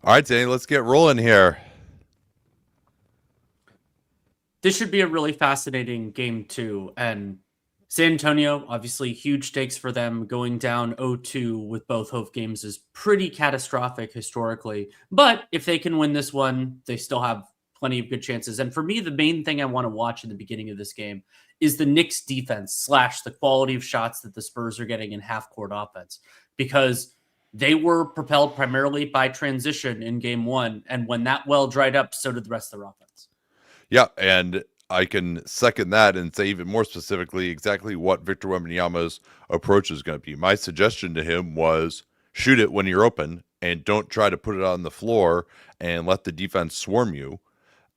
All right, Danny, let's get rolling here. This should be a really fascinating game too. And San Antonio, obviously huge stakes for them. Going down 0-2 with both home games is pretty catastrophic historically. But if they can win this one, they still have plenty of good chances. And for me, the main thing I want to watch in the beginning of this game is the Knicks defense / the quality of shots that the Spurs are getting in half court offense, because they were propelled primarily by transition in game one. And when that well dried up, so did the rest of their offense. Yeah, and I can second that and say even more specifically exactly what Victor Wembanyama's approach is going to be. My suggestion to him was shoot it when you're open and don't try to put it on the floor and let the defense swarm you.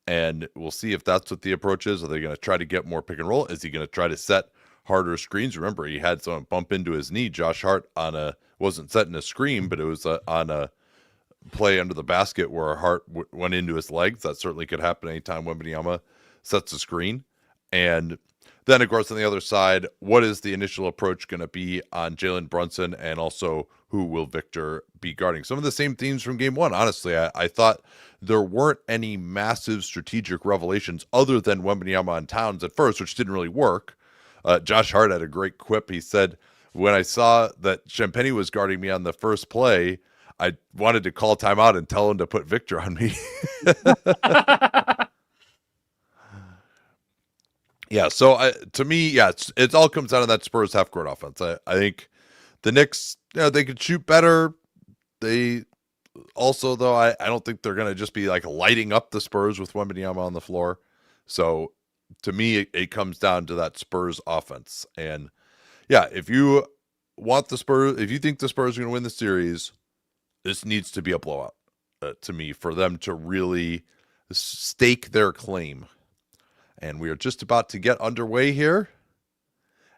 And we'll see if that's what the approach is. Are they going to try to get more pick and roll? Is he going to try to set harder screens? Remember, he had someone bump into his knee. Josh Hart wasn't setting a screen, but it was on a play under the basket where Hart went into his legs. That certainly could happen anytime Wembanyama sets a screen. And then, of course, on the other side, what is the initial approach going to be on Jalen Brunson, and also who will Victor be guarding? Some of the same themes from game one. Honestly, I thought there weren't any massive strategic revelations other than Wembanyama on Towns at first, which didn't really work. Josh Hart had a great quip. He said, when I saw that Champagnie was guarding me on the first play, I wanted to call timeout and tell him to put Victor on me. Yeah, so to me, yeah, it all comes down to that Spurs half-court offense. I think the Knicks, they could shoot better. They also, though, I don't think they're going to just be like lighting up the Spurs with Wembanyama on the floor. So to me, it comes down to that Spurs offense. And yeah, if you want the Spurs, if you think the Spurs are going to win the series, this needs to be a blowout to me for them to really stake their claim. And we are just about to get underway here.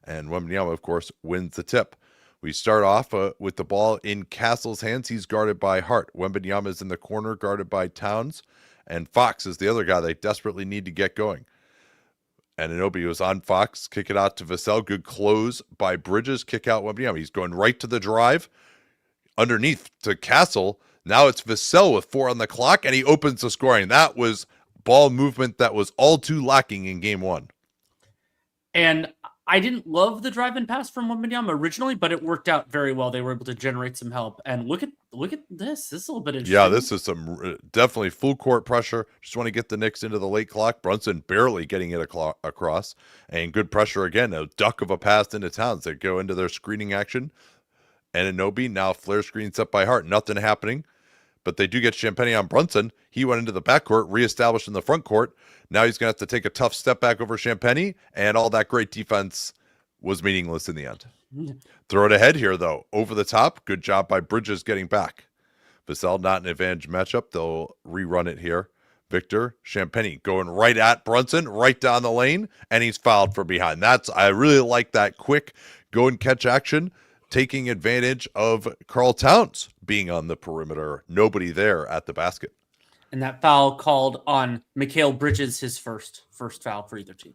And Wembanyama, of course, wins the tip. We start off with the ball in Castle's hands. He's guarded by Hart. Wembanyama is in the corner, guarded by Towns. And Fox is the other guy they desperately need to get going. And Anunoby was on Fox. Kick it out to Vassell. Good close by Bridges. Kick out Wembanyama. He's going right to the drive. Underneath to Castle. Now it's Vassell with 4 on the clock, and he opens the scoring. That was ball movement that was all too lacking in game one. And I didn't love the drive and pass from Wembanyama originally, but it worked out very well. They were able to generate some help. And look at this. This is a little bit interesting. Yeah, this is some definitely full court pressure. Just want to get the Knicks into the late clock. Brunson barely getting it across. And good pressure again. A duck of a pass into Towns. They go into their screening action. And Anunoby now flare screen set by Hart. Nothing happening. But they do get Champagnie on Brunson. He went into the backcourt, reestablished in the front court. Now he's going to have to take a tough step back over Champagnie, and all that great defense was meaningless in the end. Throw it ahead here, though. Over the top. Good job by Bridges getting back. Vassell not an advantage matchup. They'll rerun it here. Victor, Champagnie going right at Brunson, right down the lane, and he's fouled from behind. I really like that quick go and catch action, taking advantage of Karl Towns being on the perimeter. Nobody there at the basket. And that foul called on Mikal Bridges, his first foul for either team.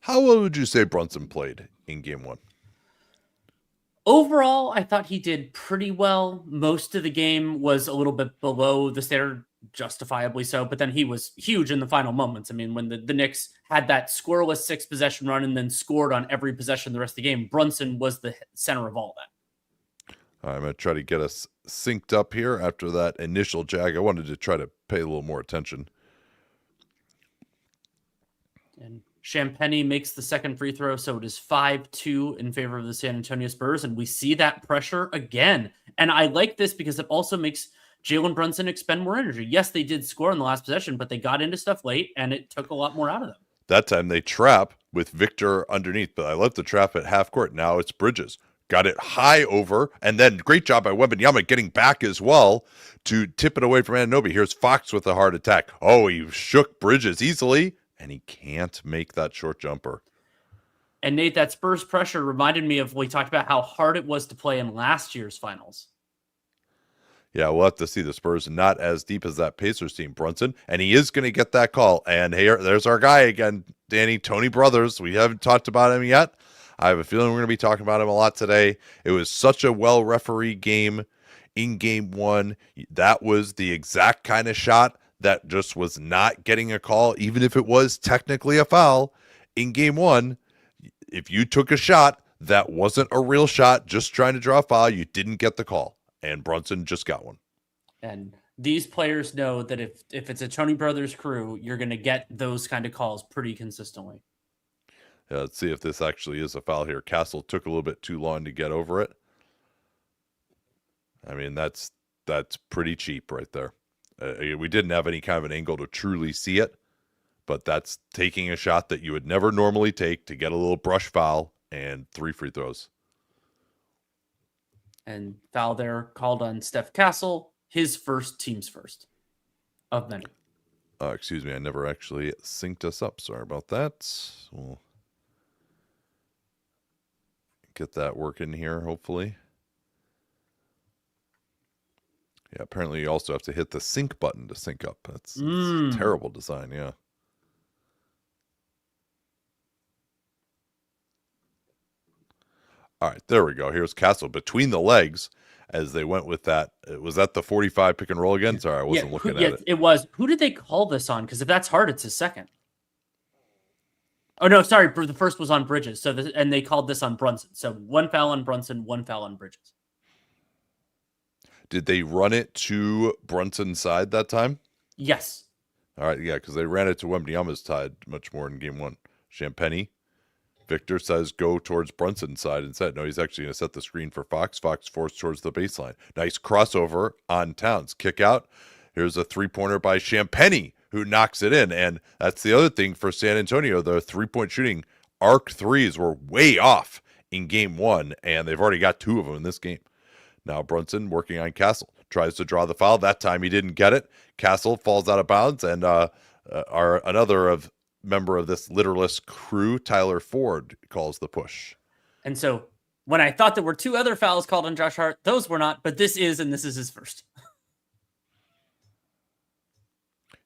How well would you say Brunson played in game one? Overall, I thought he did pretty well. Most of the game was a little bit below the standard, justifiably so, but then he was huge in the final moments. I mean, when the Knicks had that scoreless 6-possession run and then scored on every possession the rest of the game, Brunson was the center of all that. I'm going to try to get us synced up here after that initial jag. I wanted to try to pay a little more attention. And Champagnie makes the second free throw, so it is 5-2 in favor of the San Antonio Spurs, and we see that pressure again. And I like this because it also makes Jalen Brunson expend more energy. Yes, they did score in the last possession, but they got into stuff late, and it took a lot more out of them. That time they trap with Victor underneath, but I love the trap at half court. Now it's Bridges. Got it high over, and then great job by Wembanyama getting back as well to tip it away from Anunoby. Here's Fox with a hard attack. Oh, he shook Bridges easily, and he can't make that short jumper. And Nate, that Spurs pressure reminded me of, we talked about how hard it was to play in last year's finals. Yeah, we'll have to see. The Spurs not as deep as that Pacers team, Brunson, and he is going to get that call. And here, there's our guy again, Danny, Tony Brothers. We haven't talked about him yet. I have a feeling we're going to be talking about him a lot today. It was such a well-refereed game in game one. That was the exact kind of shot that just was not getting a call, even if it was technically a foul in game one. If you took a shot that wasn't a real shot, just trying to draw a foul, you didn't get the call. And Brunson just got one. And these players know that if it's a Tony Brothers crew, you're going to get those kind of calls pretty consistently. Yeah, let's see if this actually is a foul here. Castle took a little bit too long to get over it. I mean, that's pretty cheap right there. We didn't have any kind of an angle to truly see it, but that's taking a shot that you would never normally take to get a little brush foul and 3 free throws. And foul there called on Steph Castle, his first, team's first of many. Excuse me, I never actually synced us up. Sorry about that. We'll get that working here, hopefully. Yeah, apparently you also have to hit the sync button to sync up. That's terrible design, yeah. All right, there we go. Here's Castle between the legs as they went with that. Was that the 45 pick and roll again? Sorry, I wasn't looking at it. It was. Who did they call this on? Because if that's hard, it's his second. Oh, no, sorry. The first was on Bridges. And they called this on Brunson. So 1 foul on Brunson, 1 foul on Bridges. Did they run it to Brunson's side that time? Yes. All right, yeah, because they ran it to Wembanyama's side much more in game one. Champagny. Victor says go towards Brunson's side instead. No, he's actually going to set the screen for Fox. Fox forced towards the baseline. Nice crossover on Towns. Kick out. Here's a three-pointer by Champagny, who knocks it in. And that's the other thing for San Antonio. Their three-point shooting arc threes were way off in game one, and they've already got 2 of them in this game. Now Brunson working on Castle. Tries to draw the foul. That time he didn't get it. Castle falls out of bounds, and another member of this literalist crew, Tyler Ford, calls the push. And so when I thought there were 2 other fouls called on Josh Hart, those were not, but this is his first.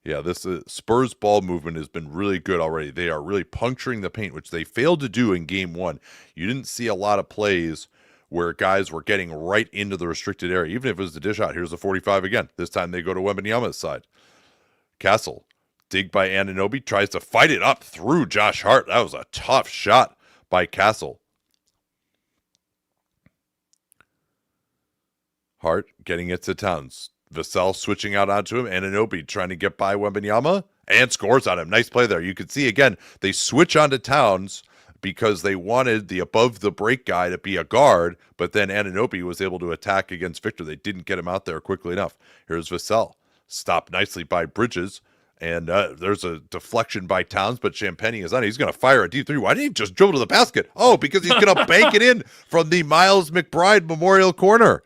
Yeah, this Spurs ball movement has been really good already. They are really puncturing the paint, which they failed to do in game one. You didn't see a lot of plays where guys were getting right into the restricted area, even if it was the dish out. Here's a 45 again. This time they go to Wembanyama's side. Castle, dig by Anunoby, tries to fight it up through Josh Hart. That was a tough shot by Castle. Hart getting it to Towns. Vassell switching out onto him. Anunoby trying to get by Wembanyama and scores on him. Nice play there. You can see again, they switch onto Towns because they wanted the above the break guy to be a guard, but then Anunoby was able to attack against Victor. They didn't get him out there quickly enough. Here's Vassell. Stopped nicely by Bridges. And there's a deflection by Towns, but Champagny is on it. He's going to fire a deep 3. Why didn't he just dribble to the basket? Oh, because he's going to bank it in from the Miles McBride Memorial Corner.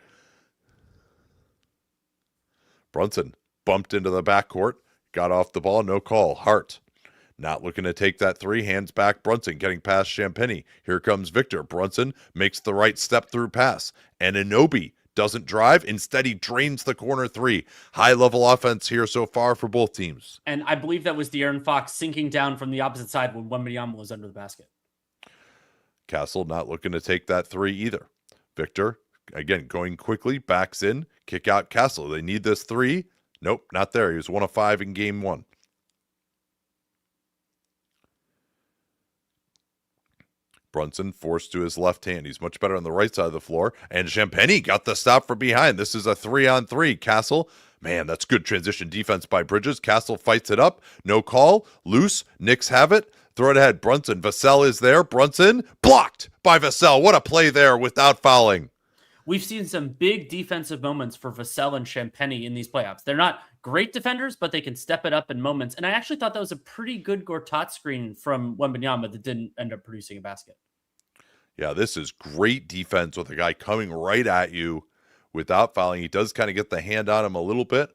Brunson bumped into the backcourt, got off the ball, no call. Hart not looking to take that 3, hands back Brunson, getting past Champagny. Here comes Victor. Brunson makes the right step through pass. And Anunoby doesn't drive. Instead, he drains the corner 3. High-level offense here so far for both teams. And I believe that was De'Aaron Fox sinking down from the opposite side when Wembanyama was under the basket. Castle not looking to take that 3 either. Victor, again, going quickly, backs in, kick out Castle. They need this 3. Nope, not there. He was 1 of 5 in game 1. Brunson forced to his left hand. He's much better on the right side of the floor. And Champagny got the stop from behind. This is a 3-on-3. Castle, man, that's good transition defense by Bridges. Castle fights it up. No call. Loose. Knicks have it. Throw it ahead. Brunson. Vassell is there. Brunson blocked by Vassell. What a play there without fouling. We've seen some big defensive moments for Vassell and Champagny in these playoffs. They're not great defenders, but they can step it up in moments. And I actually thought that was a pretty good Gortat screen from Wembanyama that didn't end up producing a basket. Yeah, this is great defense with a guy coming right at you without fouling. He does kind of get the hand on him a little bit.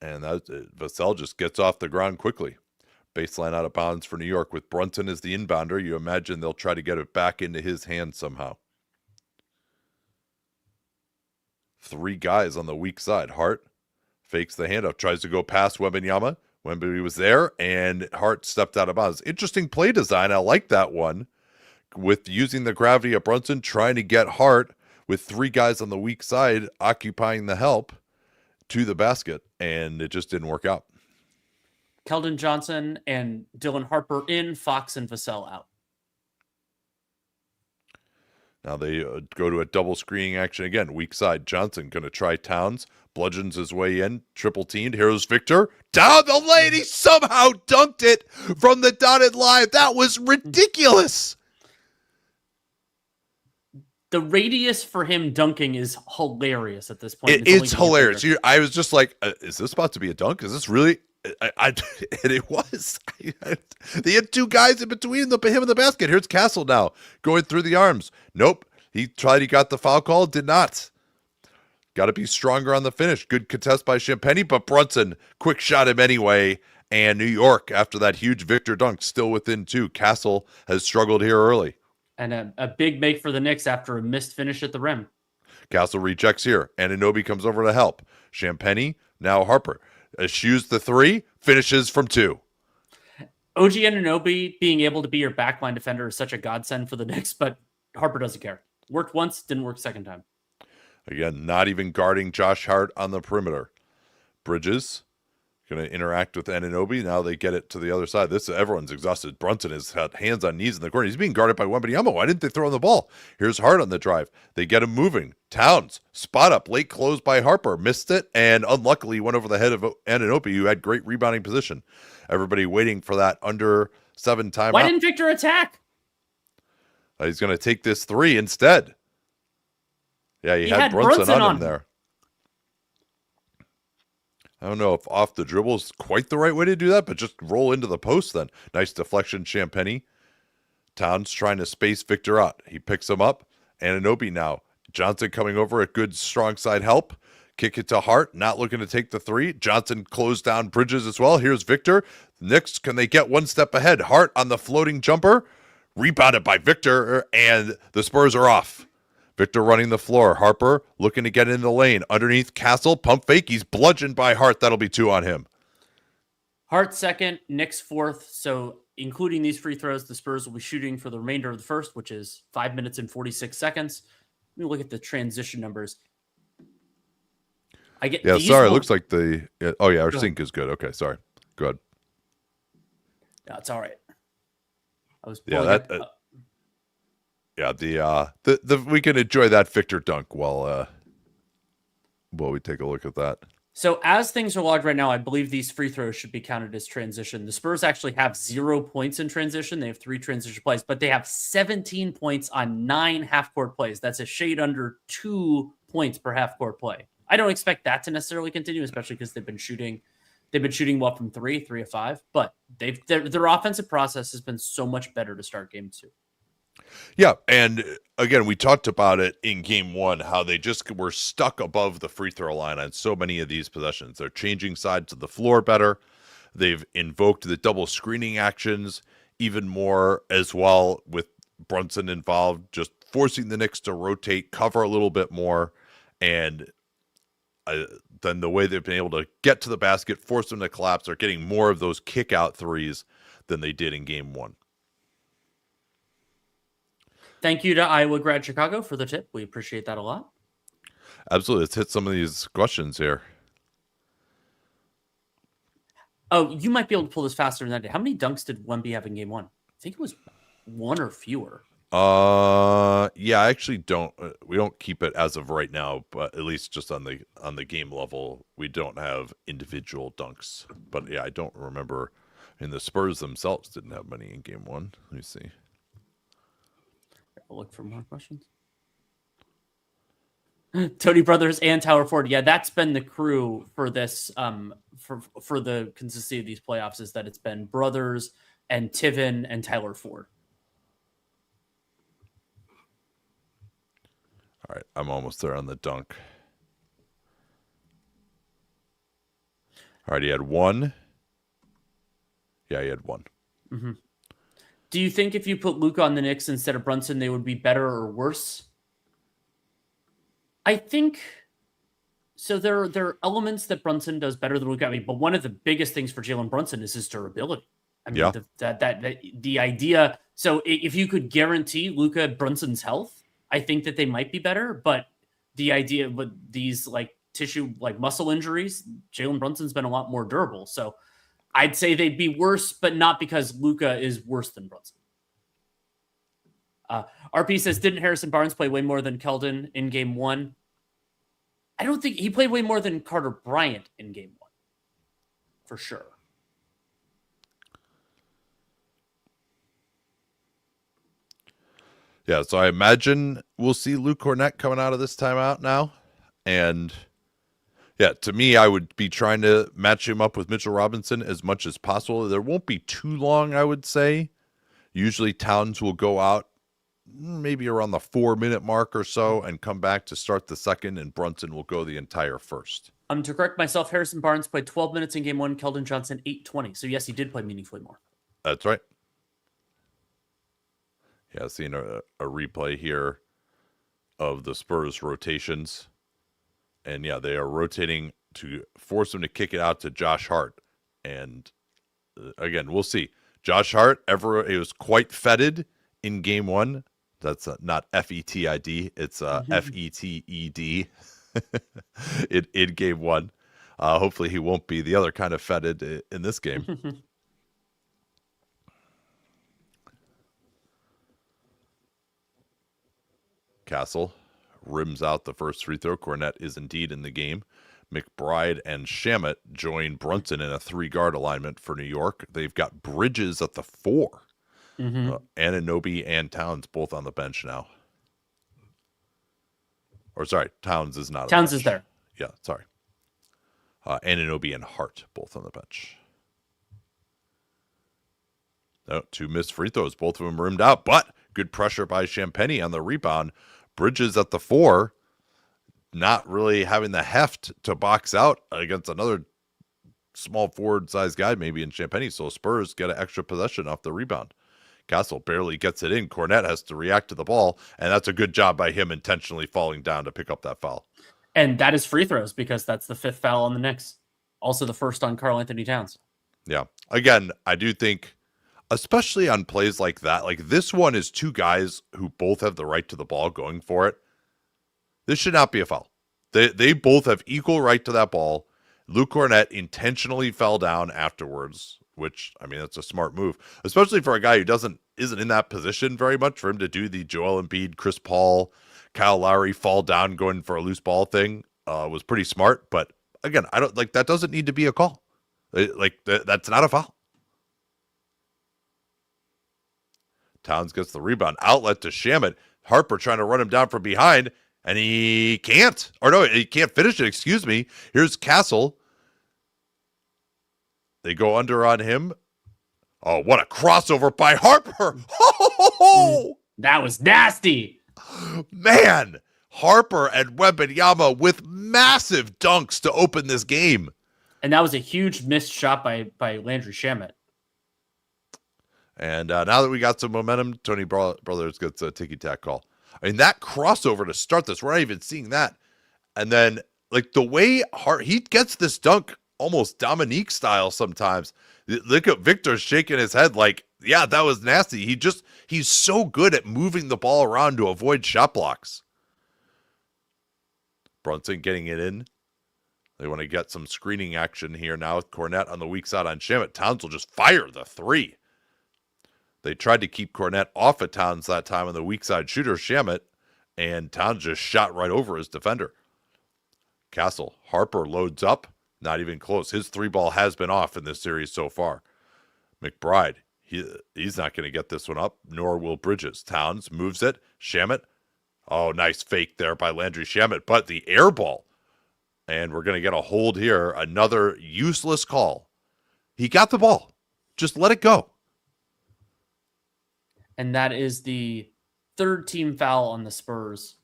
And Vassell just gets off the ground quickly. Baseline out of bounds for New York with Brunson as the inbounder. You imagine they'll try to get it back into his hands somehow. 3 guys on the weak side. Hart fakes the handoff, tries to go past Wembanyama. Wembanyama was there, and Hart stepped out of bounds. Interesting play design. I like that one. with using the gravity of Brunson, trying to get Hart with 3 guys on the weak side occupying the help to the basket, and it just didn't work out. Keldon Johnson and Dylan Harper in, Fox and Vassell out. Now they go to a double screening action again. Weak side, Johnson going to try Towns. Bludgeons his way in. Triple teamed. Here's Victor. Down the lane. He somehow dunked it from the dotted line. That was ridiculous. The radius for him dunking is hilarious at this point. It's hilarious. I was just like, is this about to be a dunk? Is this really? And it was. They had 2 guys in between him and the basket. Here's Castle now going through the arms. Nope. He got the foul call. Did not. Got to be stronger on the finish. Good contest by Champagny, but Brunson quick shot him anyway. And New York, after that huge Victor dunk, still within 2. Castle has struggled here early. And a big make for the Knicks after a missed finish at the rim. Castle rejects here. Anunoby comes over to help. Champagny, now Harper. Eschews the 3, finishes from 2. OG Anunoby being able to be your backline defender is such a godsend for the Knicks, but Harper doesn't care. Worked once, didn't work second time. Again, not even guarding Josh Hart on the perimeter. Bridges going to interact with Anunoby. Now they get it to the other side. Everyone's exhausted. Brunson has had hands on knees in the corner. He's being guarded by Wembanyama. Why didn't they throw him the ball? Here's Hart on the drive. They get him moving. Towns, spot up, late close by Harper. Missed it, and unluckily went over the head of Anunoby, who had great rebounding position. Everybody waiting for that under 7 timeout. Why didn't Victor attack? He's going to take this 3 instead. Yeah, he had Brunson on him there. I don't know if off the dribble is quite the right way to do that, but just roll into the post then. Nice deflection, Champagny. Towns trying to space Victor out. He picks him up. Anunoby now. Johnson coming over at good strong side help. Kick it to Hart. Not looking to take the 3. Johnson closed down Bridges as well. Here's Victor. Knicks, can they get one step ahead? Hart on the floating jumper. Rebounded by Victor, and the Spurs are off. Victor running the floor. Harper looking to get in the lane. Underneath Castle. Pump fake. He's bludgeoned by Hart. That'll be 2 on him. Hart second, Knicks 4th. So including these free throws, the Spurs will be shooting for the remainder of the first, which is 5 minutes and 46 seconds. Let me look at the transition numbers. Sorry. It looks like our sync is good. Okay, sorry. Go ahead. No, it's all right. I was we can enjoy that Victor dunk while we take a look at that. So as things are logged right now, I believe these free throws should be counted as transition. The Spurs actually have 0 points in transition. They have 3 transition plays, but they have 17 points on 9 half-court plays. That's a shade under 2 points per half-court play. I don't expect that to necessarily continue, especially because they've been shooting well from 3 of 5, but their offensive process has been so much better to start game 2. Yeah, and again, we talked about it in game 1, how they just were stuck above the free throw line on so many of these possessions. They're changing sides of the floor better. They've invoked the double screening actions even more as well, with Brunson involved, just forcing the Knicks to rotate, cover a little bit more, and then the way they've been able to get to the basket, force them to collapse, are getting more of those kick-out threes than they did in game 1. Thank you to Iowa Grad Chicago for the tip. We appreciate that a lot. Absolutely. Let's hit some of these questions here. Oh, you might be able to pull this faster than I did. How many dunks did Wemby have in game 1? I think it was 1 or fewer. Yeah, I actually don't. We don't keep it as of right now, but at least just on the game level, we don't have individual dunks. But yeah, I don't remember. And the Spurs themselves didn't have many in game 1. Let me see. I'll look for more questions. Tony Brothers and Tower Ford. Yeah, that's been the crew for this, for the consistency of these playoffs, is that it's been Brothers and Tiven and Tyler Ford. All right, I'm almost there on the dunk. All right, he had 1. Yeah, he had 1. Mm-hmm. Do you think if you put Luka on the Knicks instead of Brunson, they would be better or worse? I think so. There are elements that Brunson does better than Luka. I mean, but one of the biggest things for Jalen Brunson is his durability. I mean, Yeah. the idea. So if you could guarantee Luka Brunson's health, I think that they might be better. But the idea with these like tissue, like muscle injuries, Jalen Brunson's been a lot more durable. So I'd say they'd be worse, but not because Luka is worse than Brunson. RP says, didn't Harrison Barnes play way more than Keldon in game one? I don't think he played way more than Carter Bryant in game one, for sure. Yeah, so I imagine we'll see Luke Cornett coming out of this timeout now. And yeah, to me, I would be trying to match him up with Mitchell Robinson as much as possible. There won't be too long, I would say. Usually Towns will go out maybe around the 4-minute mark or so and come back to start the second, and Brunson will go the entire first. To correct myself, Harrison Barnes played 12 minutes in game one, Keldon Johnson 8:20. So yes, he did play meaningfully more. That's right. Yeah, seeing a replay here of the Spurs rotations. And yeah, they are rotating to force him to kick it out to Josh Hart. And again, we'll see. Josh Hart, he was quite fetid in game one. That's not F-E-T-I-D. It's F-E-T-E-D in game one. Hopefully he won't be the other kind of fetid in this game. Castle rims out the first free throw. Cornett is indeed in the game. McBride and Shamet join Brunson in a 3-guard alignment for New York. They've got Bridges at the 4. Anunoby and Towns both on the bench now. Or sorry, Towns is not. Towns is there. Yeah, sorry. Anunoby and Hart both on the bench. No, 2 missed free throws, both of them rimmed out, but good pressure by Champagny on the rebound. Bridges at the 4, not really having the heft to box out against another small forward-sized guy maybe in Champagny, so Spurs get an extra possession off the rebound. Castle barely gets it in. Cornett has to react to the ball, and that's a good job by him intentionally falling down to pick up that foul. And that is free throws because that's the 5th foul on the Knicks. Also the first on Karl Anthony Towns. Yeah. Again, I do think, especially on plays like that, like this one is 2 guys who both have the right to the ball going for it. This should not be a foul. They both have equal right to that ball. Luke Cornett intentionally fell down afterwards, which, I mean, that's a smart move, especially for a guy who isn't in that position very much. For him to do the Joel Embiid, Chris Paul, Kyle Lowry fall down going for a loose ball thing was pretty smart. But again, I don't like that. Doesn't need to be a call. That's not a foul. Towns gets the rebound, outlet to Shamet. Harper trying to run him down from behind, and he can't. Or no, he can't finish it. Excuse me. Here's Castle. They go under on him. Oh, what a crossover by Harper. Oh, that was nasty. Man, Harper and Wembanyama with massive dunks to open this game. And that was a huge missed shot by Landry Shamet. And now that we got some momentum, Tony Brothers gets a ticky-tack call. I mean, that crossover to start this, we're not even seeing that. And then, like, the way he gets this dunk almost Dominique style sometimes. Look at Victor shaking his head like, yeah, that was nasty. He's so good at moving the ball around to avoid shot blocks. Brunson getting it in. They want to get some screening action here now with Cornett on the weak side on Shamet. Towns will just fire the 3. They tried to keep Cornett off of Towns that time on the weak side shooter, Shamet, and Towns just shot right over his defender. Castle. Harper loads up. Not even close. His 3-ball has been off in this series so far. McBride. He's not going to get this one up, nor will Bridges. Towns moves it. Shamet. Oh, nice fake there by Landry Shamet, but the air ball. And we're going to get a hold here. Another useless call. He got the ball. Just let it go. And that is the 3rd team foul on the Spurs.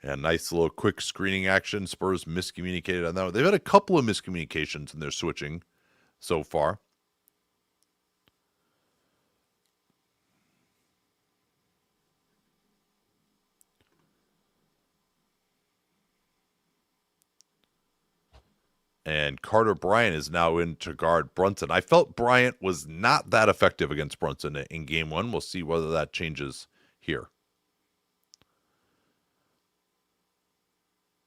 Yeah, nice little quick screening action. Spurs miscommunicated on that one. They've had a couple of miscommunications in their switching so far. And Carter Bryant is now in to guard Brunson. I felt Bryant was not that effective against Brunson in game one. We'll see whether that changes here.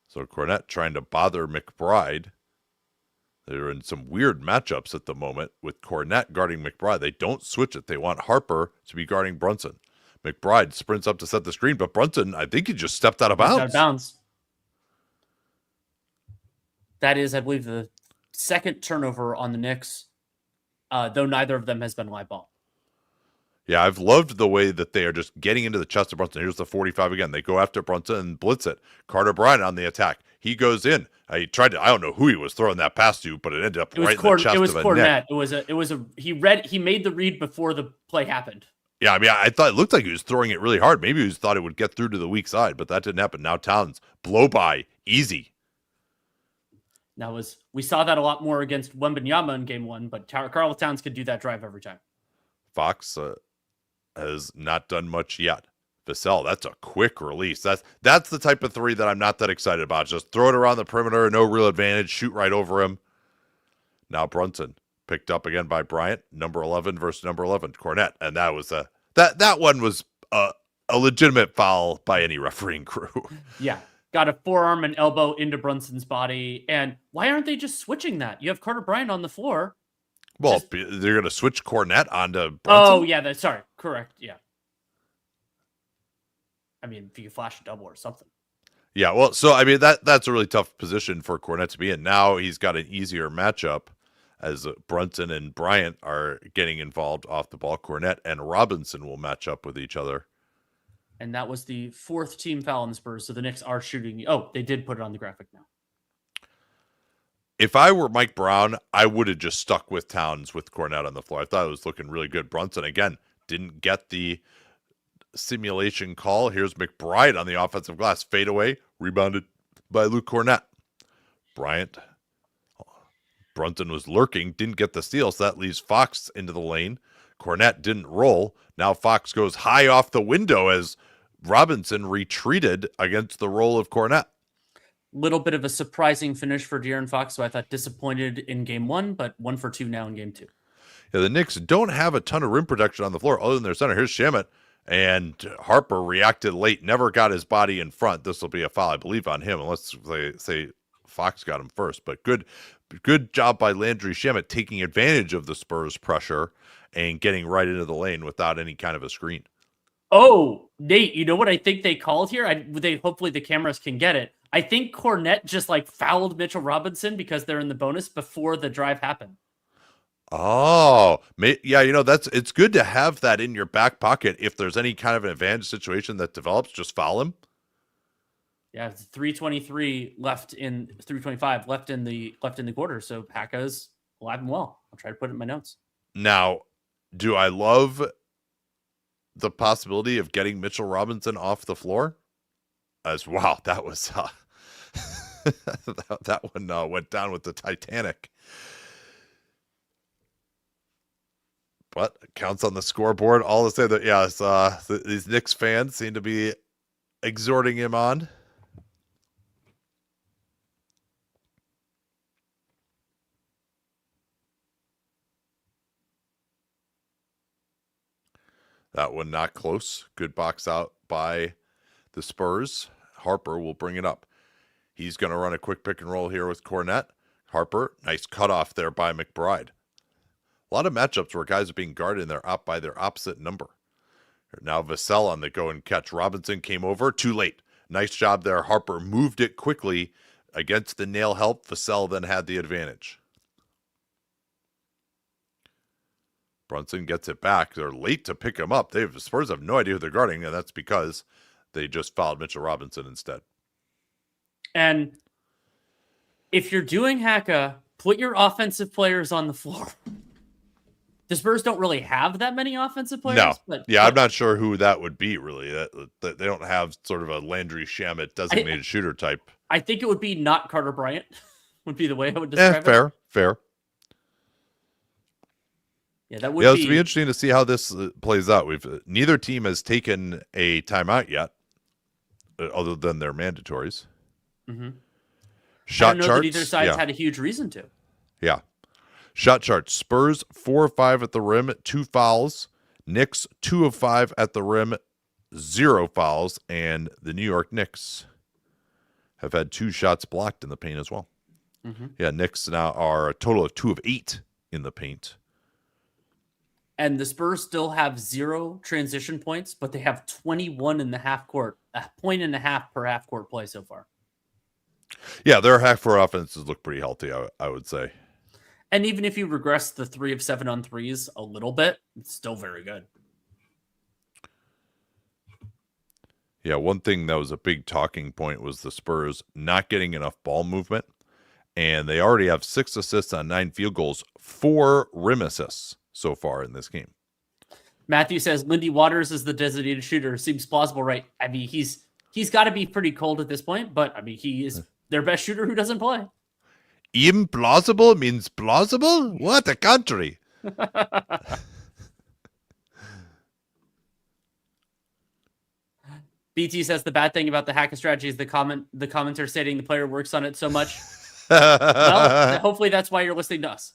So Kornet trying to bother McBride. They're in some weird matchups at the moment with Kornet guarding McBride. They don't switch it. They want Harper to be guarding Brunson. McBride sprints up to set the screen, but Brunson, I think he just stepped out of bounds. Out of bounds. That is, I believe, the second turnover on the Knicks, though neither of them has been live ball. Yeah, I've loved the way that they are just getting into the chest of Brunson. Here's the 45 again. They go after Brunson and blitz it. Carter Bryant on the attack. He goes in. He tried to. I don't know who he was throwing that pass to, but it ended up right in the chest of a neck. It was a. He made the read before the play happened. Yeah, I mean, I thought it looked like he was throwing it really hard. Maybe he thought it would get through to the weak side, but that didn't happen. Now Towns blow by easy. We saw that a lot more against Wembanyama in game one, but Karl Towns could do that drive every time. Fox has not done much yet. Vassell, that's a quick release. That's the type of three that I'm not that excited about. Just throw it around the perimeter, no real advantage, shoot right over him. Now Brunson picked up again by Bryant, number 11 versus number 11, Kornet, and that was that one was a legitimate foul by any refereeing crew. Yeah. Got a forearm and elbow into Brunson's body. And why aren't they just switching that? You have Carter Bryant on the floor. Well, they're going to switch Kornet onto Brunson. Oh, yeah. Sorry. Correct. Yeah. I mean, if you flash a double or something. Yeah, well, so, I mean, that's a really tough position for Kornet to be in. Now he's got an easier matchup as Brunson and Bryant are getting involved off the ball. Kornet and Robinson will match up with each other. And that was the fourth team foul on the Spurs. So the Knicks are shooting. Oh, they did put it on the graphic now. If I were Mike Brown, I would have just stuck with Towns with Kornet on the floor. I thought it was looking really good. Brunson, again, didn't get the simulation call. Here's McBride on the offensive glass. Fadeaway, rebounded by Luke Kornet. Brunson was lurking, didn't get the steal, so that leaves Fox into the lane. Kornet didn't roll. Now Fox goes high off the window as Robinson retreated against the roll of Kornet. Little bit of a surprising finish for De'Aaron Fox, so I thought disappointed in game one, but 1 for 2 now in game two. Yeah, the Knicks don't have a ton of rim protection on the floor other than their center. Here's Shamet, and Harper reacted late, never got his body in front. This will be a foul, I believe, on him, unless they say Fox got him first. But good job by Landry Shamet taking advantage of the Spurs pressure and getting right into the lane without any kind of a screen. Oh, Nate, you know what I think they called here? Hopefully the cameras can get it. I think Kornet just fouled Mitchell Robinson because they're in the bonus before the drive happened. Oh, yeah, it's good to have that in your back pocket. If there's any kind of an advantage situation that develops, just foul him. Yeah, it's 3:25 left in the quarter. So Paca's alive and well. I'll try to put it in my notes. Now, do I love the possibility of getting Mitchell Robinson off the floor? Wow, that was that one went down with the Titanic. But it counts on the scoreboard. All to say that, these Knicks fans seem to be exhorting him on. That one not close. Good box out by the Spurs. Harper will bring it up. He's going to run a quick pick and roll here with Kornet. Harper, nice cutoff there by McBride. A lot of matchups where guys are being guarded and they're up by their opposite number. Now Vassell on the go and catch. Robinson came over too late. Nice job there. Harper moved it quickly against the nail help. Vassell then had the advantage. Brunson gets it back. They're late to pick him up. The Spurs have no idea who they're guarding, and that's because they just fouled Mitchell Robinson instead. And if you're doing Haka, put your offensive players on the floor. The Spurs don't really have that many offensive players. No. I'm not sure who that would be, really. They don't have sort of a Landry Shamet designated shooter type. I think it would be not Carter Bryant, would be the way I would describe it. Fair. Yeah, that would be. It's be interesting to see how this plays out. Neither team has taken a timeout yet, other than their mandatories. Mm-hmm. Shot I don't know charts, that either side's had a huge reason to. Yeah. Shot chart. Spurs 4 of 5 at the rim, 2 fouls. Knicks 2 of 5 at the rim, 0 fouls. And the New York Knicks have had 2 shots blocked in the paint as well. Mm-hmm. Yeah, Knicks now are a total of 2 of 8 in the paint. And the Spurs still have 0 transition points, but they have 21 in the half court, a point and a half per half court play so far. Yeah, their half court offenses look pretty healthy, I would say. And even if you regress the 3 of 7 on threes a little bit, it's still very good. Yeah, one thing that was a big talking point was the Spurs not getting enough ball movement. And they already have 6 assists on 9 field goals, 4 rim assists so far in this game. Matthew says Lindy Waters is the designated shooter. Seems plausible, right? I mean, he's got to be pretty cold at this point, but I mean, he is their best shooter who doesn't play. Implausible means plausible? What a country. BT says the bad thing about the hacking strategy is the commenter stating the player works on it so much. Well, hopefully that's why you're listening to us.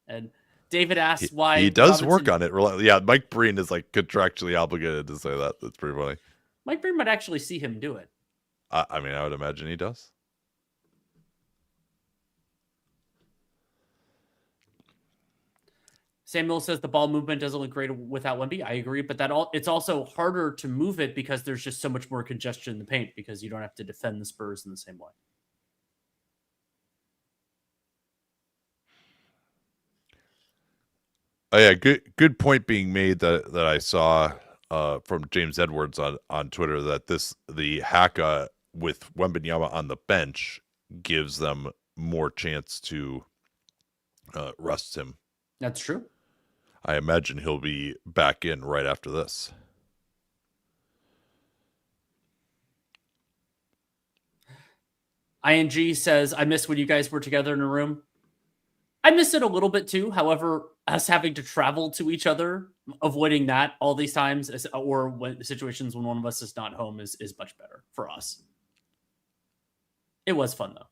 And David asks why he does work on it. Yeah, Mike Breen is like contractually obligated to say that. That's pretty funny. Mike Breen might actually see him do it. I mean, I would imagine he does. Samuel says the ball movement doesn't look great without Wemby. I agree, but it's also harder to move it because there's just so much more congestion in the paint because you don't have to defend the Spurs in the same way. Oh yeah, good point being made that I saw from James Edwards on Twitter that the Haka with Wembanyama on the bench gives them more chance to rest him. That's true. I imagine he'll be back in right after this. ING says, I miss when you guys were together in a room. I miss it a little bit too. However, us having to travel to each other, avoiding that all these times, or when situations when one of us is not home is much better for us. It was fun though.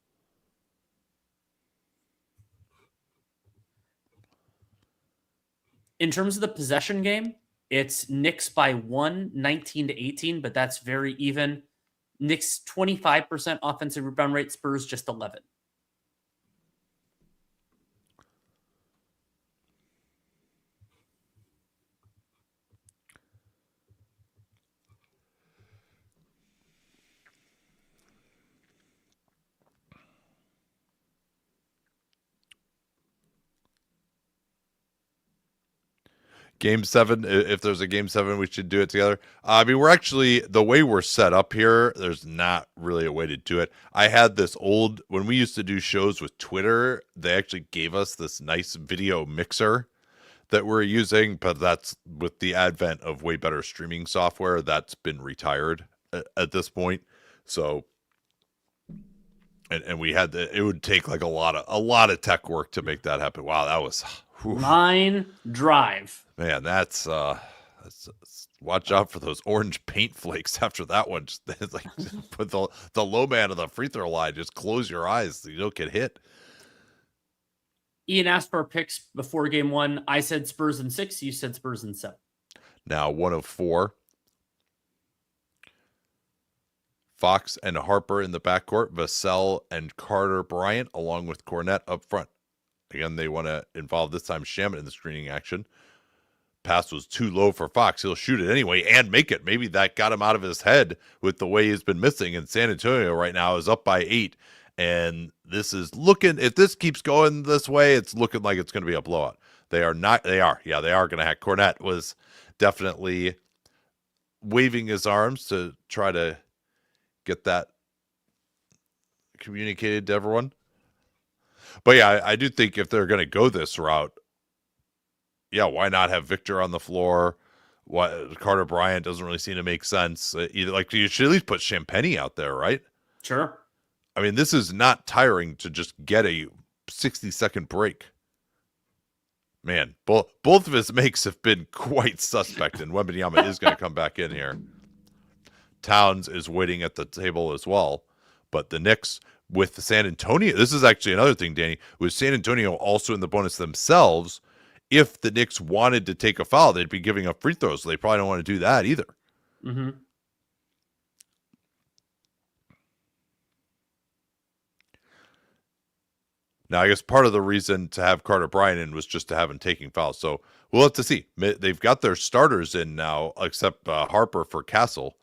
In terms of the possession game, it's Knicks by 1, 19-18, but that's very even. Knicks 25% offensive rebound rate, Spurs just 11. Game 7, if there's a Game 7, we should do it together. I mean, we're actually, the way we're set up here, there's not really a way to do it. I had this when we used to do shows with Twitter, they actually gave us this nice video mixer that we're using, but that's with the advent of way better streaming software, that's been retired at this point. So, and we had it would take like a lot of tech work to make that happen. Wow, that was Line drive. Man, that's watch out for those orange paint flakes after that one. Just like put the low man of the free throw line. Just close your eyes so you don't get hit. Ian asked for our picks before game 1. I said Spurs in 6. You said Spurs in 7. Now 1 of 4. Fox and Harper in the backcourt. Vassell and Carter Bryant along with Cornette up front. Again, they want to involve this time Shamet in the screening action. Pass was too low for Fox. He'll shoot it anyway and make it. Maybe that got him out of his head with the way he's been missing. And San Antonio right now is up by 8. And this is looking, if this keeps going this way, it's looking like it's going to be a blowout. They are not, they are. Yeah, they are going to hack. Cornette was definitely waving his arms to try to get that communicated to everyone. But yeah, I do think if they're going to go this route, yeah, why not have Victor on the floor? Carter Bryant doesn't really seem to make sense. Either like you should at least put Champagny out there, right? Sure. I mean, this is not tiring to just get a 60-second break. Man, both of his makes have been quite suspect, and Wembanyama is going to come back in here. Towns is waiting at the table as well, But the Knicks with San Antonio, this is actually another thing, Danny, with San Antonio also in the bonus themselves. If the Knicks wanted to take a foul, they'd be giving up free throws. So they probably don't want to do that either. Mm-hmm. Now, I guess part of the reason to have Carter Bryant in was just to have him taking fouls. So we'll have to see. They've got their starters in now, except Harper for Castle.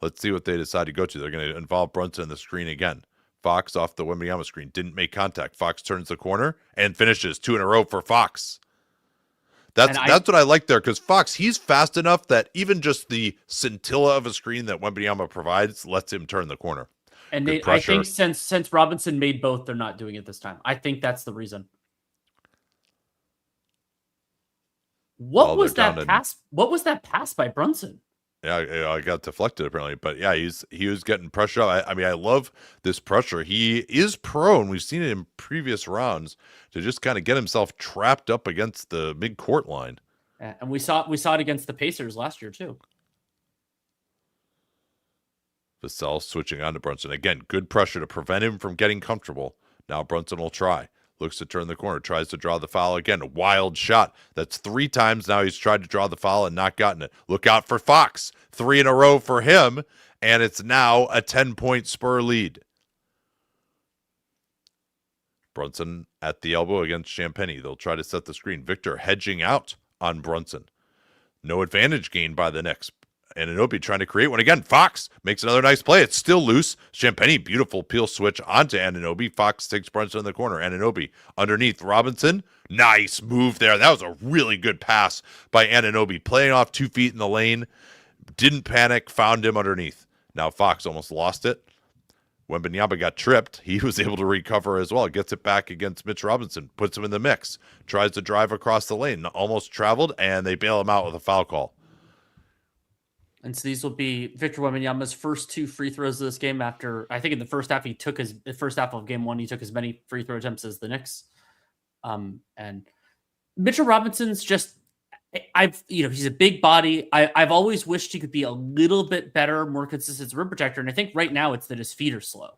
Let's see what they decide to go to. They're going to involve Brunson in the screen again. Fox off the Wembanyama screen. Didn't make contact. Fox turns the corner and finishes 2 in a row for Fox. That's what I like there, because Fox, he's fast enough that even just the scintilla of a screen that Wembanyama provides lets him turn the corner. And I think since Robinson made both, they're not doing it this time. I think that's the reason. What was that pass? What was that pass by Brunson? Yeah, I got deflected apparently, but yeah, he was getting pressure. I mean, I love this pressure. He is prone. We've seen it in previous rounds to just kind of get himself trapped up against the mid-court line. And we saw it against the Pacers last year too. Vassell switching on to Brunson. Again, good pressure to prevent him from getting comfortable. Now Brunson will try. Looks to turn the corner. Tries to draw the foul again. A wild shot. That's 3 times now he's tried to draw the foul and not gotten it. Look out for Fox. 3 in a row for him. And it's now a 10-point Spur lead. Brunson at the elbow against Champagny. They'll try to set the screen. Victor hedging out on Brunson. No advantage gained by the Knicks. Anunoby trying to create one again. Fox makes another nice play. It's still loose. Champagny, beautiful peel switch onto Anunoby. Fox takes Brunson in the corner. Anunoby underneath Robinson. Nice move there. That was a really good pass by Anunoby. Playing off 2 feet in the lane. Didn't panic. Found him underneath. Now Fox almost lost it. Wembanyama got tripped. He was able to recover as well. Gets it back against Mitch Robinson. Puts him in the mix. Tries to drive across the lane. Almost traveled, and they bail him out with a foul call. And so these will be Victor Wembanyama's first 2 free throws of this game. After, I think in the first half of game 1, he took as many free throw attempts as the Knicks. And Mitchell Robinson's just, he's a big body. I've always wished he could be a little bit better, more consistent as a rim protector. And I think right now it's that his feet are slow.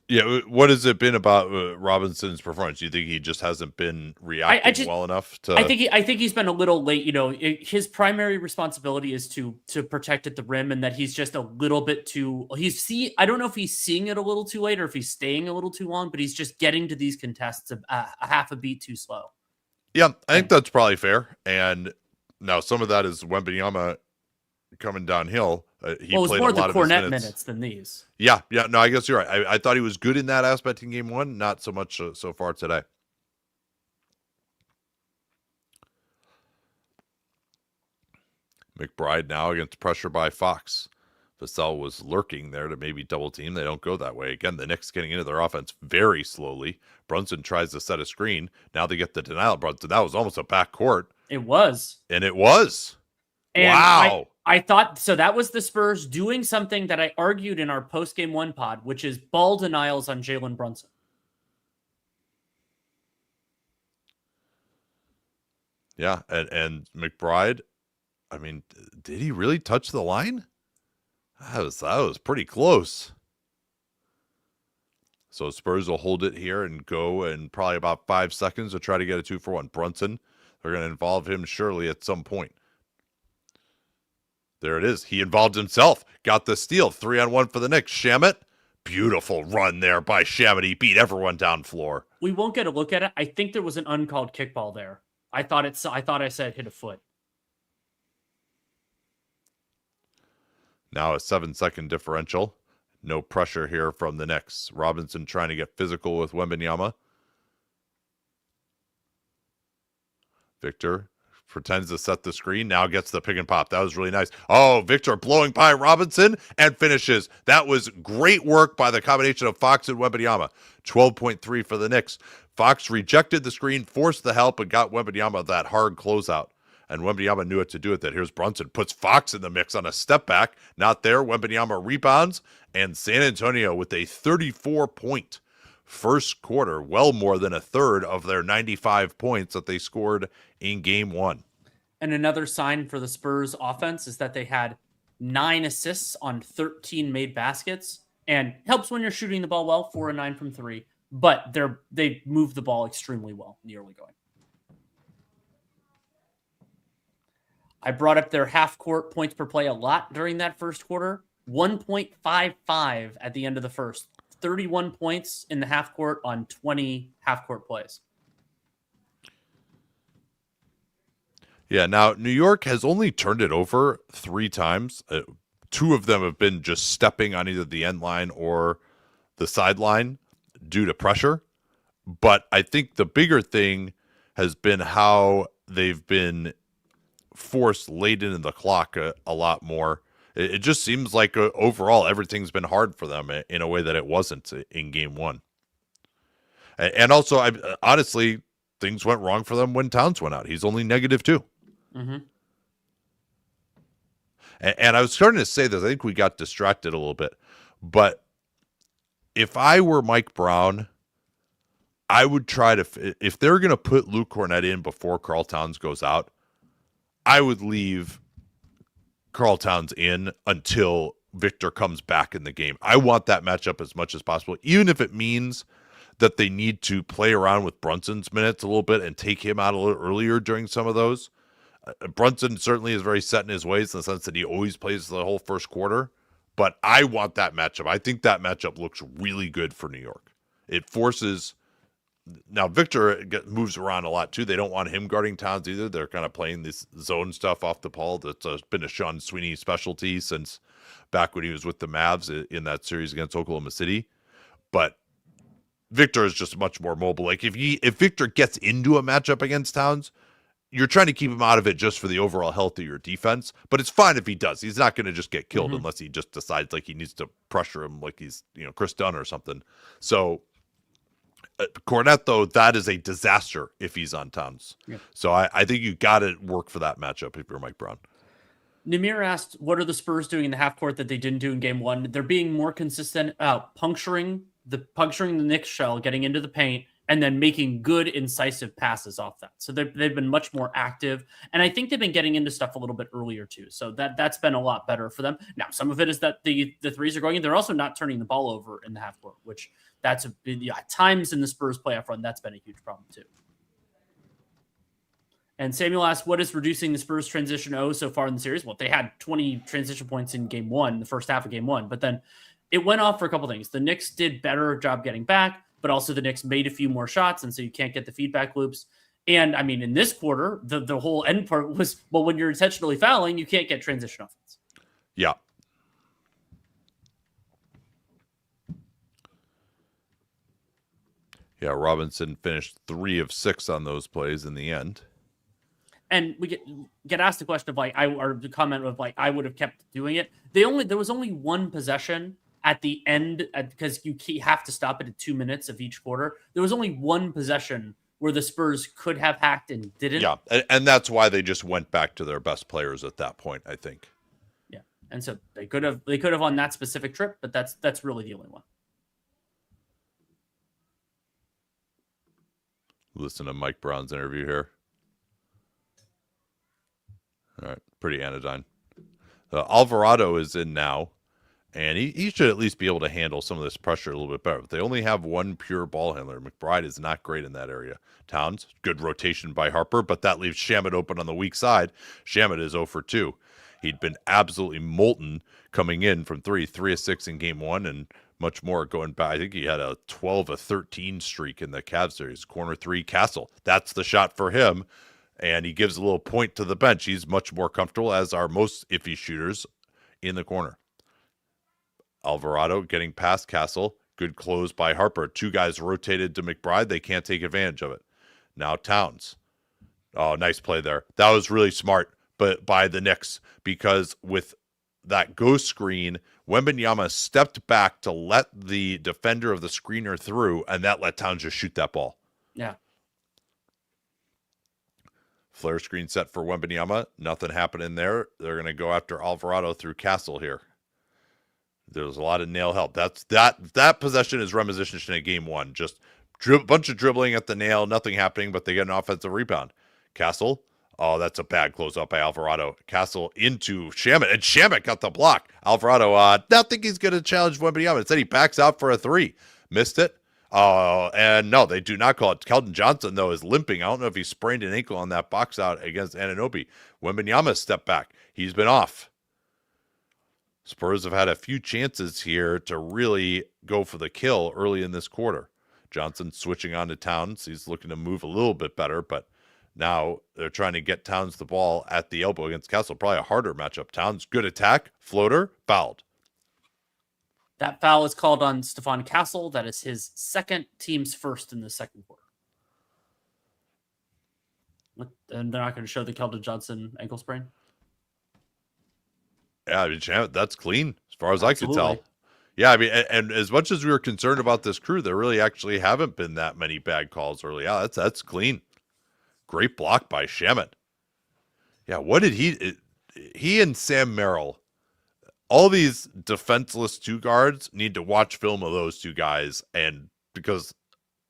Yeah, what has it been about Robinson's performance? Do you think he just hasn't been reacting well enough to? I think he's been a little late. His primary responsibility is to protect at the rim, and that he's just a little bit too. I don't know if he's seeing it a little too late or if he's staying a little too long, but he's just getting to these contests a half a beat too slow. Yeah, I think that's probably fair. And now some of that is Wembanyama coming downhill. He was played more a lot the of his Cornet minutes than these. Yeah. No, I guess you're right. I thought he was good in that aspect in game 1. Not so much so far today. McBride now against pressure by Fox. Vassell was lurking there to maybe double team. They don't go that way. Again, the Knicks getting into their offense very slowly. Brunson tries to set a screen. Now they get the denial. Brunson, that was almost a backcourt. It was. And it was. And wow. I thought, so that was the Spurs doing something that I argued in our post-game 1 pod, which is ball denials on Jalen Brunson. Yeah, and McBride, I mean, did he really touch the line? That was pretty close. So Spurs will hold it here and go in probably about 5 seconds to try to get a 2-for-1. Brunson, they're going to involve him surely at some point. There it is. He involved himself. Got the steal. 3-on-1 for the Knicks. Shamet. Beautiful run there by Shamet. He beat everyone down floor. We won't get a look at it. I think there was an uncalled kickball there. I thought I said hit a foot. Now a 7-second differential. No pressure here from the Knicks. Robinson trying to get physical with Wembanyama. Victor pretends to set the screen, now gets the pick and pop. That was really nice. Oh, Victor blowing by Robinson and finishes. That was great work by the combination of Fox and Wembanyama. 12.3 for the Knicks. Fox rejected the screen, forced the help, and got Wembanyama that hard closeout. And Wembanyama knew what to do with it. Here's Brunson, puts Fox in the mix on a step back. Not there. Wembanyama rebounds. And San Antonio with a 34-point first quarter, well more than a third of their 95 points that they scored in game 1. And another sign for the Spurs offense is that they had 9 assists on 13 made baskets, and helps when you're shooting the ball well, 4 and 9 from 3, but they move the ball extremely well in the early going. I brought up their half court points per play a lot during that first quarter. 1.55 at the end of the first. 31 points in the half court on 20 half court plays. Yeah, now New York has only turned it over 3 times. 2 of them have been just stepping on either the end line or the sideline due to pressure. But I think the bigger thing has been how they've been forced late into the clock a lot more. It just seems like overall everything's been hard for them in a way that it wasn't in game 1. And also, honestly, things went wrong for them when Towns went out. He's only -2. Mm-hmm. And I was starting to say this. I think we got distracted a little bit. But if I were Mike Brown, I would try to, if they're going to put Luke Kornet in before Karl Towns goes out, I would leave Karl Towns in until Victor comes back in the game. I want that matchup as much as possible, even if it means that they need to play around with Brunson's minutes a little bit and take him out a little earlier during some of those. Brunson certainly is very set in his ways in the sense that he always plays the whole first quarter, but I want that matchup. I think that matchup looks really good for New York. It forces... Now, Victor moves around a lot, too. They don't want him guarding Towns either. They're kind of playing this zone stuff off the ball. That's been a Sean Sweeney specialty since back when he was with the Mavs in that series against Oklahoma City. But Victor is just much more mobile. Like, if Victor gets into a matchup against Towns, you're trying to keep him out of it just for the overall health of your defense. But it's fine if he does. He's not going to just get killed unless he just decides like he needs to pressure him like he's, Chris Dunn or something. So... Kornet, though, that is a disaster if he's on Towns. Yeah. So I think you got to work for that matchup if you're Mike Brown. Namir asked, what are the Spurs doing in the half court that they didn't do in game 1? They're being more consistent, puncturing the Knicks shell, getting into the paint, and then making good, incisive passes off that. So they've been much more active. And I think they've been getting into stuff a little bit earlier, too. So that's been a lot better for them. Now, some of it is that the threes are going in. They're also not turning the ball over in the half court, which... That's at times in the Spurs playoff run, that's been a huge problem too. And Samuel asked, what is reducing the Spurs transition so far in the series? Well, they had 20 transition points in game 1, the first half of game 1, but then it went off for a couple things. The Knicks did better job getting back, but also the Knicks made a few more shots, and so you can't get the feedback loops. And I mean, in this quarter, the whole end part was, well, when you're intentionally fouling, you can't get transition offense. Yeah. Yeah, Robinson finished 3 of 6 on those plays in the end. And we get asked the question of or the comment of I would have kept doing it. There was only one possession at the end because you have to stop it at 2 minutes of each quarter. There was only one possession where the Spurs could have hacked and didn't. Yeah, and that's why they just went back to their best players at that point, I think. Yeah, and so they could have on that specific trip, but that's really the only one. Listen to Mike Brown's interview here. All right, pretty anodyne. Alvarado is in now, and he should at least be able to handle some of this pressure a little bit better. But they only have one pure ball handler. McBride is not great in that area. Towns, good rotation by Harper, but that leaves Shamet open on the weak side. Shamet is 0 for 2. He'd been absolutely molten coming in from 3 of 6 in game 1, and much more going back. I think he had a 12 of 13 streak in the Cavs series. Corner 3, Castle. That's the shot for him. And he gives a little point to the bench. He's much more comfortable, as are most iffy shooters, in the corner. Alvarado getting past Castle. Good close by Harper. 2 guys rotated to McBride. They can't take advantage of it. Now Towns. Oh, nice play there. That was really smart, but by the Knicks, because with that ghost screen, Wembanyama stepped back to let the defender of the screener through, and that let Towns just shoot that ball. Yeah. Flare screen set for Wembanyama. Nothing happening there. They're going to go after Alvarado through Castle here. There's a lot of nail help. That possession is reminiscent of game 1. Just bunch of dribbling at the nail, nothing happening, but they get an offensive rebound. Castle Oh, that's a bad close up by Alvarado. Castle into Shamet, and Shamet got the block. Alvarado, not think he's going to challenge Wembanyama. Instead, he backs out for a three. Missed it. And no, they do not call it. Keldon Johnson, though, is limping. I don't know if he sprained an ankle on that box out against Anunoby. Wembanyama stepped back. He's been off. Spurs have had a few chances here to really go for the kill early in this quarter. Johnson switching on to Towns. He's looking to move a little bit better, but now they're trying to get Towns the ball at the elbow against Castle. Probably a harder matchup. Towns, good attack, floater, fouled. That foul is called on Stephon Castle. That is his second, team's first in the second quarter. And they're not going to show the Keldon Johnson ankle sprain? Yeah, I mean, that's clean as far as Absolutely. I could tell. Yeah, I mean, and as much as we were concerned about this crew, there really actually haven't been that many bad calls early. Yeah, that's clean. Great block by Shamet. Yeah, what did he and Sam Merrill, all these defenseless two guards need to watch film of those two guys, and because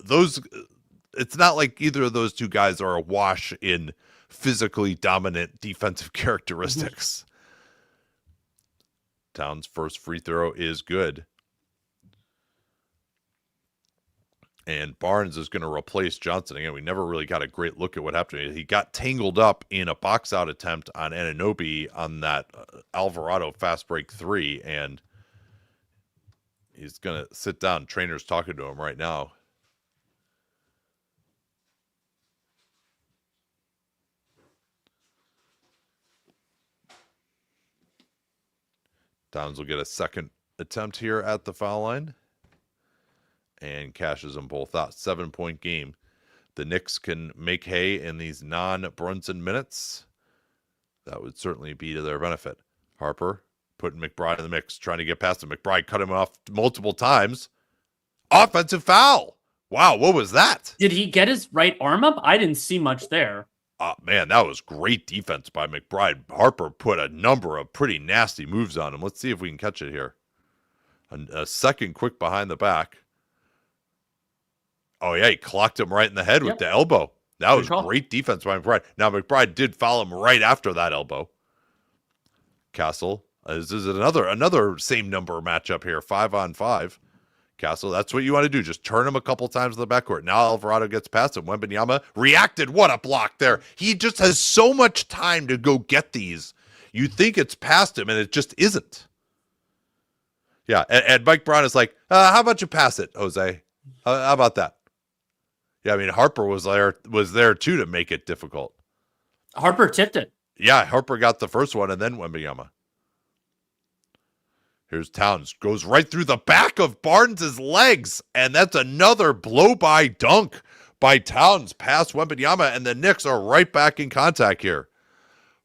it's not like either of those two guys are awash in physically dominant defensive characteristics. Towns' first free throw is good. And Barnes is going to replace Johnson. Again, we never really got a great look at what happened. He got tangled up in a box-out attempt on Anunoby on that Alvarado fast break three, and he's going to sit down. Trainer's talking to him right now. Towns will get a second attempt here at the foul line and cashes them both out. 7-point game. The Knicks can make hay in these non-Brunson minutes. That would certainly be to their benefit. Harper putting McBride in the mix, trying to get past him. McBride cut him off multiple times. Offensive foul. Wow, what was that? Did he get his right arm up? I didn't see much there. Man, that was great defense by McBride. Harper put a number of pretty nasty moves on him. Let's see if we can catch it here. A second quick behind the back. Oh, yeah, he clocked him right in the head with the elbow. That was great defense by McBride. Now, McBride did foul him right after that elbow. Castle. This is another same number matchup here, 5-on-5. Castle, that's what you want to do. Just turn him a couple times in the backcourt. Now Alvarado gets past him. Wembanyama reacted. What a block there. He just has so much time to go get these. You think it's past him, and it just isn't. Yeah, and Mike Brown is like, how about you pass it, Jose? How about that? Yeah, I mean, Harper was there too to make it difficult. Harper tipped it. Yeah, Harper got the first one, and then Wembanyama. Here's Towns. Goes right through the back of Barnes' legs, and that's another blow-by dunk by Towns past Wembanyama, and the Knicks are right back in contact here.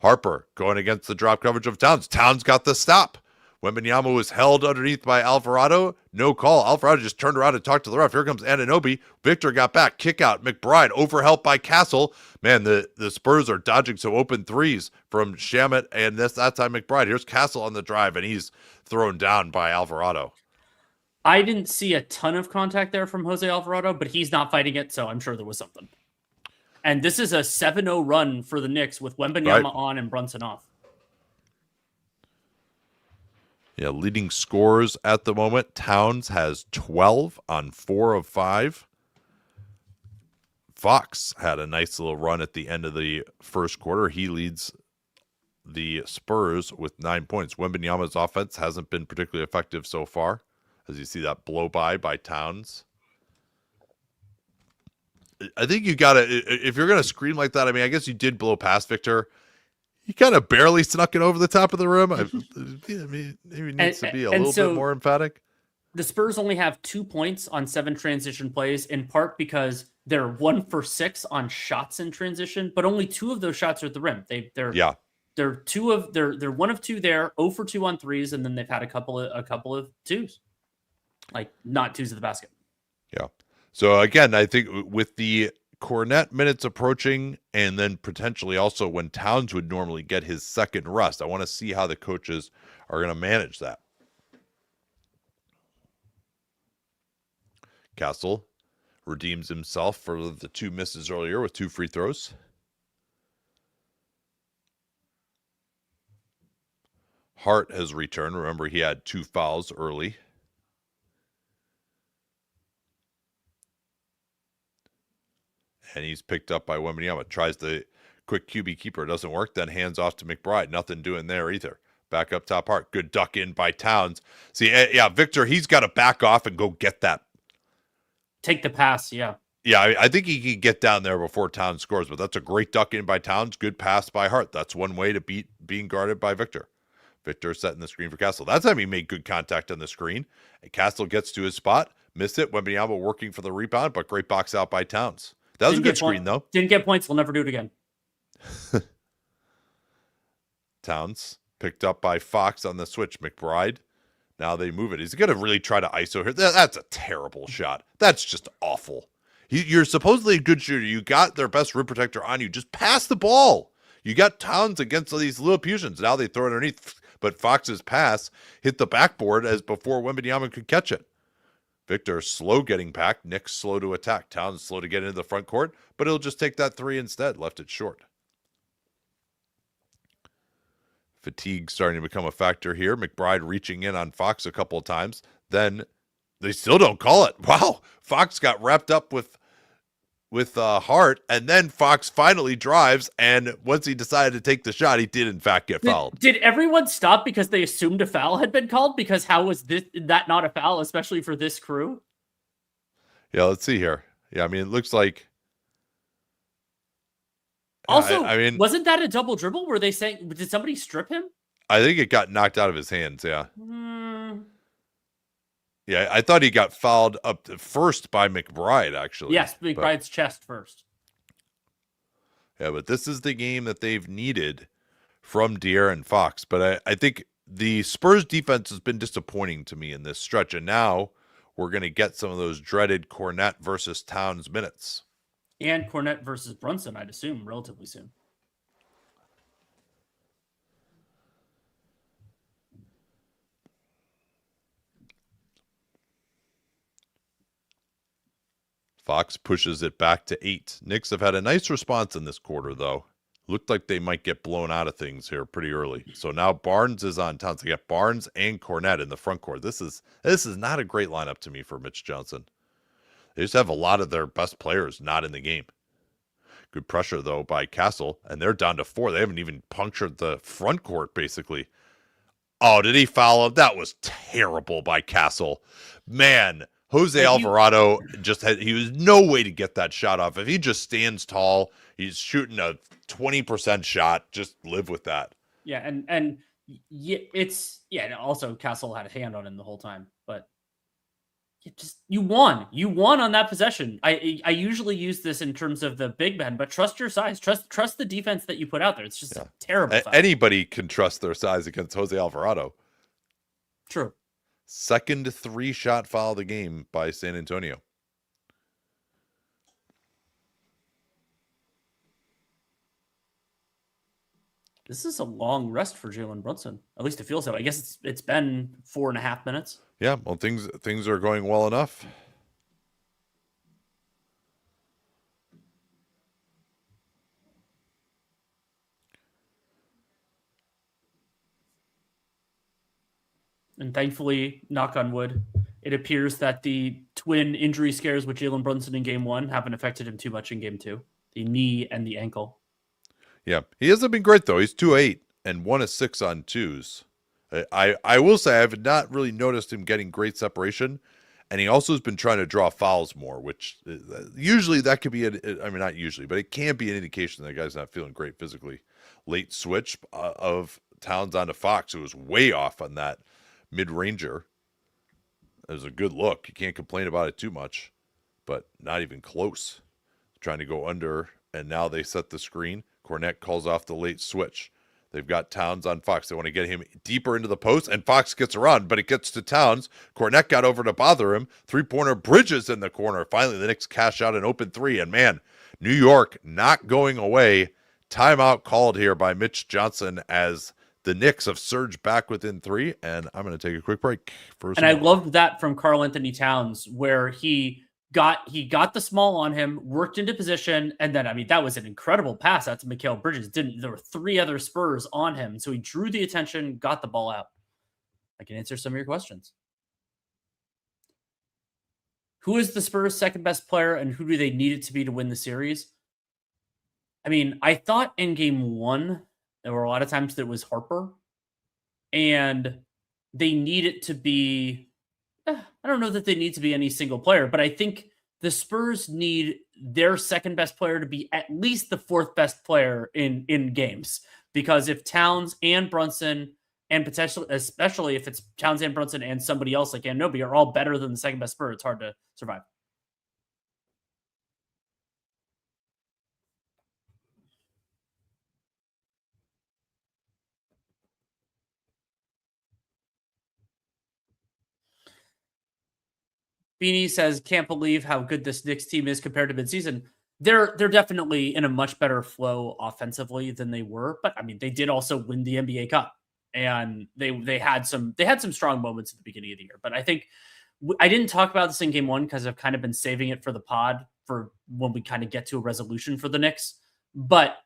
Harper going against the drop coverage of Towns. Towns got the stop. Wembanyama was held underneath by Alvarado. No call. Alvarado just turned around and talked to the ref. Here comes Anunoby. Victor got back. Kick out. McBride overhelped by Castle. Man, the Spurs are dodging some open threes from Shamet, and that time McBride. Here's Castle on the drive, and he's thrown down by Alvarado. I didn't see a ton of contact there from Jose Alvarado, but he's not fighting it, so I'm sure there was something. And this is a 7-0 run for the Knicks with Wembanyama on and Brunson off. Yeah, leading scorers at the moment. Towns has 12 on 4 of 5. Fox had a nice little run at the end of the first quarter. He leads the Spurs with 9 points. Wembanyama's offense hasn't been particularly effective so far, as you see that blow by Towns. I think you got to, if you're going to scream like that, I mean, I guess you did blow past Victor. He kind of barely snuck it over the top of the rim. I mean, maybe needs to be a little bit more emphatic. The Spurs only have 2 points on 7 transition plays, in part because they're 1 for 6 on shots in transition, but only 2 of those shots are at the rim. They're 1 of 2 there, 0 for 2 on threes, and then they've had a couple of twos, like not twos at the basket. Yeah. So again, I think with the Cornette minutes approaching, and then potentially also when Towns would normally get his second rest, I want to see how the coaches are going to manage that. Castle redeems himself for the 2 misses earlier with 2 free throws. Hart has returned. Remember, he had 2 fouls early. And he's picked up by Wembanyama. Tries the quick QB keeper. Doesn't work. Then hands off to McBride. Nothing doing there either. Back up top Hart. Good duck in by Towns. See, yeah, Victor, he's got to back off and go get that. Take the pass, yeah. Yeah, I think he can get down there before Towns scores, but that's a great duck in by Towns. Good pass by Hart. That's one way to beat being guarded by Victor. Victor setting the screen for Castle. That's how he made good contact on the screen. And Castle gets to his spot. Missed it. Wembanyama working for the rebound, but great box out by Towns. That was a good screen, though. Didn't get points. We'll never do it again. Towns picked up by Fox on the switch. McBride. Now they move it. He's going to really try to ISO here. That's a terrible shot. That's just awful. You're supposedly a good shooter. You got their best rim protector on you. Just pass the ball. You got Towns against these Lilliputians. Now they throw it underneath. But Fox's pass hit the backboard as before Wembanyama could catch it. Victor slow getting back. Knicks slow to attack. Towns slow to get into the front court. But he'll just take that 3 instead. Left it short. Fatigue starting to become a factor here. McBride reaching in on Fox a couple of times. Then they still don't call it. Wow. Fox got wrapped up with Hart, and then Fox finally drives, and once he decided to take the shot, he did in fact get fouled. Did everyone stop because they assumed a foul had been called? Because how was that not a foul, especially for this crew? Yeah, let's see here. Yeah, I mean, it looks like... Also, I mean, wasn't that a double dribble? Were they saying, did somebody strip him? I think it got knocked out of his hands, yeah. Yeah, I thought he got fouled up first by McBride, actually. Yes, McBride's chest first. Yeah, but this is the game that they've needed from De'Aaron Fox. But I think the Spurs defense has been disappointing to me in this stretch. And now we're going to get some of those dreaded Kornet versus Towns minutes. And Kornet versus Brunson, I'd assume, relatively soon. Fox pushes it back to 8. Knicks have had a nice response in this quarter, though. Looked like they might get blown out of things here pretty early. So now Barnes is on Towns. They got Barnes and Kornet in the front court. This is not a great lineup to me for Mitch Johnson. They just have a lot of their best players not in the game. Good pressure, though, by Castle, and they're down to 4. They haven't even punctured the front court, basically. Oh, did he foul him? That was terrible by Castle. Man, Jose Alvarado he was no way to get that shot off. If he just stands tall, he's shooting a 20% shot. Just live with that. Yeah, and also Castle had a hand on him the whole time, but you won on that possession. I usually use this in terms of the big men, but trust your size, trust the defense that you put out there. It's just terrible. Anybody can trust their size against Jose Alvarado. True. Second 3-shot foul of the game by San Antonio. This is a long rest for Jalen Brunson. At least it feels so. I guess it's been 4.5 minutes. Yeah, well, things are going well enough. And thankfully, knock on wood, it appears that the twin injury scares with Jalen Brunson in Game 1 haven't affected him too much in Game 2. The knee and the ankle. Yeah, he hasn't been great, though. He's 2-8 and 1 of 6 on twos. I will say I've not really noticed him getting great separation, and he also has been trying to draw fouls more, which usually that could be, not usually, but it can be an indication that the guy's not feeling great physically. Late switch of Towns onto Fox, who was way off on that mid-ranger. It was a good look. You can't complain about it too much, but not even close. Trying to go under, and now they set the screen. Kornet calls off the late switch. They've got Towns on Fox. They want to get him deeper into the post, and Fox gets around, but it gets to Towns. Kornet got over to bother him. Three-pointer Bridges in the corner. Finally, the Knicks cash out an open 3, and man, New York not going away. Timeout called here by Mitch Johnson as the Knicks have surged back within 3, and I'm going to take a quick break. And I loved that from Karl Anthony Towns, where he He got the small on him, worked into position, and then, I mean, that was an incredible pass out to Mikal Bridges. There were 3 other Spurs on him, so he drew the attention, got the ball out. I can answer some of your questions. Who is the Spurs' second best player, and who do they need it to be to win the series? I mean, I thought in game 1, there were a lot of times that it was Harper, and they need it to be I don't know that they need to be any single player, but I think the Spurs need their second best player to be at least the 4th best player in games. Because if Towns and Brunson, and potentially, especially if it's Towns and Brunson and somebody else like Anunoby, are all better than the second best Spur, it's hard to survive. Beanie says, can't believe how good this Knicks team is compared to midseason. They're definitely in a much better flow offensively than they were, but I mean, they did also win the NBA Cup, and they had some strong moments at the beginning of the year. But I think I didn't talk about this in game 1 because I've kind of been saving it for the pod for when we kind of get to a resolution for the Knicks. But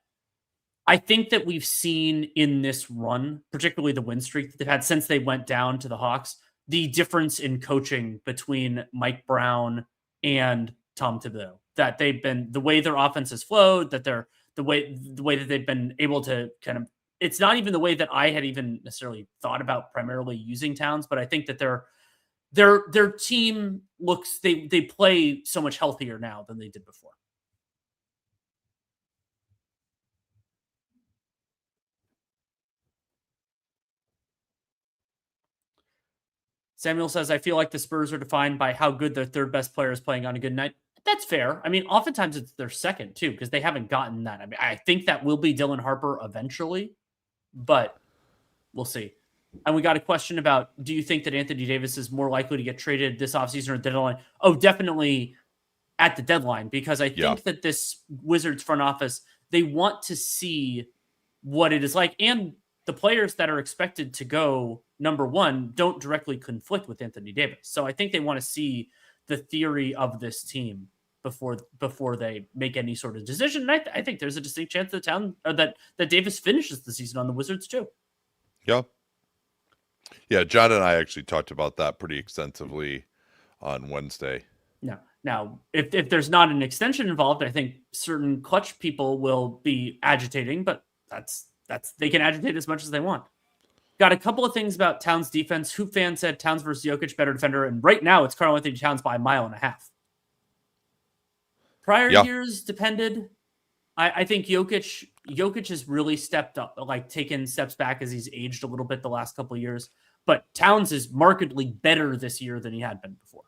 I think that we've seen in this run, particularly the win streak that they've had since they went down to the Hawks, the difference in coaching between Mike Brown and Tom Thibodeau. That they've been, the way their offense has flowed, that they're the way that they've been able to kind of, it's not even the way that I had even necessarily thought about primarily using Towns, but I think that their team looks, they play so much healthier now than they did before. Samuel says, I feel like the Spurs are defined by how good their 3rd best player is playing on a good night. That's fair. I mean, oftentimes it's their second too, because they haven't gotten that. I mean, I think that will be Dylan Harper eventually, but we'll see. And we got a question about, do you think that Anthony Davis is more likely to get traded this offseason or deadline? Oh, definitely at the deadline, because I think that this Wizards front office, they want to see what it is like. And the players that are expected to go number 1 don't directly conflict with Anthony Davis. So I think they want to see the theory of this team before they make any sort of decision. And I think there's a distinct chance that Davis finishes the season on the Wizards too. Yeah, John and I actually talked about that pretty extensively on Wednesday. Now, if there's not an extension involved, I think certain clutch people will be agitating, but that's they can agitate as much as they want. Got a couple of things about Towns' defense. Hoop fan said Towns versus Jokic, better defender, and right now it's Karl-Anthony Towns by 1.5 miles. Prior years depended. I think Jokic has really stepped up, like taken steps back as he's aged a little bit the last couple of years. But Towns is markedly better this year than he had been before.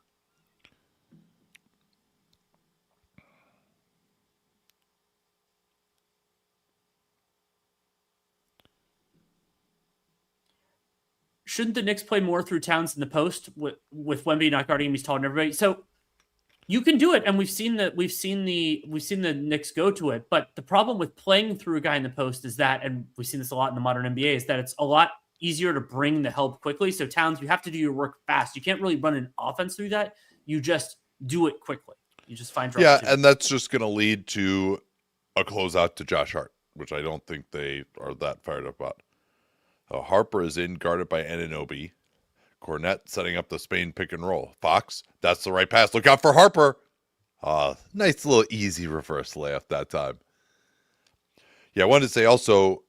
Shouldn't the Knicks play more through Towns in the post with Wemby not guarding him? He's taller than everybody. So you can do it, and we've seen the Knicks go to it. But the problem with playing through a guy in the post is that, and we've seen this a lot in the modern NBA, is that it's a lot easier to bring the help quickly. So Towns, you have to do your work fast. You can't really run an offense through that. You just do it quickly. You just find drops. Yeah, and that's just going to lead to a closeout to Josh Hart, which I don't think they are that fired up about. Harper is in, guarded by Anunoby. Cornette setting up the Spain pick and roll. Fox, that's the right pass. Look out for Harper. Nice little easy reverse layup that time. Yeah, I wanted to say also,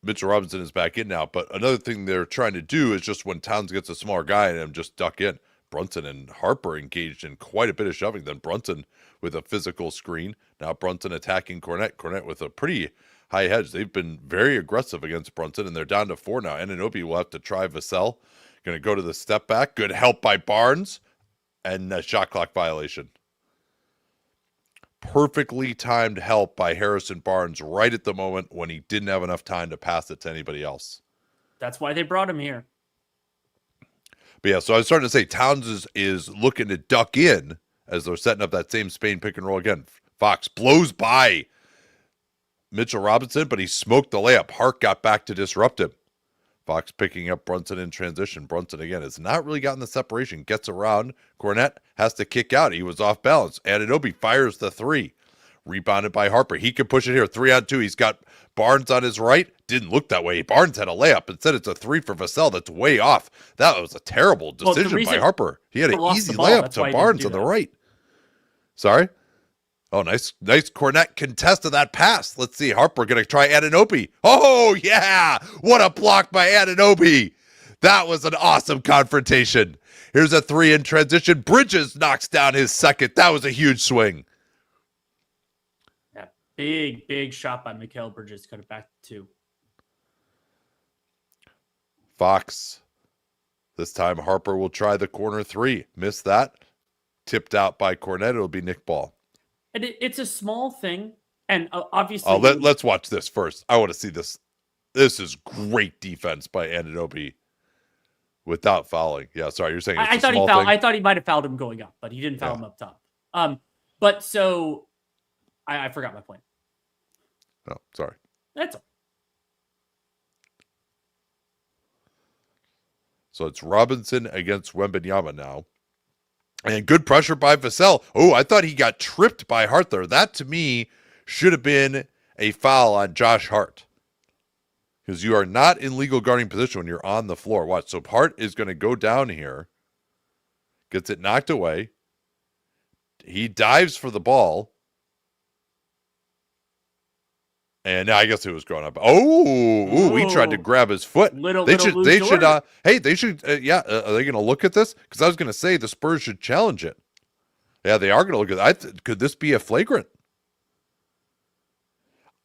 Mitchell Robinson is back in now, but another thing they're trying to do is just when Towns gets a smaller guy and him just duck in. Brunson and Harper engaged in quite a bit of shoving. Then Brunson with a physical screen. Now Brunson attacking Cornette. Cornette with a pretty high hedge. They've been very aggressive against Brunson, and they're down to 4 now. Anunoby will have to try Vassell. Going to go to the step back. Good help by Barnes. And a shot clock violation. Perfectly timed help by Harrison Barnes right at the moment when he didn't have enough time to pass it to anybody else. That's why they brought him here. But yeah, so I was starting to say Towns is looking to duck in as they're setting up that same Spain pick and roll again. Fox blows by Mitchell Robinson, but he smoked the layup. Hart got back to disrupt him. Fox picking up Brunson in transition. Brunson, again, has not really gotten the separation. Gets around. Cornette has to kick out. He was off balance. Anunoby fires the three. Rebounded by Harper. He can push it here. 3-on-2. He's got Barnes on his right. Didn't look that way. Barnes had a layup. Instead, it's a three for Vassell. That's way off. That was a terrible decision by Harper. He had an easy layup to Barnes on the right. Sorry? Oh, nice Cornette contest of that pass. Let's see. Harper going to try Anunoby. Oh, yeah. What a block by Anunoby. That was an awesome confrontation. Here's a three in transition. Bridges knocks down his second. That was a huge swing. Yeah, big shot by Mikal Bridges. Cut it back to 2. Fox. This time Harper will try the corner three. Missed that. Tipped out by Cornette. It'll be Nick Ball. And it's a small thing, and obviously... Let's watch this first. I want to see this. This is great defense by Anunoby without fouling. Yeah, sorry, you're saying it's I thought he fouled. I thought he might have fouled him going up, but he didn't foul him up top. But so I forgot my point. Oh, sorry. That's all. So it's Robinson against Wembanyama now. And good pressure by Vassell. Oh, I thought he got tripped by Hart there. That, to me, should have been a foul on Josh Hart. Because you are not in legal guarding position when you're on the floor. Watch. So Hart is going to go down here. Gets it knocked away. He dives for the ball. And I guess it was going up. Oh, he tried to grab his foot. They should. Are they going to look at this? Because I was going to say the Spurs should challenge it. Yeah, they are going to look at it. Could this be a flagrant?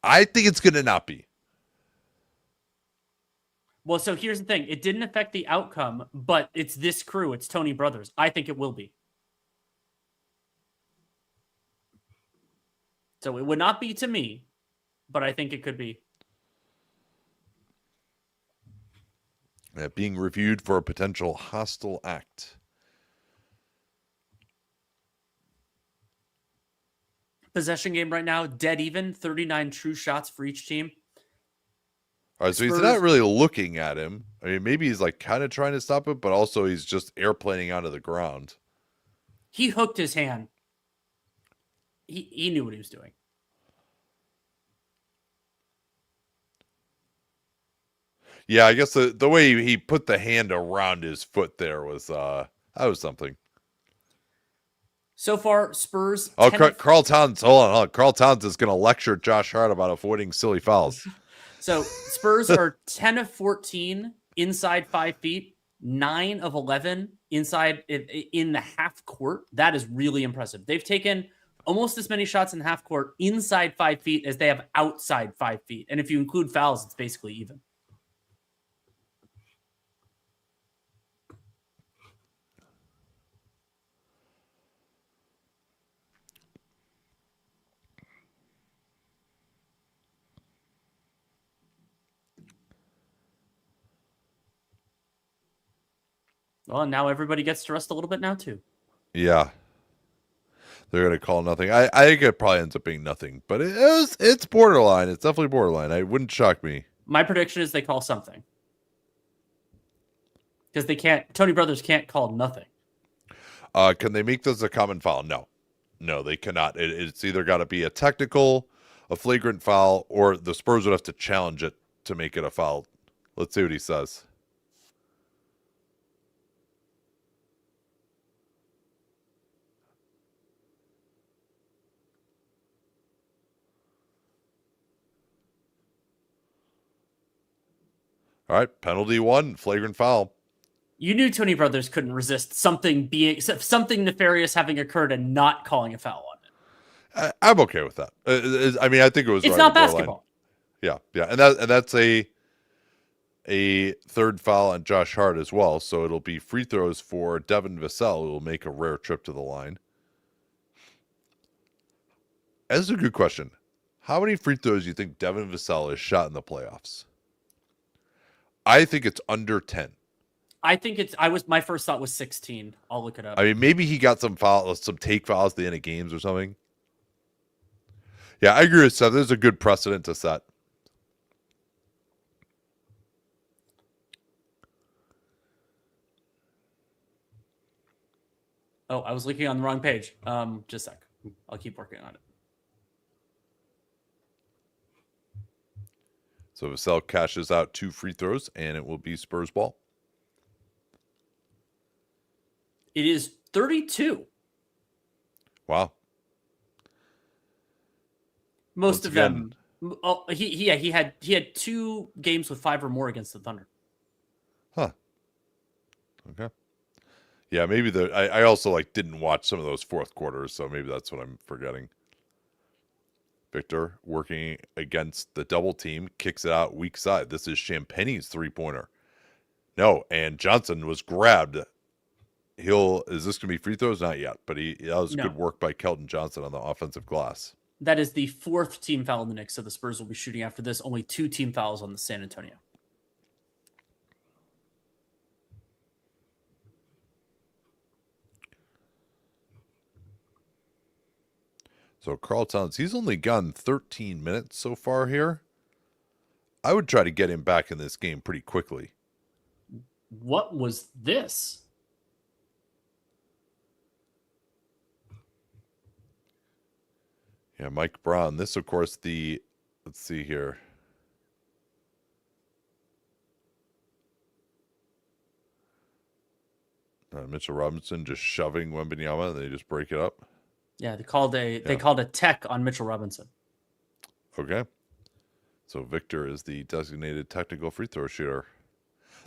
I think it's going to not be. Well, so here's the thing. It didn't affect the outcome, but it's this crew. It's Tony Brothers. I think it will be. So it would not be to me, but I think it could be. Being reviewed for a potential hostile act. Possession game right now, dead even, 39 true shots for each team. All right, so he's not really looking at him. I mean, maybe he's like kind of trying to stop it, but also he's just airplaning onto the ground. He hooked his hand. He knew what he was doing. Yeah, I guess the way he put the hand around his foot there was that was something. So far, Spurs. Oh, Karl Towns, hold on. Karl Towns is going to lecture Josh Hart about avoiding silly fouls. So Spurs are 10 of 14 inside 5 feet, 9 of 11 inside in the half court. That is really impressive. They've taken almost as many shots in the half court inside 5 feet as they have outside 5 feet. And if you include fouls, it's basically even. Well, and now everybody gets to rest a little bit now, too. Yeah. They're going to call nothing. I think it probably ends up being nothing, but it's borderline. It's definitely borderline. It wouldn't shock me. My prediction is they call something. Because Tony Brothers can't call nothing. Can they make this a common foul? No, they cannot. It's either got to be a technical, a flagrant foul, or the Spurs would have to challenge it to make it a foul. Let's see what he says. All right, penalty 1, flagrant foul. You knew Tony Brothers couldn't resist something nefarious having occurred and not calling a foul on it. I'm okay with that. I mean, I think it was. It's not basketball. Yeah, and that's a third foul on Josh Hart as well. So it'll be free throws for Devin Vassell, who will make a rare trip to the line. That's a good question. How many free throws do you think Devin Vassell has shot in the playoffs? I think it's under 10. I think my first thought was 16. I'll look it up. I mean, maybe he got some take fouls at the end of games or something. Yeah, I agree with Seth. There's a good precedent to set. Oh, I was looking on the wrong page. Just a sec. I'll keep working on it. So Vassell cashes out 2 free throws, and it will be Spurs ball. It is 32. Wow. Most of them. Oh, he had 2 games with 5 or more against the Thunder. Huh. Okay. Yeah, maybe I also like didn't watch some of those fourth quarters, so maybe that's what I'm forgetting. Victor working against the double team, kicks it out weak side. This is Champagne's 3-pointer. No, and Johnson was grabbed. Is this going to be free throws? Not yet, but that was good work by Kelton Johnson on the offensive glass. That is the 4th team foul in the Knicks, so the Spurs will be shooting after this. Only 2 team fouls on the San Antonio. So Karl Towns, he's only gone 13 minutes so far here. I would try to get him back in this game pretty quickly. What was this? Yeah, Mike Brown. This, of course, let's see here. Mitchell Robinson just shoving Wembanyama, and they just break it up. Yeah, they called a tech on Mitchell Robinson. Okay. So Victor is the designated technical free throw shooter.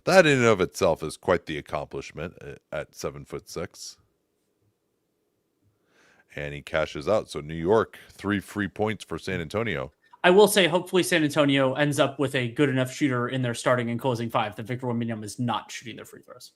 That in and of itself is quite the accomplishment at 7'6". And he cashes out. So New York, 3 free points for San Antonio. I will say, hopefully San Antonio ends up with a good enough shooter in their starting and closing 5 that Victor Wembanyama is not shooting their free throws.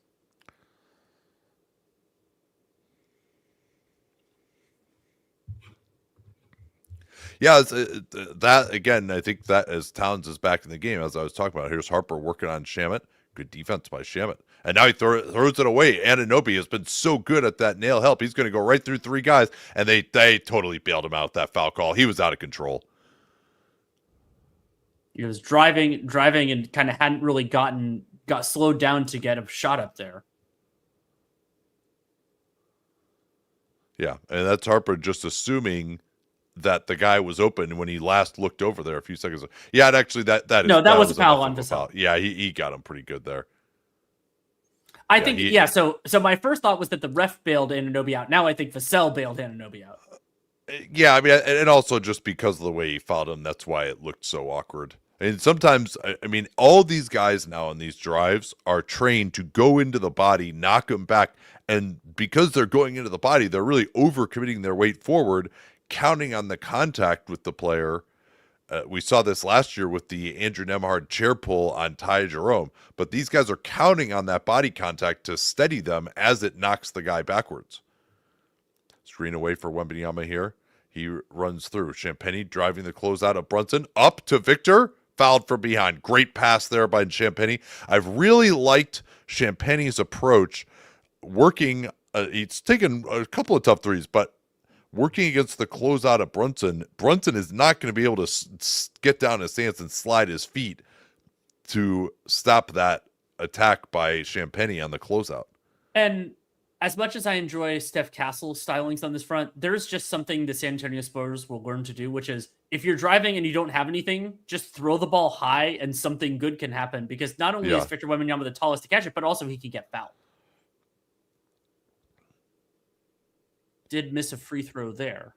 Yeah, that again, I think that as Towns is back in the game, as I was talking about, here's Harper working on Shamet. Good defense by Shamet. And now he throws it away. Anunoby has been so good at that nail help. He's going to go right through 3 guys, and they totally bailed him out, that foul call. He was out of control. He was driving, and kind of hadn't really got slowed down to get a shot up there. Yeah, and that's Harper just assuming that the guy was open when he last looked over there a few seconds ago. Yeah, and actually that was a foul on Vassell. Yeah, he got him pretty good there. I think so my first thought was that the ref bailed Anunoby out. Now I think Vassell bailed Anunoby out. Yeah, I mean, and also just because of the way he fouled him, that's why it looked so awkward. And sometimes, I mean, all these guys now on these drives are trained to go into the body, knock them back, and because they're going into the body, they're really overcommitting their weight forward, counting on the contact with the player. We saw this last year with the Andrew Nembhard chair pull on Ty Jerome, but these guys are counting on that body contact to steady them as it knocks the guy backwards. Screen away for Wembanyama here. He runs through. Champagnie driving the closeout of Brunson. Up to Victor. Fouled from behind. Great pass there by Champagnie. I've really liked Champagnie's approach. Working, he's taken a couple of tough threes, but working against the closeout of Brunson, Brunson is not going to be able to get down his stance and slide his feet to stop that attack by Champagnie on the closeout. And as much as I enjoy Steph Castle's stylings on this front, there's just something the San Antonio Spurs will learn to do, which is if you're driving and you don't have anything, just throw the ball high and something good can happen, because not only is Victor Wembanyama the tallest to catch it, but also he can get fouled. Did miss a free throw there.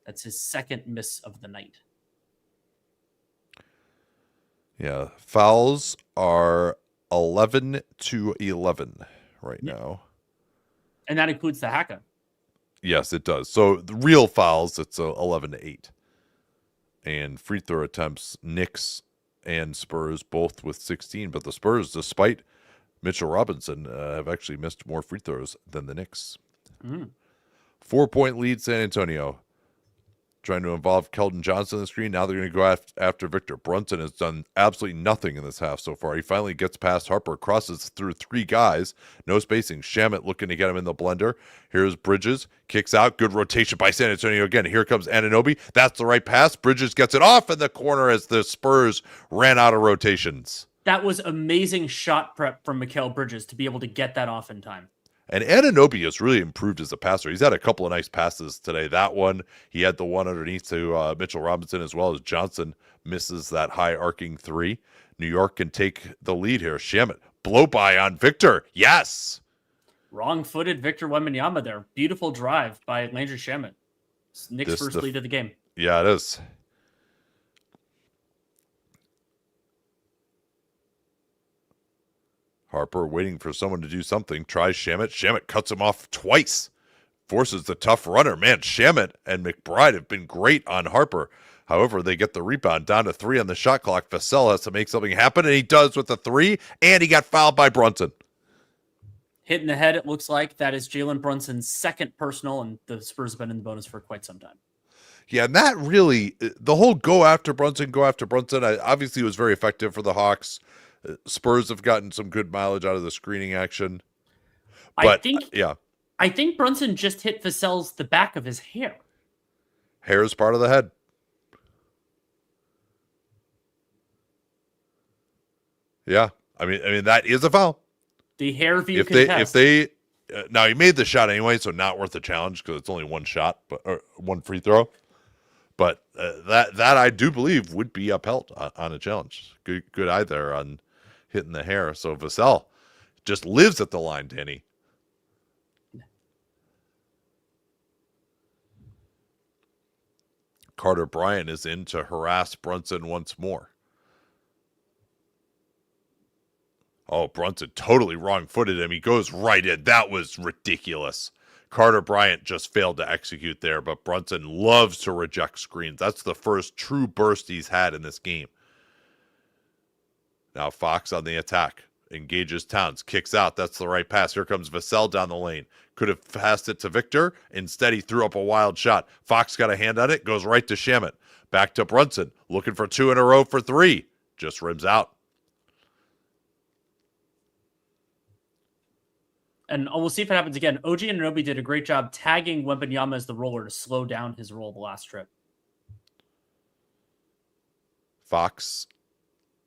That's his 2nd miss of the night. Yeah, fouls are 11-11 right now. And that includes the Haka. Yes, it does. So the real fouls, it's 11-8. And free throw attempts, Knicks and Spurs both with 16. But the Spurs, despite Mitchell Robinson, have actually missed more free throws than the Knicks. 4-point lead, San Antonio. Trying to involve Keldon Johnson on the screen. Now they're going to go after Victor. Brunson has done absolutely nothing in this half so far. He finally gets past Harper, crosses through 3 guys. No spacing. Shamet looking to get him in the blender. Here's Bridges. Kicks out. Good rotation by San Antonio again. Here comes Anunoby. That's the right pass. Bridges gets it off in the corner as the Spurs ran out of rotations. That was amazing shot prep from Mikal Bridges to be able to get that off in time. And Anunoby has really improved as a passer. He's had a couple of nice passes today. That one, he had the one underneath to Mitchell Robinson, as well as Johnson misses that high arcing three. New York can take the lead here. Shamet, blow by on Victor. Yes. Wrong-footed Victor Wembanyama there. Beautiful drive by Landry Shamet. It's Nick's first lead of the game. Yeah, it is. Harper waiting for someone to do something. Tries Shamet. Shamet cuts him off twice. Forces the tough runner. Man, Shamet and McBride have been great on Harper. However, they get the rebound down to 3 on the shot clock. Vassell has to make something happen, and he does with the 3, and he got fouled by Brunson. Hit in the head, it looks like. That is Jalen Brunson's second personal, and the Spurs have been in the bonus for quite some time. Yeah, and that really, the whole go after Brunson, obviously was very effective for the Hawks. Spurs have gotten some good mileage out of the screening action. But, I think Brunson just hit Vassell's the back of his hair. Hair is part of the head. Yeah, I mean that is a foul. The hair view contest. Now he made the shot anyway, so not worth the challenge because it's only one shot, or one free throw. But that I do believe would be upheld on a challenge. Good eye there on hitting the hair. So Vassell just lives at the line, Danny. Carter Bryant is in to harass Brunson once more. Oh, Brunson totally wrong-footed him. He goes right in. That was ridiculous. Carter Bryant just failed to execute there, but Brunson loves to reject screens. That's the first true burst he's had in this game. Now Fox on the attack. Engages Towns. Kicks out. That's the right pass. Here comes Vassell down the lane. Could have passed it to Victor. Instead, he threw up a wild shot. Fox got a hand on it. Goes right to Shamet. Back to Brunson. Looking for 2 in a row for 3. Just rims out. And we'll see if it happens again. OG Anunoby did a great job tagging Wembanyama as the roller to slow down his roll the last trip. Fox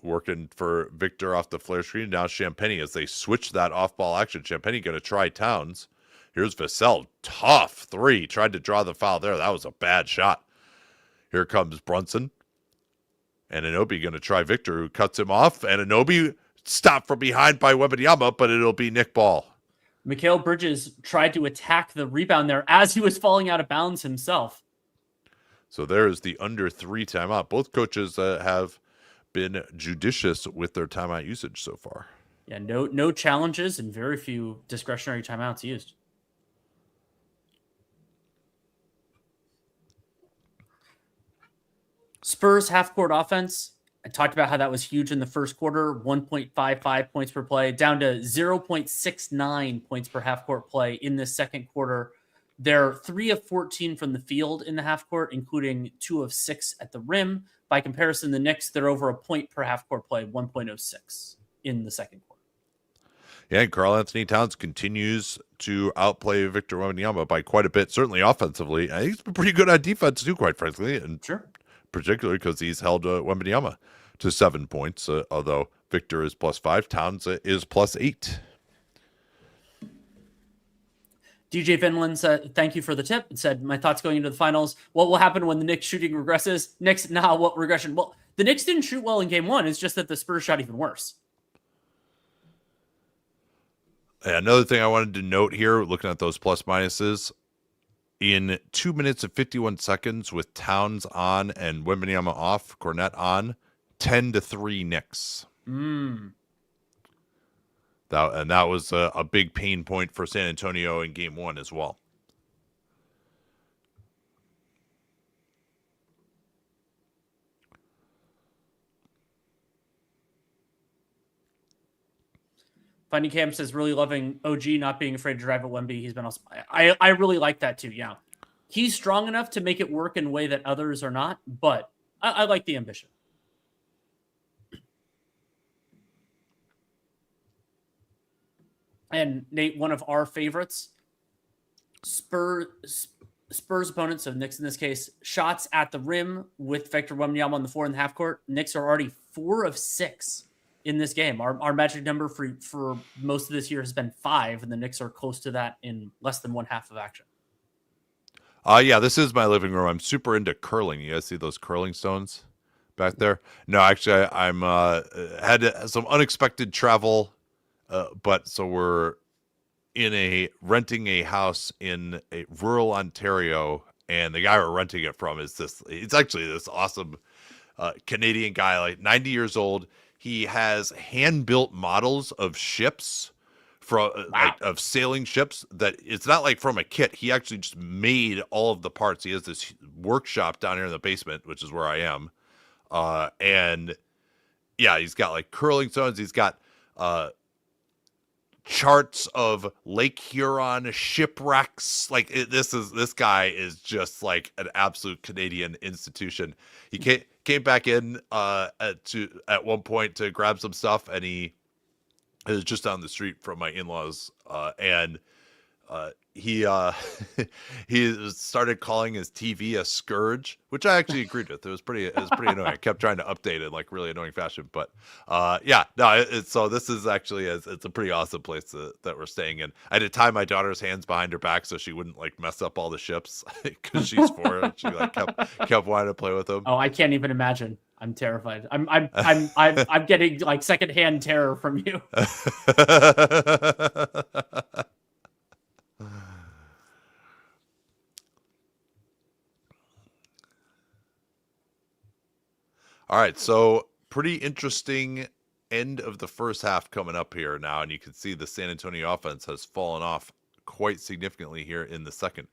working for Victor off the flare screen. Now Champagny as they switch that off-ball action. Champagny going to try Towns. Here's Vassell. Tough 3. Tried to draw the foul there. That was a bad shot. Here comes Brunson. And Anunoby going to try Victor, who cuts him off. And Anunoby stopped from behind by Wembanyama, but it'll be Nick Ball. Mikal Bridges tried to attack the rebound there as he was falling out of bounds himself. So there is the under 3 timeout. Both coaches have been judicious with their timeout usage so far. Yeah, no challenges and very few discretionary timeouts used. Spurs half-court offense. I talked about how that was huge in the first quarter, 1.55 points per play, down to 0.69 points per half-court play in the second quarter. They're 3 of 14 from the field in the half-court, including 2 of 6 at the rim. By comparison, the Knicks, they're over a point per half-court play, 1.06 in the second quarter. Yeah, and Karl-Anthony Towns continues to outplay Victor Wembanyama by quite a bit, certainly offensively. I think he's been pretty good on defense too, quite frankly. And sure. Particularly because he's held Wembanyama to 7 points, although Victor is +5, Towns is +8. DJ Finland said, thank you for the tip. It said, my thoughts going into the finals. What will happen when the Knicks shooting regresses? Knicks, what regression? Well, the Knicks didn't shoot well in game 1. It's just that the Spurs shot even worse. And another thing I wanted to note here, looking at those plus minuses, in 2 minutes and 51 seconds with Towns on and Wembanyama off, Cornette on, 10-3 Knicks. That was a big pain point for San Antonio in game 1 as well. Finding Cam says, really loving OG not being afraid to drive at Wemby. He's been awesome. I really like that too. Yeah. He's strong enough to make it work in a way that others are not, but I like the ambition. And Nate, one of our favorites, Spurs opponents, so Knicks in this case, shots at the rim with Victor Wembanyama on the floor in the half court. Knicks are already 4 of 6 in this game. Our magic number for most of this year has been 5, and the Knicks are close to that in less than one half of action. Yeah, this is my living room. I'm super into curling. You guys see those curling stones back there? No, actually, I'm had some unexpected travel, but so we're renting a house in a rural Ontario, and the guy we're renting it from is it's actually this awesome Canadian guy, like 90 years old. He has hand-built models of ships from like of sailing ships that it's not like from a kit. He actually just made all of the parts. He has this workshop down here in the basement, which is where I am. And yeah, he's got like curling stones. He's got charts of Lake Huron shipwrecks. Like this guy is just like an absolute Canadian institution. He came back in at one point to grab some stuff, and he is just down the street from my in-laws, and he he started calling his TV a scourge, which I actually agreed with. It was pretty annoying. I kept trying to update it in like really annoying fashion, but yeah, no. So this is actually it's a pretty awesome place that we're staying in. I had to tie my daughter's hands behind her back so she wouldn't like mess up all the ships because she's 4 and she like kept wanting to play with them. Oh, I can't even imagine. I'm terrified. I'm getting like secondhand terror from you. All right, so pretty interesting end of the first half coming up here now, and you can see the San Antonio offense has fallen off quite significantly here in the second.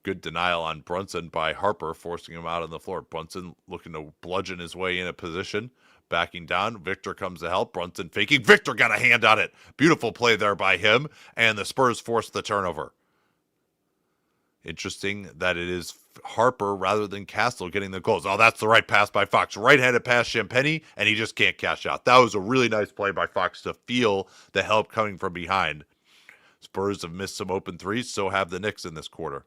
Good denial on Brunson by Harper, forcing him out on the floor. Brunson looking to bludgeon his way in a position, backing down. Victor comes to help. Brunson faking. Victor got a hand on it. Beautiful play there by him, and the Spurs forced the turnover. Interesting that it is Harper rather than Castle getting the goals. Oh, that's the right pass by Fox. Right-handed pass, Champagnie, and he just can't cash out. That was a really nice play by Fox to feel the help coming from behind. Spurs have missed some open threes, so have the Knicks in this quarter.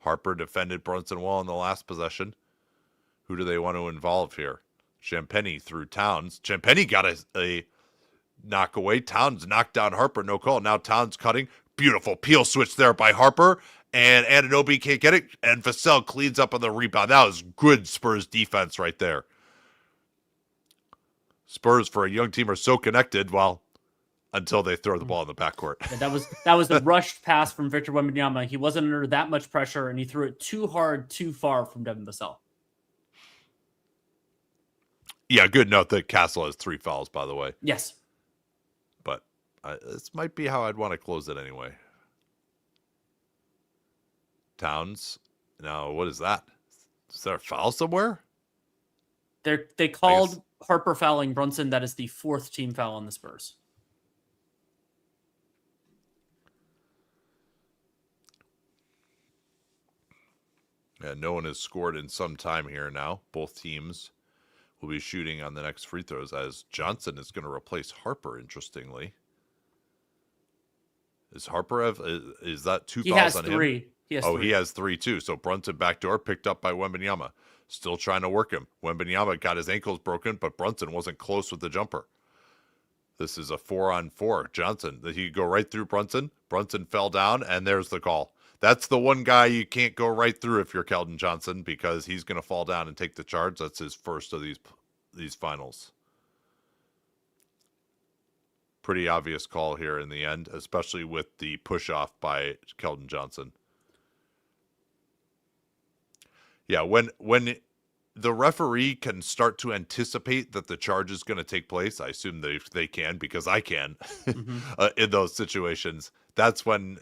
Harper defended Brunson well in the last possession. Who do they want to involve here? Champagnie through Towns. Champagnie got a knock away. Towns knocked down Harper. No call. Now Towns cutting. Beautiful peel switch there by Harper. And Anunoby can't get it. And Vassell cleans up on the rebound. That was good Spurs defense right there. Spurs, for a young team, are so connected, well, until they throw the ball in the backcourt. Yeah, that was a rushed pass from Victor Wembanyama. He wasn't under that much pressure, and he threw it too hard, too far from Devin Vassell. Yeah, good note that Castle has 3 fouls, by the way. Yes. But this might be how I'd want to close it anyway. Towns. Now, what is that? Is there a foul somewhere? They called Harper fouling Brunson. That is the 4th team foul on the Spurs. Yeah, no one has scored in some time here now. Both teams will be shooting on the next free throws as Johnson is going to replace Harper, interestingly. Is Harper is that 2 fouls on him? He has 3 too. So Brunson backdoor picked up by Wembanyama. Still trying to work him. Wembanyama got his ankles broken, but Brunson wasn't close with the jumper. This is a 4-on-4. Johnson, he go right through Brunson. Brunson fell down, and there's the call. That's the one guy you can't go right through if you're Keldon Johnson because he's going to fall down and take the charge. That's his first of these finals. Pretty obvious call here in the end, especially with the push-off by Keldon Johnson. Yeah, when the referee can start to anticipate that the charge is going to take place, I assume they can because I can in those situations. That's when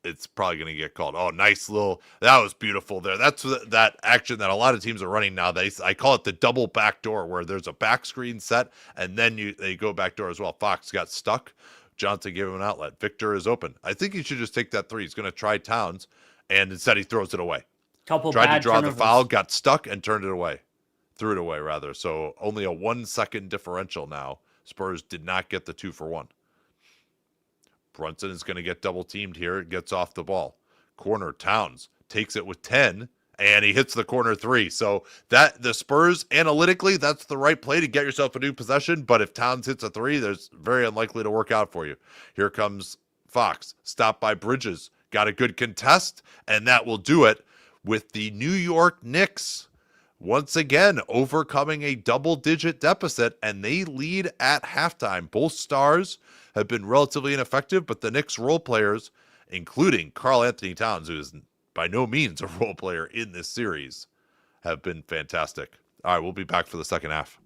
it's probably going to get called. Oh, nice that was beautiful there. That's that action that a lot of teams are running now. I call it the double backdoor where there's a back screen set and then they go backdoor as well. Fox got stuck. Johnson gave him an outlet. Victor is open. I think he should just take that 3. He's going to try Towns, and instead he throws it away. Tried to draw the foul, got stuck, and turned it away. Threw it away, rather. So only a 1-second differential now. Spurs did not get the 2-for-1. Brunson is going to get double-teamed here. Gets off the ball. Corner, Towns takes it with 10 and he hits the corner three. So that the Spurs analytically, that's the right play to get yourself a new possession. But if Towns hits a three, there's very unlikely to work out for you. Here comes Fox, stopped by Bridges, got a good contest, and that will do it with the New York Knicks once again overcoming a double-digit deficit, and they lead at halftime. Both stars have been relatively ineffective, but the Knicks role players, including Karl Anthony Towns, who is by no means a role player in this series, have been fantastic. All right, we'll be back for the second half.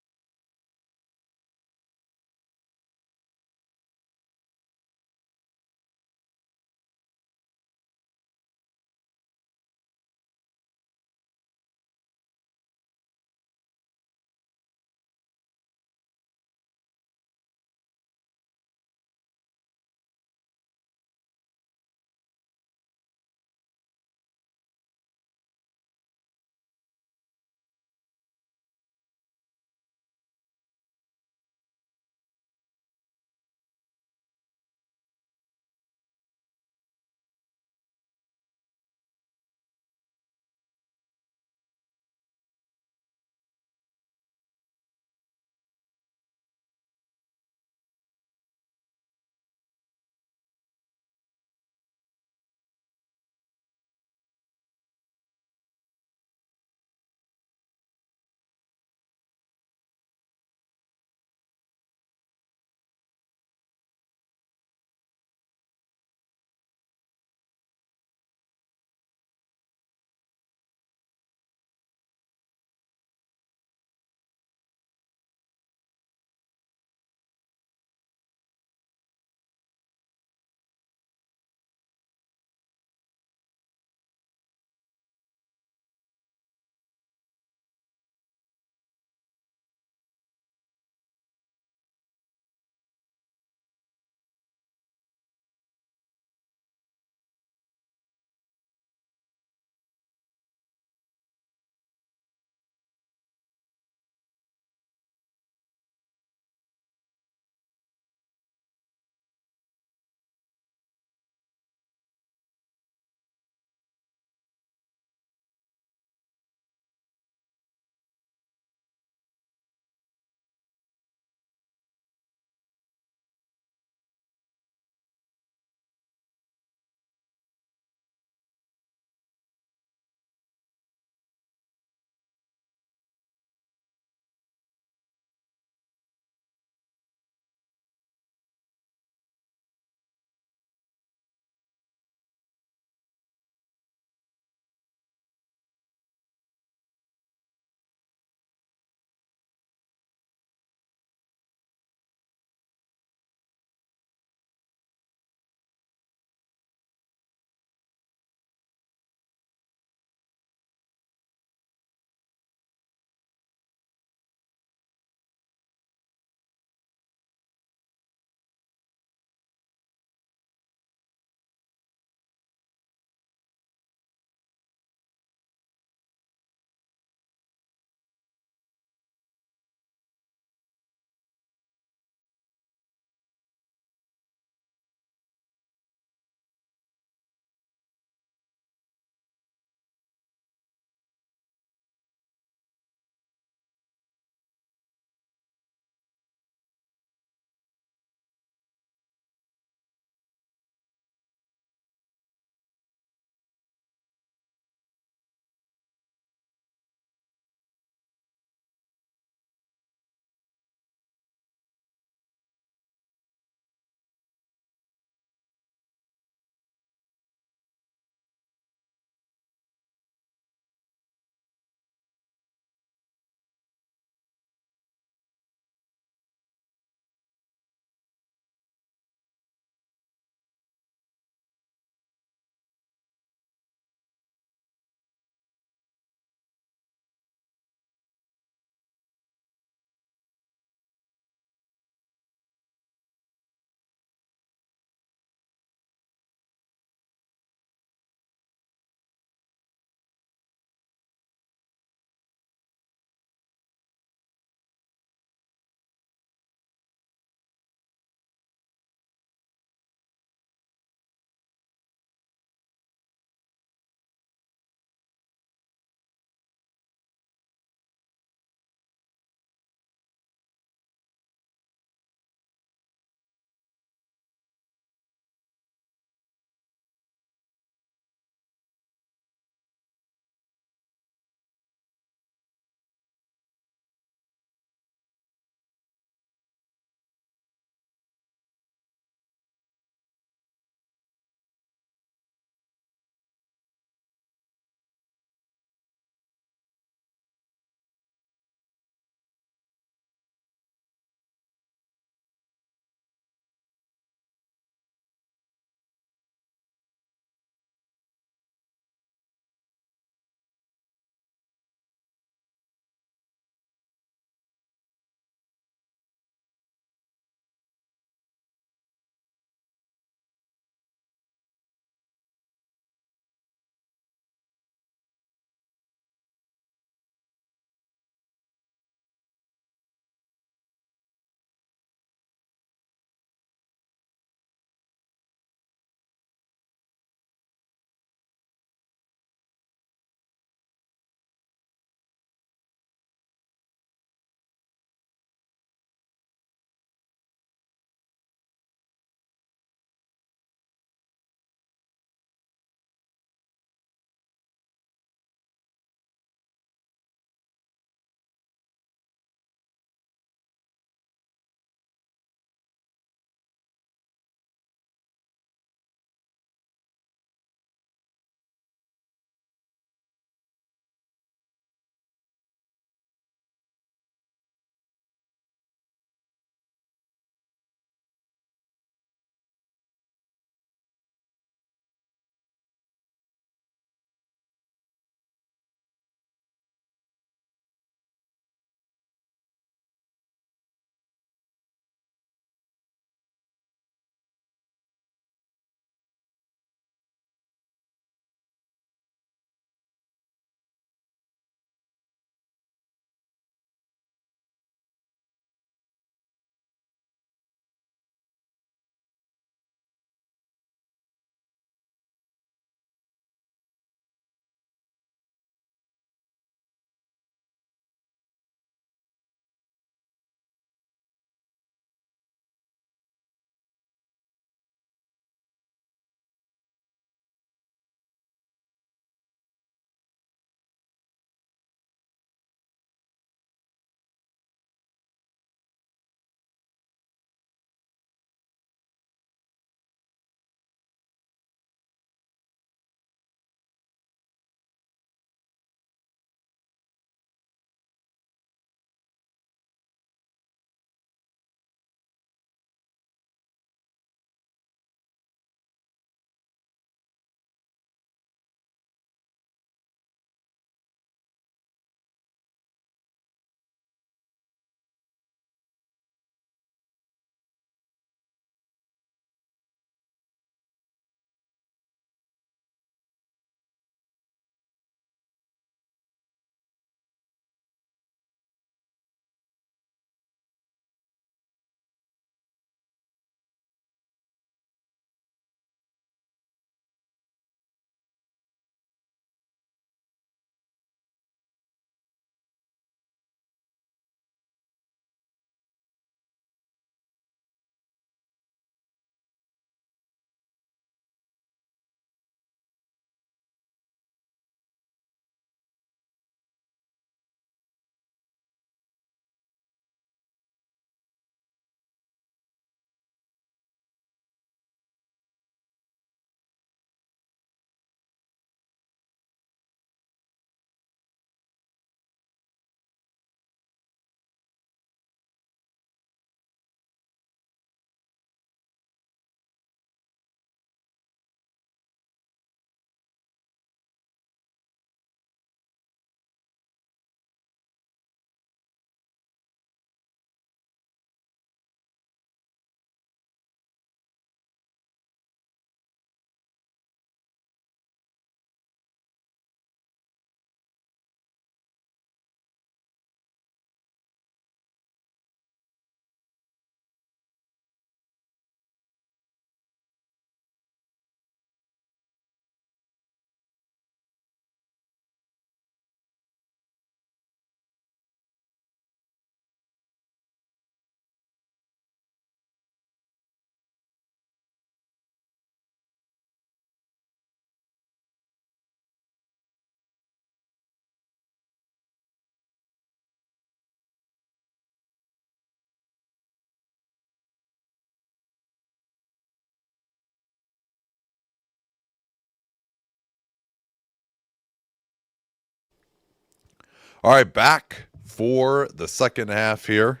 All right, back for the second half here.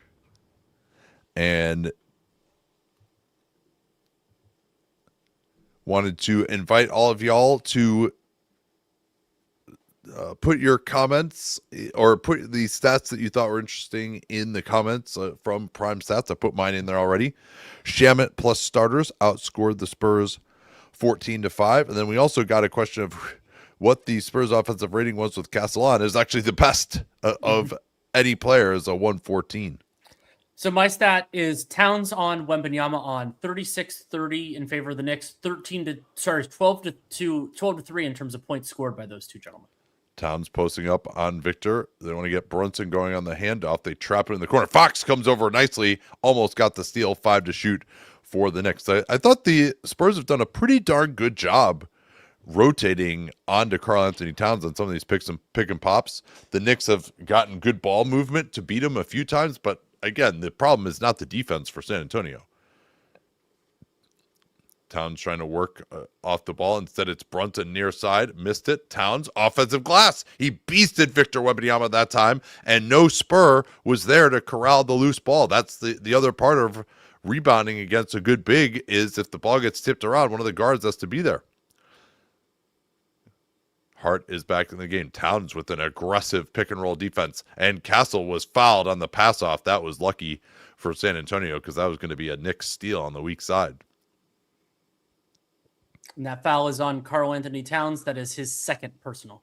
And wanted to invite all of y'all to put your comments or put the stats that you thought were interesting in the comments from Prime Stats. I put mine in there already. Shamet plus starters outscored the Spurs 14-5. And then we also got a question of what the Spurs offensive rating was with Castellan. Is actually the best of any player, is a 114. So my stat is Towns on Wembanyama on 36-30 in favor of the Knicks, 12 to 3 in terms of points scored by those two gentlemen. Towns posting up on Victor. They want to get Brunson going on the handoff. They trap it in the corner. Fox comes over nicely, almost got the steal, 5 to shoot for the Knicks. I thought the Spurs have done a pretty darn good job rotating onto Karl Anthony Towns on some of these pick and pops. The Knicks have gotten good ball movement to beat him a few times, but again, the problem is not the defense for San Antonio. Towns trying to work off the ball. Instead, it's Brunson near side. Missed it. Towns, offensive glass. He beasted Victor Wembanyama that time, and no Spur was there to corral the loose ball. That's the other part of rebounding against a good big, is if the ball gets tipped around, one of the guards has to be there. Hart is back in the game. Towns with an aggressive pick and roll defense, and Castle was fouled on the pass off. That was lucky for San Antonio because that was going to be a Knicks steal on the weak side. And that foul is on Karl Anthony Towns. That is his second personal.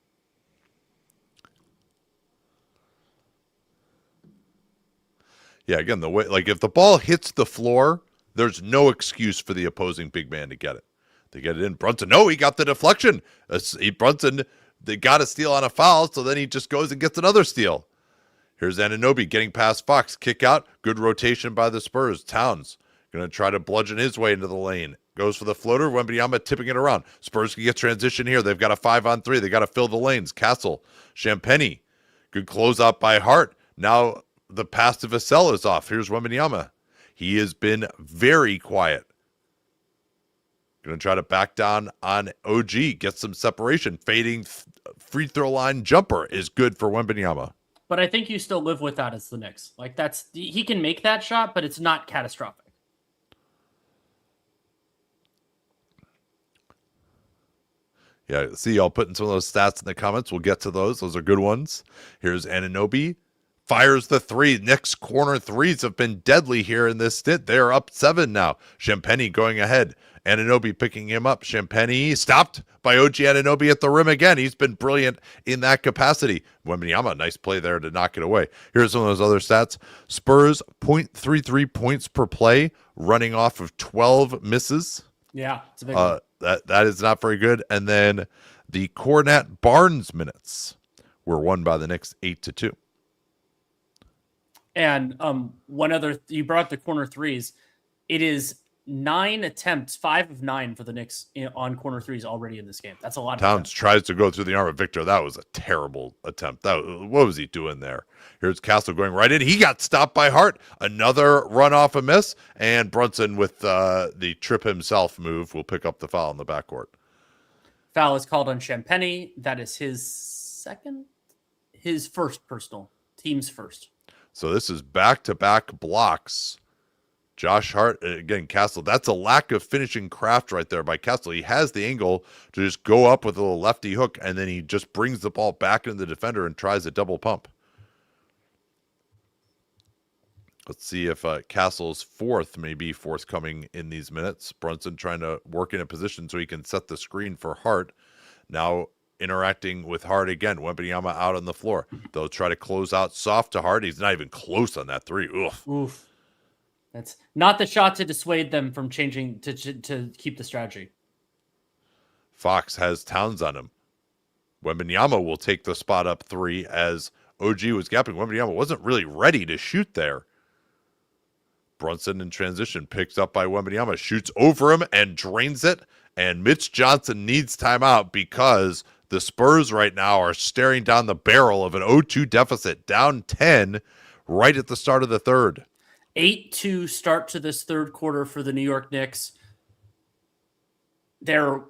Yeah, again, the way, like, if the ball hits the floor, there's no excuse for the opposing big man to get it. They get it in. Brunson, no, he got the deflection. Brunson, they got a steal on a foul, so then he just goes and gets another steal. Here's Anunoby getting past Fox. Kick out. Good rotation by the Spurs. Towns going to try to bludgeon his way into the lane. Goes for the floater. Wembanyama tipping it around. Spurs can get transition here. They've got a 5-on-3. They got to fill the lanes. Castle, Champagny. Good closeout by Hart. Now the pass to Vassell is off. Here's Wembanyama. He has been very quiet. Going to try to back down on OG. Get some separation. Fading free throw line jumper is good for Wembanyama. But I think you still live with that as the Knicks. Like, he can make that shot, but it's not catastrophic. Yeah, see y'all putting some of those stats in the comments. We'll get to those. Those are good ones. Here's Anunoby. Fires the three. Knicks corner threes have been deadly here in this stint. They're up 7 now. Champagny going ahead. Anunoby picking him up. Champagny stopped by OG Anunoby at the rim again. He's been brilliant in that capacity. Wembanyama, nice play there to knock it away. Here's some of those other stats. Spurs, 0.33 points per play, running off of 12 misses. Yeah, it's a big one. That is not very good. And then the Cornette Barnes minutes were won by the Knicks 8-2. And one other, you brought up the corner threes. It is 9 attempts, 5 of 9 for the Knicks on corner threes already in this game. That's a lot. Towns tries to go through the arm of Victor. That was a terrible attempt. What was he doing there? Here's Castle going right in. He got stopped by Hart. Another run off a miss. And Brunson with the trip himself move will pick up the foul in the backcourt. Foul is called on Champagny. That is his first personal, team's first. So this is back-to-back blocks. Josh Hart, again, Castle. That's a lack of finishing craft right there by Castle. He has the angle to just go up with a little lefty hook, and then he just brings the ball back into the defender and tries a double pump. Let's see if Castle's fourth may be forthcoming in these minutes. Brunson trying to work in a position so he can set the screen for Hart. Now interacting with Hart again. Wembanyama out on the floor. They'll try to close out soft to Hart. He's not even close on that three. Oof. That's not the shot to dissuade them from changing to keep the strategy. Fox has Towns on him. Wembanyama will take the spot up 3 as OG was gapping. Wembanyama wasn't really ready to shoot there. Brunson in transition, picked up by Wembanyama, shoots over him and drains it. And Mitch Johnson needs timeout because the Spurs right now are staring down the barrel of an 0-2 deficit, down 10 right at the start of the third. 8-2 start to this third quarter for the New York Knicks. They're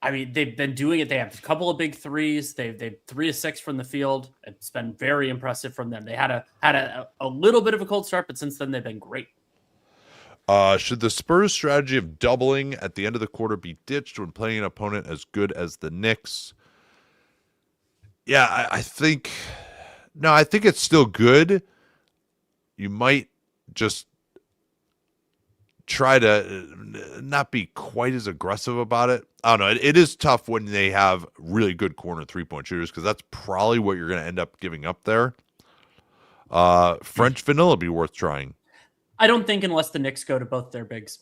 I mean, they've been doing it. They have a couple of big threes. They've 3 of 6 from the field. It's been very impressive from them. They had a little bit of a cold start, but since then they've been great. Should the Spurs strategy of doubling at the end of the quarter be ditched when playing an opponent as good as the Knicks? Yeah, I think I think it's still good. You might just try to not be quite as aggressive about it. I don't know. It is tough when they have really good corner 3-point shooters because that's probably what you're going to end up giving up there. French vanilla be worth trying. I don't think unless the Knicks go to both their bigs.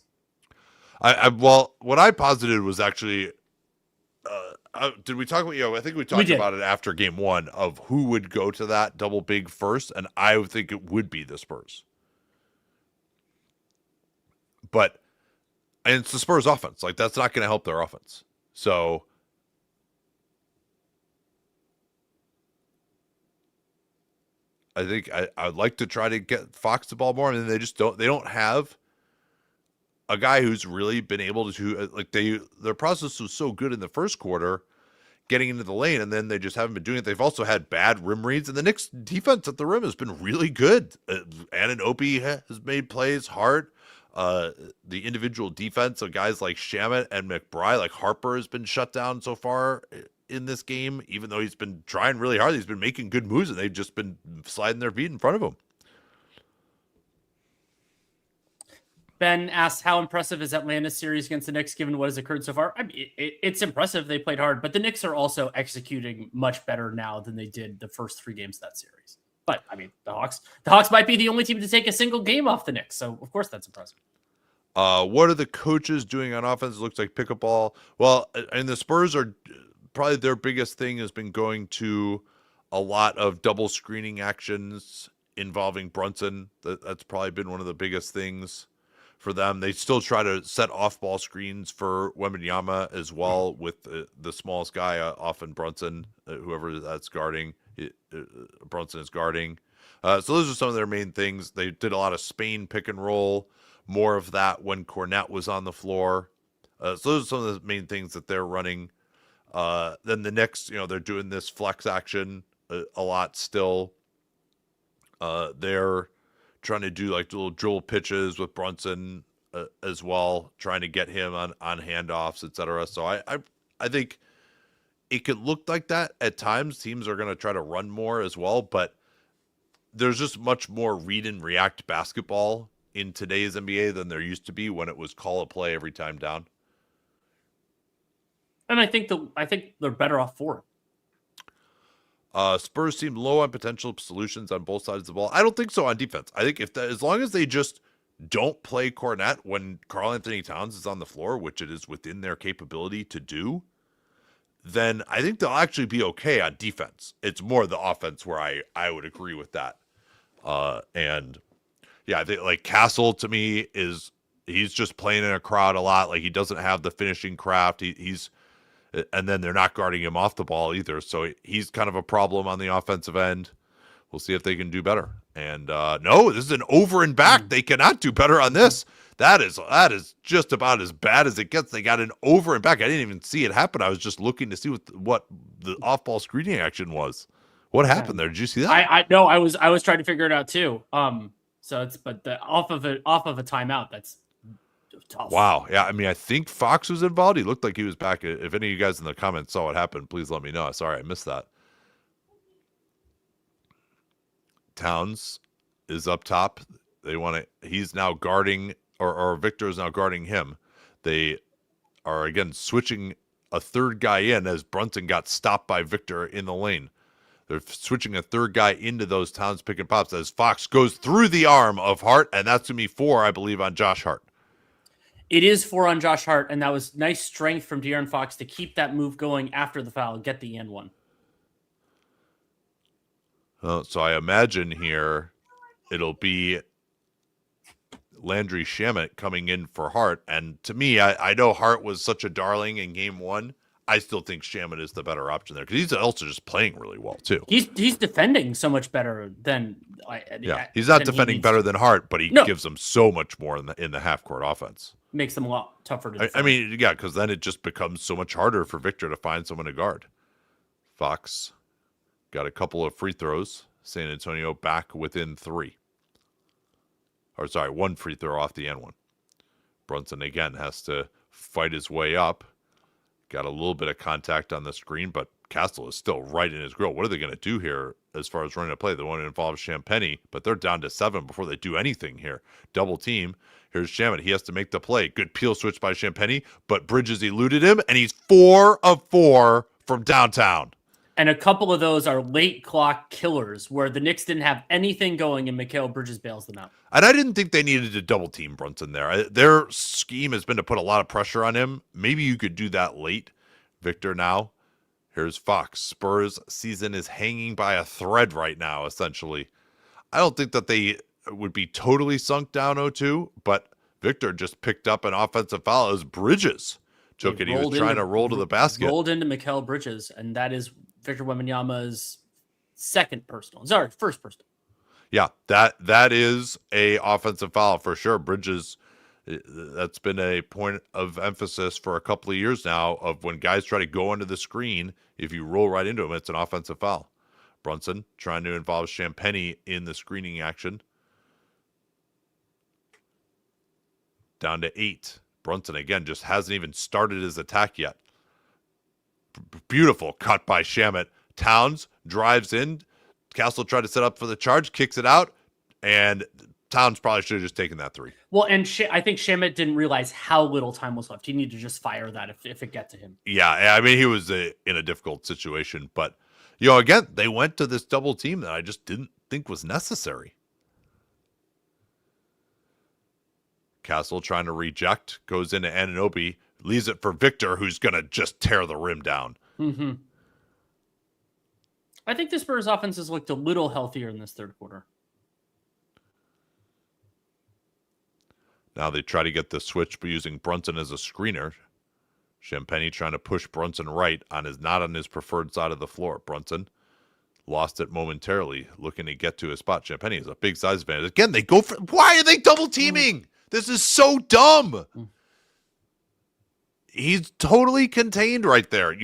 Well, what I posited was actually, did we talk about? I think we talked about it after game 1 of who would go to that double big first, and I would think it would be the Spurs. And it's the Spurs offense. Like, that's not going to help their offense. So I think I'd like to try to get Fox the ball more, and they just don't. They don't have a guy who's really been able to, like, their process was so good in the first quarter, getting into the lane, and then they just haven't been doing it. They've also had bad rim reads, and the Knicks' defense at the rim has been really good. Anunoby has made plays hard. The individual defense of guys like Shamet and McBride, like Harper, has been shut down so far in this game, even though he's been trying really hard. He's been making good moves, and they've just been sliding their feet in front of him. Ben asked, how impressive is Atlanta's series against the Knicks given what has occurred so far? I mean, it's impressive. They played hard, but the Knicks are also executing much better now than they did the first 3 games of that series. But, I mean, the Hawks might be the only team to take a single game off the Knicks, so of course that's impressive. What are the coaches doing on offense? It looks like pick a ball. Well, and the Spurs are probably their biggest thing has been going to a lot of double screening actions involving Brunson. That's probably been one of the biggest things for them. They still try to set off-ball screens for Wembanyama as well with the smallest guy, often Brunson, whoever that's guarding. Brunson is guarding. So those are some of their main things. They did a lot of Spain pick and roll, more of that when Cornette was on the floor. So those are some of the main things that they're running. Then the Knicks, they're doing this flex action a lot still. They're trying to do like little dribble pitches with Brunson as well, trying to get him on handoffs, etc. So I think it could look like that at times. Teams are going to try to run more as well, but there's just much more read and react basketball in today's NBA than there used to be when it was call a play every time down. And I think they're better off for it. Spurs seem low on potential solutions on both sides of the ball. I don't think so on defense. I think as long as they just don't play Cornette when Karl-Anthony Towns is on the floor, which it is within their capability to do, then I think they'll actually be okay on defense. It's more the offense where I would agree with that. And yeah, I think like Castle to me he's just playing in a crowd a lot. Like he doesn't have the finishing craft. And then they're not guarding him off the ball either. So he's kind of a problem on the offensive end. We'll see if they can do better. And no, this is an over and back. They cannot do better on this. That is just about as bad as it gets. They got an over and back. I didn't even see it happen. I was just looking to see what the off-ball screening action was. What happened there? Did you see that? I know. I was trying to figure it out too. So it's off of a timeout. That's tough. Wow. Yeah. I mean, I think Fox was involved. He looked like he was back. If any of you guys in the comments saw what happened, please let me know. Sorry, I missed that. Towns is up top. He's now guarding, or Victor is now guarding him. They are again switching a third guy in as Brunson got stopped by Victor in the lane. They're switching a third guy into those Towns pick and pops as Fox goes through the arm of Hart, and that's going to be 4, I believe, on Josh Hart. It is 4 on Josh Hart, and that was nice strength from De'Aaron Fox to keep that move going after the foul, get the and one. So I imagine here it'll be Landry Shamet coming in for Hart. And to me, I know Hart was such a darling in game 1. I still think Shamet is the better option there because he's also just playing really well too. He's defending so much better than he's not than defending better than Hart, but he gives them so much more in the half court offense. Makes them a lot tougher to defend. I mean, yeah, because then it just becomes so much harder for Victor to find someone to guard. Fox got a couple of free throws. San Antonio back within 3. Or sorry, 1 free throw off the end one. Brunson again has to fight his way up. Got a little bit of contact on the screen, but Castle is still right in his grill. What are they going to do here as far as running a play? They want to involve Champagnie, but they're down to 7 before they do anything here. Double team. Here's Shamet. He has to make the play. Good peel switch by Champagnie, but Bridges eluded him, and he's 4 of 4 from downtown. And a couple of those are late clock killers where the Knicks didn't have anything going and Mikal Bridges bails them out. And I didn't think they needed to double team Brunson there. Their scheme has been to put a lot of pressure on him. Maybe you could do that late. Victor now. Here's Fox. Spurs season is hanging by a thread right now, essentially. I don't think that they would be totally sunk down 0-2, but Victor just picked up an offensive foul as Bridges took it. He was trying to roll to the basket. Rolled into Mikal Bridges, and that is Victor Wembanyama's first personal. Yeah, that is a offensive foul for sure. Bridges, that's been a point of emphasis for a couple of years now of when guys try to go under the screen, if you roll right into them, it's an offensive foul. Brunson trying to involve Champagnie in the screening action. Down to 8. Brunson, again, just hasn't even started his attack yet. Beautiful cut by Shamet. Towns drives in. Castle tried to set up for the charge, kicks it out, and Towns probably should have just taken that 3. Well, and I think Shamet didn't realize how little time was left. He needed to just fire that if it got to him. Yeah, I mean, he was in a difficult situation. But, again, they went to this double team that I just didn't think was necessary. Castle trying to reject, goes into Anunoby, leaves it for Victor, who's going to just tear the rim down. Mm-hmm. I think the Spurs offense has looked a little healthier in this third quarter. Now they try to get the switch by using Brunson as a screener. Champagnie trying to push Brunson right not on his preferred side of the floor. Brunson lost it momentarily, looking to get to his spot. Champagnie has a big size advantage. Again, they go for. Why are they double teaming? This is so dumb. He's totally contained right there.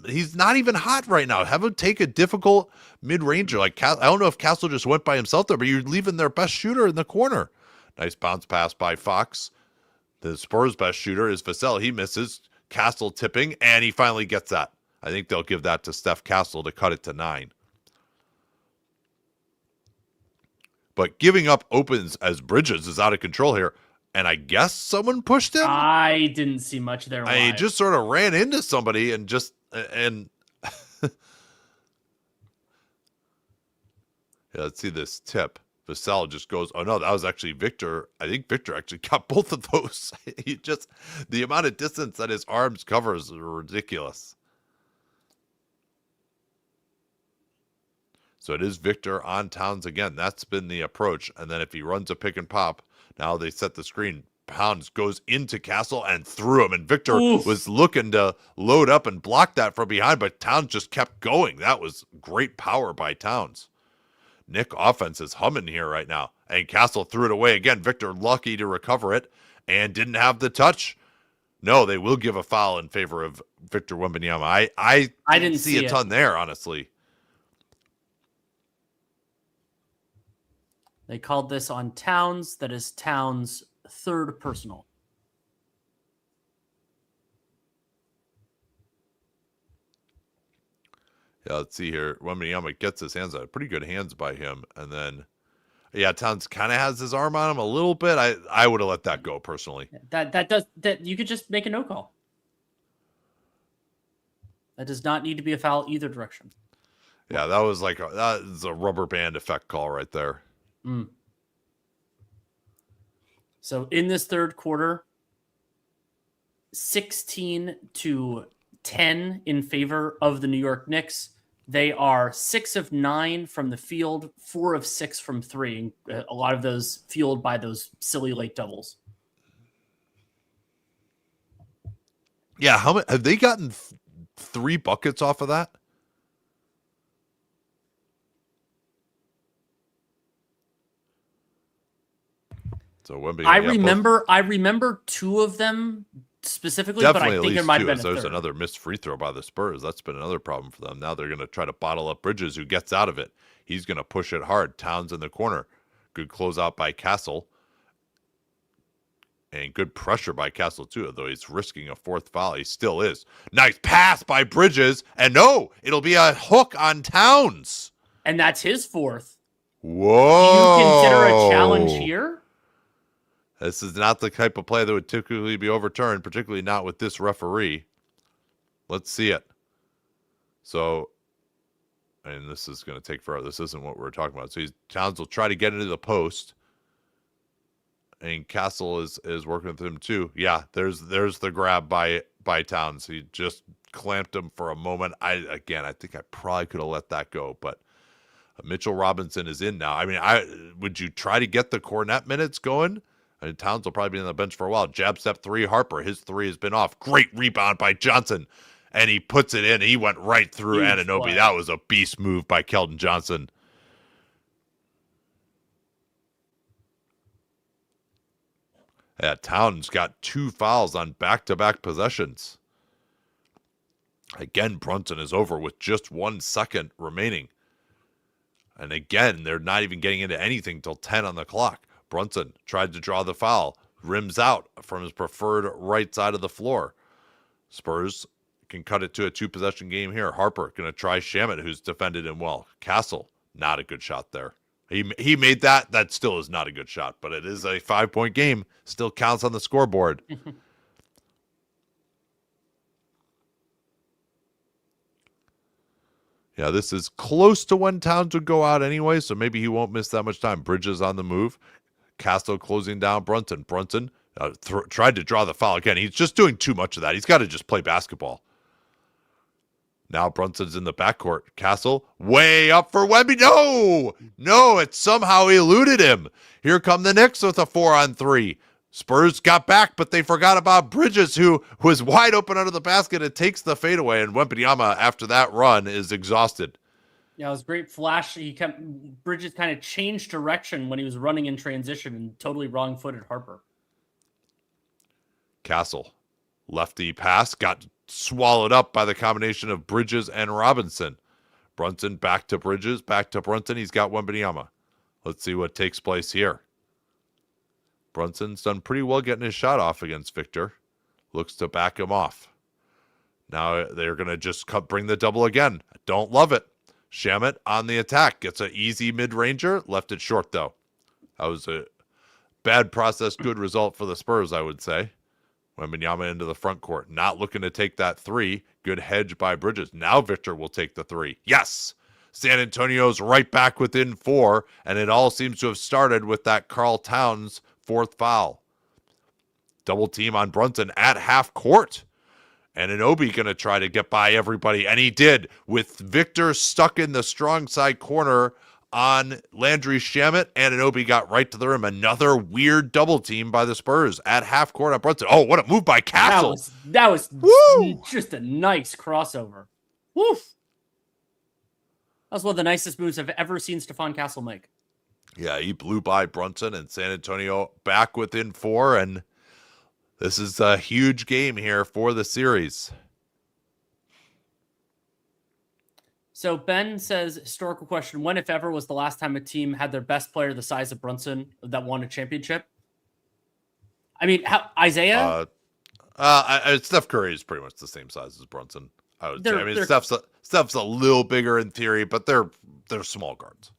He's not even hot right now. Have him take a difficult mid-ranger. I don't know if Castle just went by himself there, but you're leaving their best shooter in the corner. Nice bounce pass by Fox. The Spurs' best shooter is Vassell. He misses. Castle tipping, and he finally gets that. I think they'll give that to Steph Castle to cut it to 9. But giving up opens as Bridges is out of control here. And I guess someone pushed him? I didn't see much there. I just sort of ran into somebody and yeah, let's see this tip. Vassell just goes, oh no, that was actually Victor. I think Victor actually got both of those. The amount of distance that his arms cover is ridiculous. So it is Victor on Towns again. That's been the approach. And then if he runs a pick and pop, now they set the screen. Towns goes into Castle and threw him. And Victor was looking to load up and block that from behind, but Towns just kept going. That was great power by Towns. Knick offense is humming here right now. And Castle threw it away again. Victor lucky to recover it and didn't have the touch. No, they will give a foul in favor of Victor Wembanyama. I didn't see a ton there, honestly. They called this on Towns. That is Towns' third personal. Yeah, let's see here. Wembanyama gets his hands on it. Pretty good hands by him. And then, yeah, Towns kind of has his arm on him a little bit. I would have let that go personally. That you could just make a no call. That does not need to be a foul either direction. Yeah, that was that is a rubber band effect call right there. So in this third quarter, 16-10 in favor of the New York Knicks. They are 6 of 9 from the field, 4 of 6 from 3. A lot of those fueled by those silly late doubles. Yeah, how many have they gotten 3 buckets off of that? So Wemby, I remember 2 of them specifically, but definitely I at think there least might 2. have been As a there's third. another missed free throw by the Spurs. That's been another problem for them. Now they're going to try to bottle up Bridges, who gets out of it. He's going to push it hard. Towns in the corner. Good closeout by Castle. And good pressure by Castle, too, although he's risking a 4th foul. He still is. Nice pass by Bridges. And no, it'll be a hook on Towns. And that's his 4th. Whoa. Do you consider a challenge here? This is not the type of play that would typically be overturned, particularly not with this referee. Let's see it. So, and this is going to take forever. This isn't what we're talking about. So Towns will try to get into the post. And Castle is working with him too. Yeah, there's the grab by Towns. He just clamped him for a moment. I think I probably could have let that go, but Mitchell Robinson is in now. I mean, would you try to get the Cornet minutes going? I mean, Towns will probably be on the bench for a while. Jab step 3, Harper. His 3 has been off. Great rebound by Johnson, and he puts it in. He went right through Anunoby. That was a beast move by Keldon Johnson. Yeah, Towns got 2 fouls on back-to-back possessions. Again, Brunson is over with just 1 second remaining. And again, they're not even getting into anything till 10 on the clock. Brunson tried to draw the foul, rims out from his preferred right side of the floor. Spurs can cut it to a 2-possession game here. Harper going to try Shamet, who's defended him well. Castle, not a good shot there. He made that. That still is not a good shot, but it is a 5-point game. Still counts on the scoreboard. Yeah, this is close to when Towns would go out anyway, so maybe he won't miss that much time. Bridges on the move. Castle closing down Brunson. Brunson tried to draw the foul again. He's just doing too much of that. He's got to just play basketball. Now Brunson's in the backcourt. Castle way up for Wemby. No, it somehow eluded him. Here come the Knicks with a 4-on-3. Spurs got back, but they forgot about Bridges, who was wide open under the basket and takes the fadeaway. And Wembanyama, after that run, is exhausted. Yeah, it was great flash. Bridges kind of changed direction when he was running in transition and totally wrong-footed Harper. Castle, lefty pass, got swallowed up by the combination of Bridges and Robinson. Brunson back to Bridges, back to Brunson. He's got Wembanyama. Let's see what takes place here. Brunson's done pretty well getting his shot off against Victor. Looks to back him off. Now they're going to just bring the double again. Don't love it. Shamet on the attack. Gets an easy mid-ranger. Left it short, though. That was a bad process, good result for the Spurs, I would say. Wembanyama into the front court. Not looking to take that 3. Good hedge by Bridges. Now Victor will take the 3. Yes! San Antonio's right back within 4, and it all seems to have started with that Karl Towns 4th foul. Double team on Brunson at half court. And Anunoby going to try to get by everybody, and he did, with Victor stuck in the strong side corner on Landry Shamet, and Anunoby got right to the rim. Another weird double team by the Spurs at half court on Brunson. Oh, what a move by Castle. That was Woo! Just a nice crossover. Woof. That was one of the nicest moves I've ever seen Stephon Castle make. Yeah, he blew by Brunson, and San Antonio back within 4, and this is a huge game here for the series. So Ben says, historical question, when, if ever, was the last time a team had their best player the size of Brunson that won a championship? I mean, Isaiah? Steph Curry is pretty much the same size as Brunson, I would say. I mean, Steph's a little bigger in theory, but they're small guards.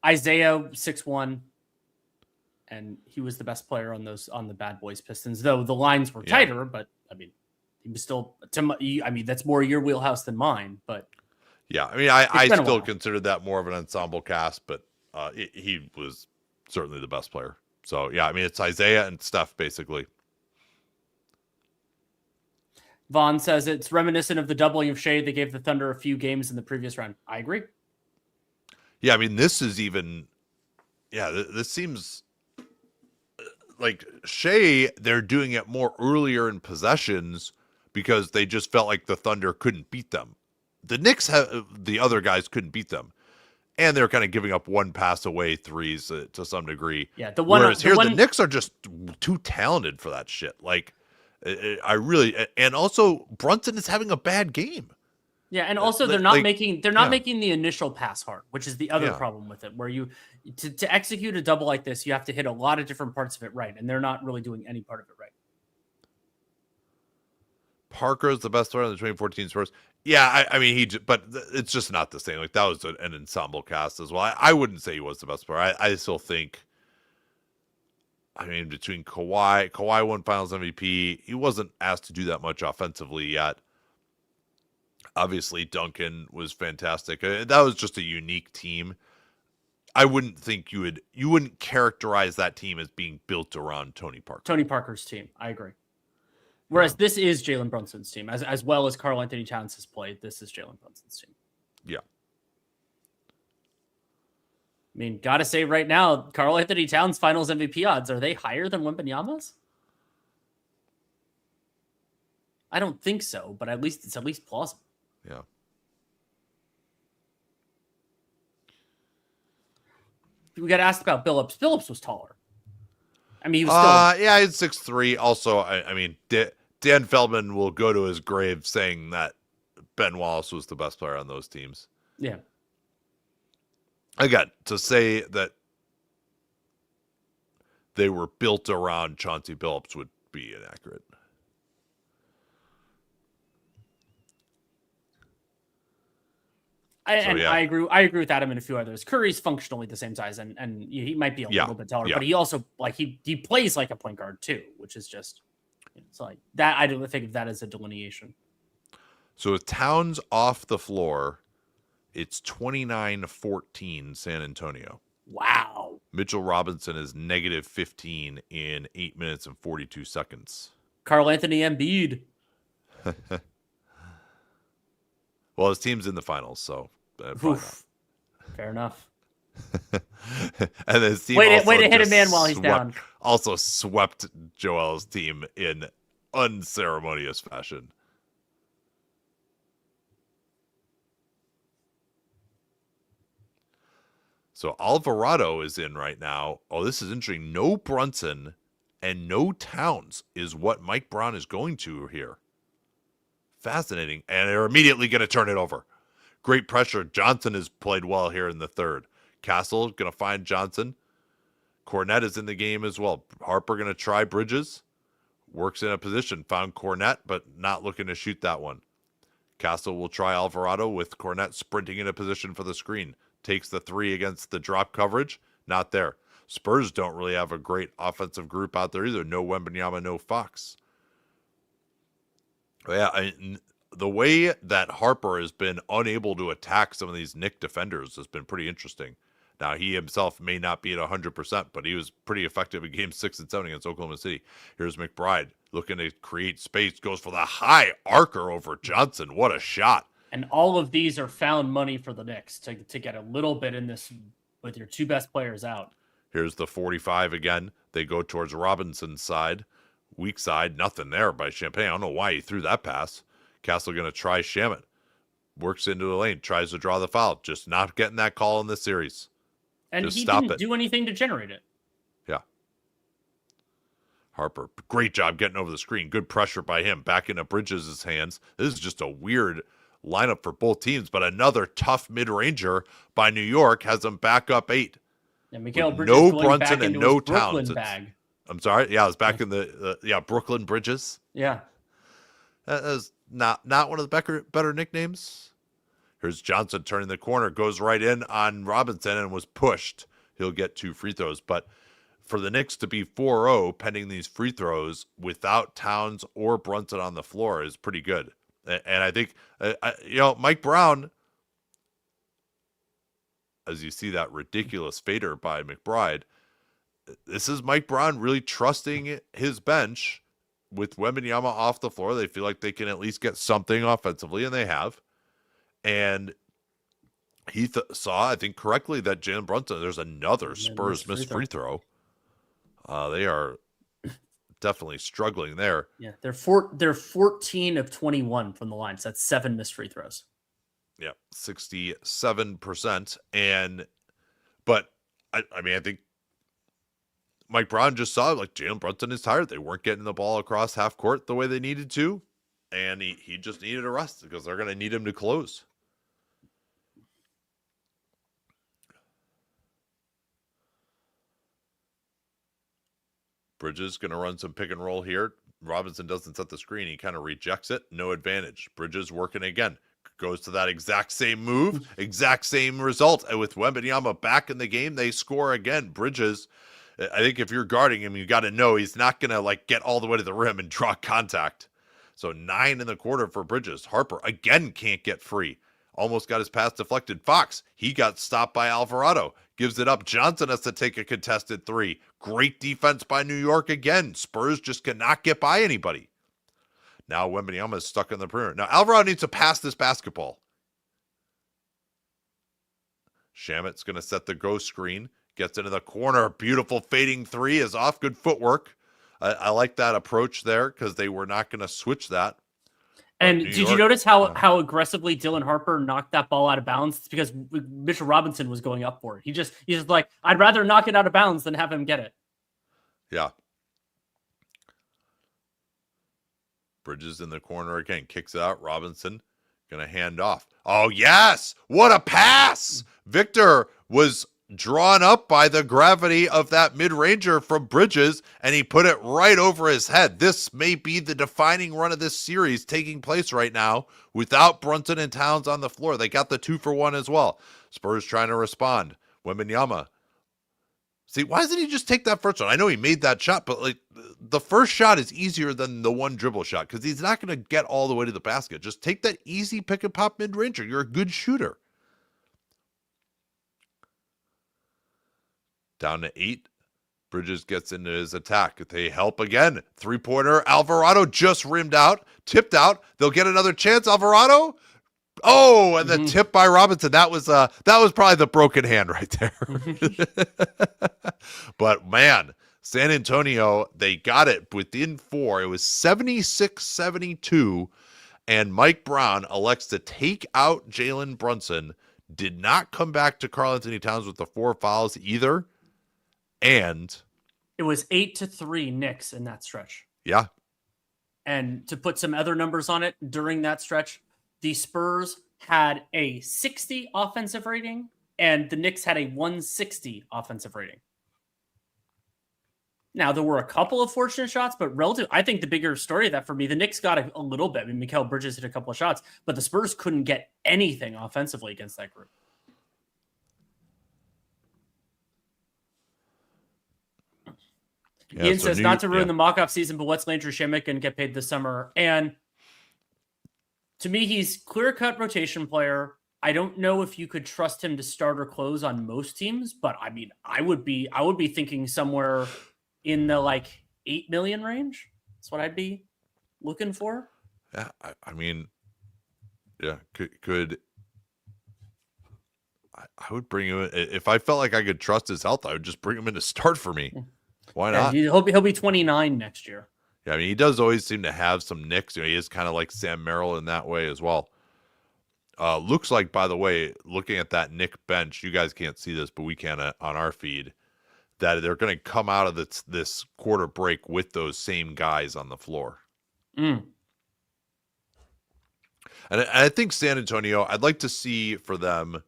Isaiah 6'1", and he was the best player on the Bad Boys Pistons, though the lines were tighter, but I mean, he was still, that's more your wheelhouse than mine, but yeah, I mean, I still consider that more of an ensemble cast, but he was certainly the best player. So yeah, I mean, it's Isaiah and Steph basically. Vaughn says it's reminiscent of the doubling of Shea. They gave the Thunder a few games in the previous round. I agree. Yeah, I mean, this is even, this seems like Shea, they're doing it more earlier in possessions because they just felt like the Thunder couldn't beat them. The Knicks, the other guys couldn't beat them. And they're kind of giving up one pass away threes to some degree. Yeah, Whereas the Knicks are just too talented for that shit. Like, I really, and also Brunson is having a bad game. Yeah, and also they're not making the initial pass hard, which is the other problem with it. Where you to execute a double like this, you have to hit a lot of different parts of it right, and they're not really doing any part of it right. Parker is the best player on the 2014 Spurs. Yeah, I mean but it's just not the same. Like that was an ensemble cast as well. I wouldn't say he was the best player. I still think. I mean, between Kawhi won Finals MVP. He wasn't asked to do that much offensively yet. Obviously, Duncan was fantastic. That was just a unique team. I wouldn't think you wouldn't characterize that team as being built around Tony Parker. Tony Parker's team, I agree. Whereas this is Jalen Brunson's team, as well as Karl Anthony Towns has played. This is Jalen Brunson's team. Yeah. I mean, gotta say right now, Karl Anthony Towns' Finals MVP odds, are they higher than Wembanyama's? I don't think so, but it's at least plausible. Yeah. We got asked about Billups. Billups was taller. I mean, he was still... yeah, he's 6'3". Also, I mean, Dan Feldman will go to his grave saying that Ben Wallace was the best player on those teams. Yeah. Again, to say that they were built around Chauncey Billups would be inaccurate. I agree with Adam and a few others. Curry's functionally the same size, and he might be a little bit taller, but he also he plays like a point guard too, which is just it's like that. I don't think of that as a delineation. So with Towns off the floor, it's 29-14 San Antonio. Wow. Mitchell Robinson is -15 in 8 minutes and 42 seconds. Karl Anthony Embiid. Well, his team's in the finals, so fair enough. And his team way to hit a man while he's down. Also swept Joel's team in unceremonious fashion. So Alvarado is in right now. Oh, this is interesting. No Brunson and no Towns is what Mike Brown is going to here. Fascinating. And they're immediately going to turn it over. Great pressure. Johnson has played well here in the third. Castle going to find Johnson. Cornette is in the game as well. Harper going to try Bridges. Works in a position. Found Cornette, but not looking to shoot that one. Castle will try Alvarado with Cornette sprinting in a position for the screen. Takes the three against the drop coverage. Not there. Spurs don't really have a great offensive group out there either. No Wembanyama, no Fox. Yeah, the way that Harper has been unable to attack some of these Knicks defenders has been pretty interesting. Now, he himself may not be at 100%, but he was pretty effective in Game 6 and 7 against Oklahoma City. Here's McBride looking to create space, goes for the high arcer over Johnson. What a shot. And all of these are found money for the Knicks to get a little bit in this with your two best players out. Here's the 45 again. They go towards Robinson's side. Weak side, nothing there by Champagne. I don't know why he threw that pass. Castle going to try Shamet. Works into the lane, tries to draw the foul. Just not getting that call in this series. And he didn't do anything to generate it. Yeah. Harper, great job getting over the screen. Good pressure by him. Back into Bridges' hands. This is just a weird lineup for both teams, but another tough mid-ranger by New York has them back up 8. And Mikal Bridges no Brunson and no Towns. Bag. I'm sorry. Yeah, I was back in the Brooklyn Bridges. Yeah. That is not one of the better nicknames. Here's Johnson turning the corner, goes right in on Robinson and was pushed. He'll get 2 free throws. But for the Knicks to be 4-0 pending these free throws without Towns or Brunson on the floor is pretty good. And I think, Mike Brown, as you see that ridiculous fader by McBride, this is Mike Brown really trusting his bench with Wembanyama off the floor. They feel like they can at least get something offensively, and they have. And he saw, I think correctly, that Jalen Brunson, there's another Spurs missed free throw. They are definitely struggling there. Yeah, they're 14 of 21 from the line. So that's 7 missed free throws. Yeah, 67%. But I mean, I think Mike Brown just saw like Jalen Brunson is tired. They weren't getting the ball across half court the way they needed to. And he just needed a rest because they're going to need him to close. Bridges going to run some pick and roll here. Robinson doesn't set the screen. He kind of rejects it. No advantage. Bridges working again. Goes to that exact same move. Exact same result. And with Wembanyama back in the game, they score again. Bridges, I think if you're guarding him, you got to know he's not going to like get all the way to the rim and draw contact. So 9 in the quarter for Bridges. Harper again can't get free. Almost got his pass deflected. Fox, he got stopped by Alvarado. Gives it up. Johnson has to take a contested 3. Great defense by New York again. Spurs just cannot get by anybody. Now Wembanyama is stuck in the perimeter. Now Alvarado needs to pass this basketball. Shamet's going to set the go screen. Gets into the corner. Beautiful fading 3 is off. Good footwork. I like that approach there because they were not going to switch that. And did you notice how aggressively Dylan Harper knocked that ball out of bounds? It's because Mitchell Robinson was going up for it. He's just like, I'd rather knock it out of bounds than have him get it. Yeah. Bridges in the corner again. Kicks it out. Robinson going to hand off. Oh, yes. What a pass. Victor was drawn up by the gravity of that mid-ranger from Bridges, and he put it right over his head. This may be the defining run of this series taking place right now without Brunson and Towns on the floor. They got the 2-for-1 as well. Spurs trying to respond. Wembanyama. See, why doesn't he just take that first one? I know he made that shot, but like the first shot is easier than the one dribble shot because he's not going to get all the way to the basket. Just take that easy pick and pop mid-ranger. You're a good shooter. Down to 8. Bridges gets into his attack. They help again. 3-pointer. Alvarado just rimmed out. Tipped out. They'll get another chance. Alvarado. Oh, and the tip by Robinson. That was probably the broken hand right there. But man, San Antonio, they got it within 4. It was 76-72. And Mike Brown elects to take out Jalen Brunson. Did not come back to Karl-Anthony Towns with the 4 fouls either. And it was 8-3 Knicks in that stretch. Yeah. And to put some other numbers on it, during that stretch, the Spurs had a 60 offensive rating and the Knicks had a 160 offensive rating. Now, there were a couple of fortunate shots, but relative, I think the bigger story of that for me, the Knicks got a little bit. I mean, Mikal Bridges hit a couple of shots, but the Spurs couldn't get anything offensively against that group. Yeah, Ian says, not to ruin the mock-off season, but what's Landry Shamet going to get paid this summer? And to me, he's clear-cut rotation player. I don't know if you could trust him to start or close on most teams, but I mean, I would be thinking somewhere in the like 8 million range. That's what I'd be looking for. Yeah, I mean, yeah, could I would bring him in if I felt like I could trust his health. I would just bring him in to start for me. Why not? He'll be 29 next year. Yeah, I mean, he does always seem to have some nicks. You know, he is kind of like Sam Merrill in that way as well. Looks like, by the way, looking at that Knick bench, you guys can't see this, but we can on our feed, that they're going to come out of this quarter break with those same guys on the floor. And I think San Antonio, I'd like to see for them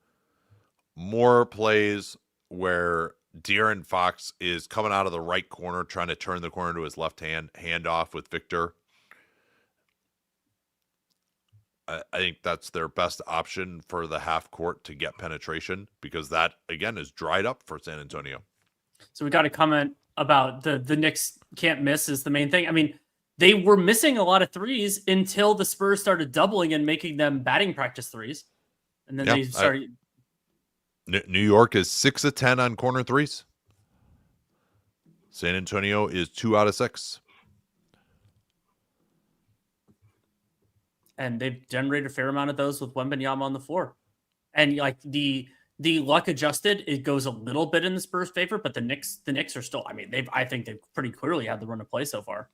more plays where De'Aaron Fox is coming out of the right corner, trying to turn the corner to his left hand off with Victor. I think that's their best option for the half court to get penetration because that, again, is dried up for San Antonio. So we got a comment about the Knicks can't miss is the main thing. I mean, they were missing a lot of threes until the Spurs started doubling and making them batting practice threes. And then they started... New York is 6 of 10 on corner threes. San Antonio is 2 out of 6. And they've generated a fair amount of those with Wembanyama on the floor. And like the The luck adjusted, it goes a little bit in the Spurs' favor, but the Knicks are still. I mean, I think they've pretty clearly had the run of play so far.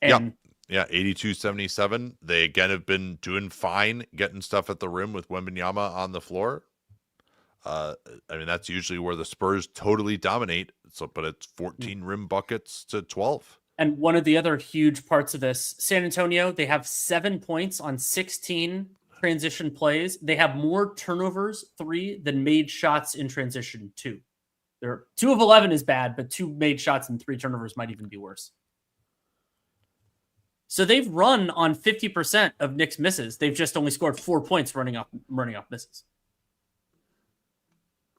And yeah, 82-77. They again have been doing fine, getting stuff at the rim with Wembanyama on the floor. I mean, that's usually where the Spurs totally dominate. So, but it's 14 rim buckets to 12. And one of the other huge parts of this, San Antonio, they have 7 points on 16 transition plays. They have more turnovers, 3, than made shots in transition, 2. They're 2 of 11 is bad, but 2 made shots and 3 turnovers might even be worse. So they've run on 50% of Knicks misses. They've just only scored 4 points running off misses.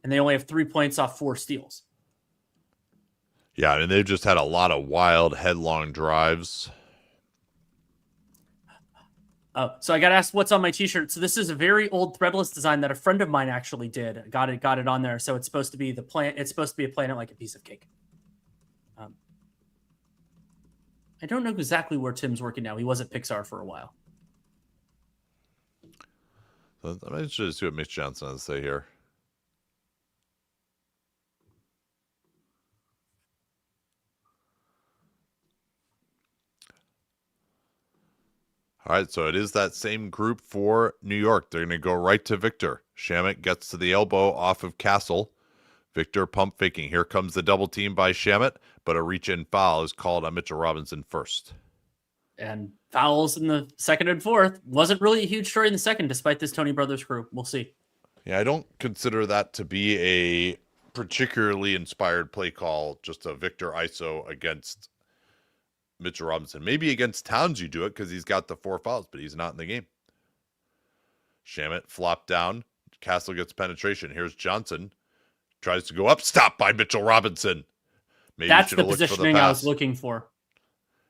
And they only have 3 points off 4 steals. Yeah, I mean, they've just had a lot of wild, headlong drives. Oh, so I got asked what's on my t-shirt. So this is a very old threadless design that a friend of mine actually did. Got it on there. So it's supposed to be the plant. It's supposed to be a planet like a piece of cake. I don't know exactly where Tim's working now. He was at Pixar for a while. So I'm interested to see what Mitch Johnson has to say here. All right, so it is that same group for New York. They're going to go right to Victor. Shamet gets to the elbow off of Castle. Victor pump faking. Here comes the double team by Shamet, but a reach-in foul is called on Mitchell Robinson first. And fouls in the second and fourth. Wasn't really a huge story in the second, despite this Tony Brothers crew. We'll see. Yeah, I don't consider that to be a particularly inspired play call, just a Victor ISO against Mitchell Robinson. Maybe against Towns you do it because he's got the 4 fouls, but he's not in the game. Shamet flopped down. Castle gets penetration. Here's Johnson. Tries to go up. Stopped by Mitchell Robinson. Maybe that's the positioning I was looking for.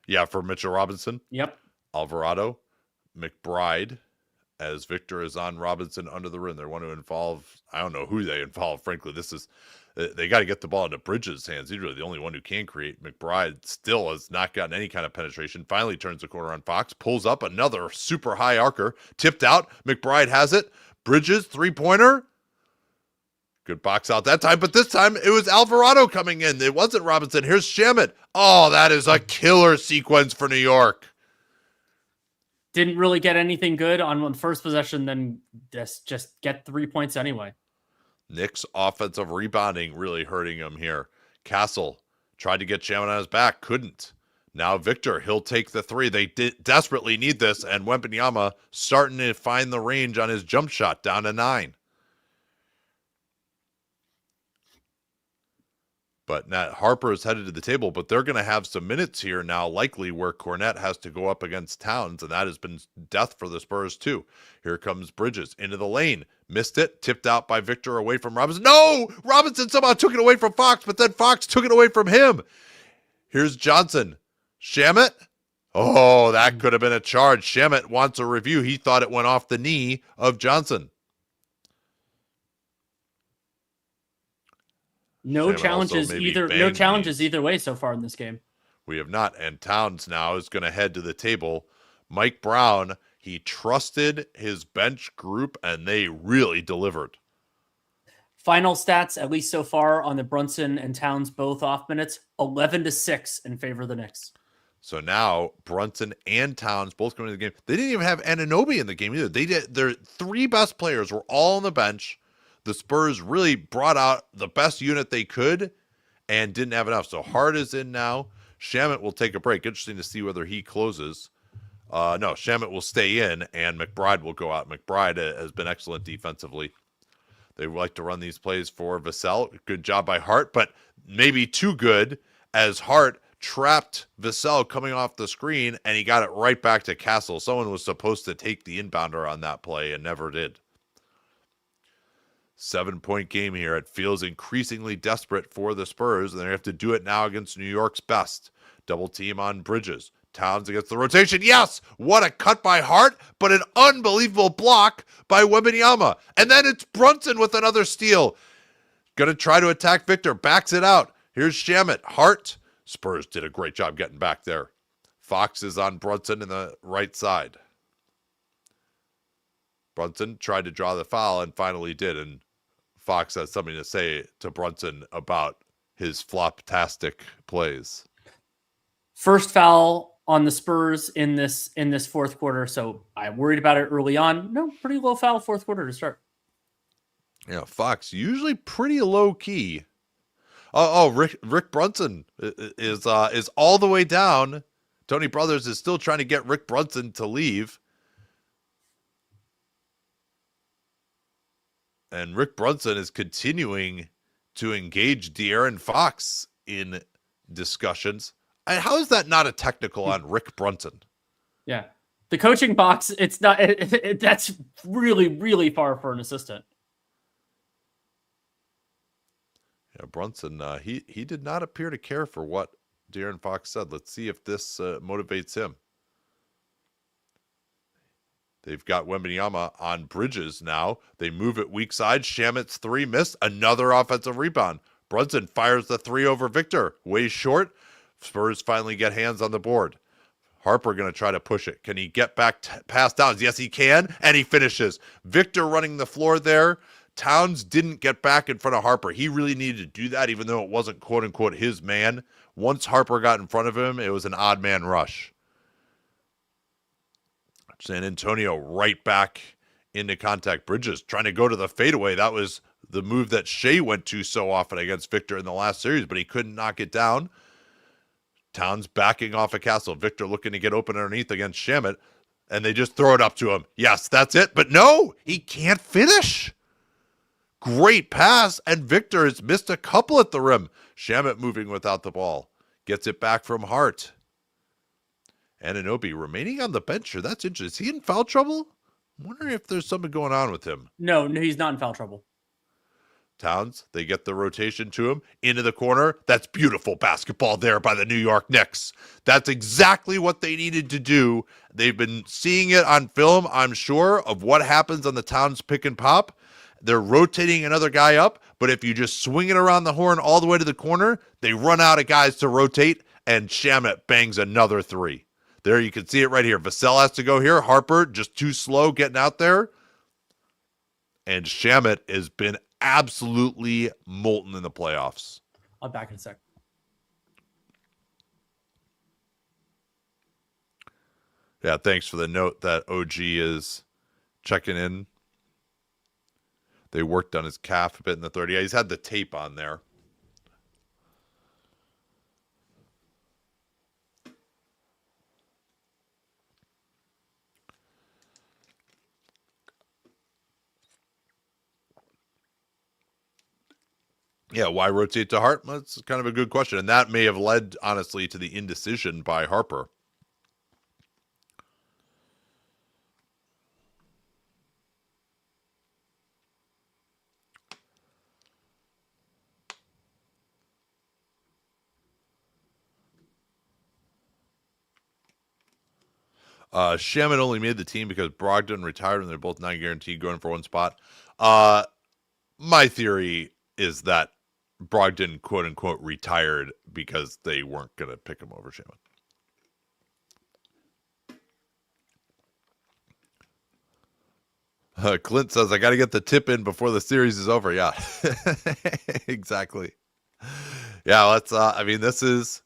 Yeah, for Mitchell Robinson. Yep. Alvarado. McBride. As Victor is on Robinson under the rim. They want to involve, I don't know who they involve, frankly. They got to get the ball into Bridges' hands. He's really the only one who can create. McBride still has not gotten any kind of penetration. Finally turns the corner on Fox. Pulls up another super high arcer. Tipped out. McBride has it. Bridges, 3-pointer. Good box out that time, but this time it was Alvarado coming in. It wasn't Robinson. Here's Shamet. Oh, that is a killer sequence for New York. Didn't really get anything good on the first possession, then just get 3 points anyway. Knicks offensive rebounding really hurting him here. Castle tried to get Shamet on his back, couldn't. Now Victor, he'll take the 3. They desperately need this, and Wembanyama starting to find the range on his jump shot down to 9. But Nat Harper is headed to the table, but they're going to have some minutes here now, likely where Cornette has to go up against Towns, and that has been death for the Spurs too. Here comes Bridges into the lane. Missed it, tipped out by Victor away from Robinson. No! Robinson somehow took it away from Fox, but then Fox took it away from him. Here's Johnson. Shamet? Oh, that could have been a charge. Shamet wants a review. He thought it went off the knee of Johnson. No challenges either way so far in this game. We have not. And Towns now is going to head to the table. Mike Brown, he trusted his bench group, and they really delivered. Final stats, at least so far, on the Brunson and Towns both off minutes, 11-6 in favor of the Knicks. So now Brunson and Towns both coming to the game. They didn't even have Anunoby in the game either. Their 3 best players were all on the bench. The Spurs really brought out the best unit they could and didn't have enough. So Hart is in now. Shamet will take a break. Interesting to see whether he closes. No, Shamet will stay in, and McBride will go out. McBride has been excellent defensively. They like to run these plays for Vassell. Good job by Hart, but maybe too good as Hart trapped Vassell coming off the screen, and he got it right back to Castle. Someone was supposed to take the inbounder on that play and never did. 7-point game here. It feels increasingly desperate for the Spurs, and they have to do it now against New York's best. Double team on Bridges. Towns against the rotation. Yes! What a cut by Hart, but an unbelievable block by Wembanyama. And then it's Brunson with another steal. Gonna try to attack Victor. Backs it out. Here's Shamet. Hart. Spurs did a great job getting back there. Fox is on Brunson in the right side. Brunson tried to draw the foul and finally did, and Fox has something to say to Brunson about his flop-tastic plays. First foul on the Spurs in this fourth quarter, so I worried about it early on. No, pretty low foul fourth quarter to start. Yeah, Fox usually pretty low key. Rick Brunson is all the way down. Tony Brothers is still trying to get Rick Brunson to leave. And Rick Brunson is continuing to engage De'Aaron Fox in discussions. How is that not a technical on Rick Brunson? Yeah. The coaching box, it's not. That's really, really far for an assistant. Yeah, Brunson, he did not appear to care for what De'Aaron Fox said. Let's see if this motivates him. They've got Wembanyama on Bridges now. They move it weak side. Shamet's three missed. Another offensive rebound. Brunson fires the three over Victor. Way short. Spurs finally get hands on the board. Harper going to try to push it. Can he get back past Towns? Yes, he can. And he finishes. Victor running the floor there. Towns didn't get back in front of Harper. He really needed to do that, even though it wasn't quote-unquote his man. Once Harper got in front of him, it was an odd man rush. San Antonio right back into contact. Bridges trying to go to the fadeaway. That was the move that Shea went to so often against Victor in the last series, but he couldn't knock it down. Towns backing off a Castle. Victor looking to get open underneath against Shamet, and they just throw it up to him. Yes, that's it. But no, he can't finish. Great pass, and Victor has missed a couple at the rim. Shamet moving without the ball. Gets it back from Hart. Anunoby remaining on the bench here. That's interesting. Is he in foul trouble? I'm wondering if there's something going on with him. No, he's not in foul trouble. Towns, they get the rotation to him. Into the corner. That's beautiful basketball there by the New York Knicks. That's exactly what they needed to do. They've been seeing it on film, I'm sure, of what happens on the Towns pick and pop. They're rotating another guy up, but if you just swing it around the horn all the way to the corner, they run out of guys to rotate, and Shamet bangs another three. There, you can see it right here. Vassell has to go here. Harper just too slow getting out there. And Shamet has been absolutely molten in the playoffs. I'll back in a sec. Yeah, thanks for the note that OG is checking in. They worked on his calf a bit in the third. Yeah, he's had the tape on there. Yeah, why rotate to Hart? That's kind of a good question. And that may have led, honestly, to the indecision by Harper. Shamet only made the team because Brogdon retired and they're both not guaranteed going for one spot. My theory is that Brogdon, quote unquote, retired because they weren't going to pick him over Shamet. Clint says, I got to get the tip in before the series is over. Yeah, exactly. Yeah, let's, I mean, this is,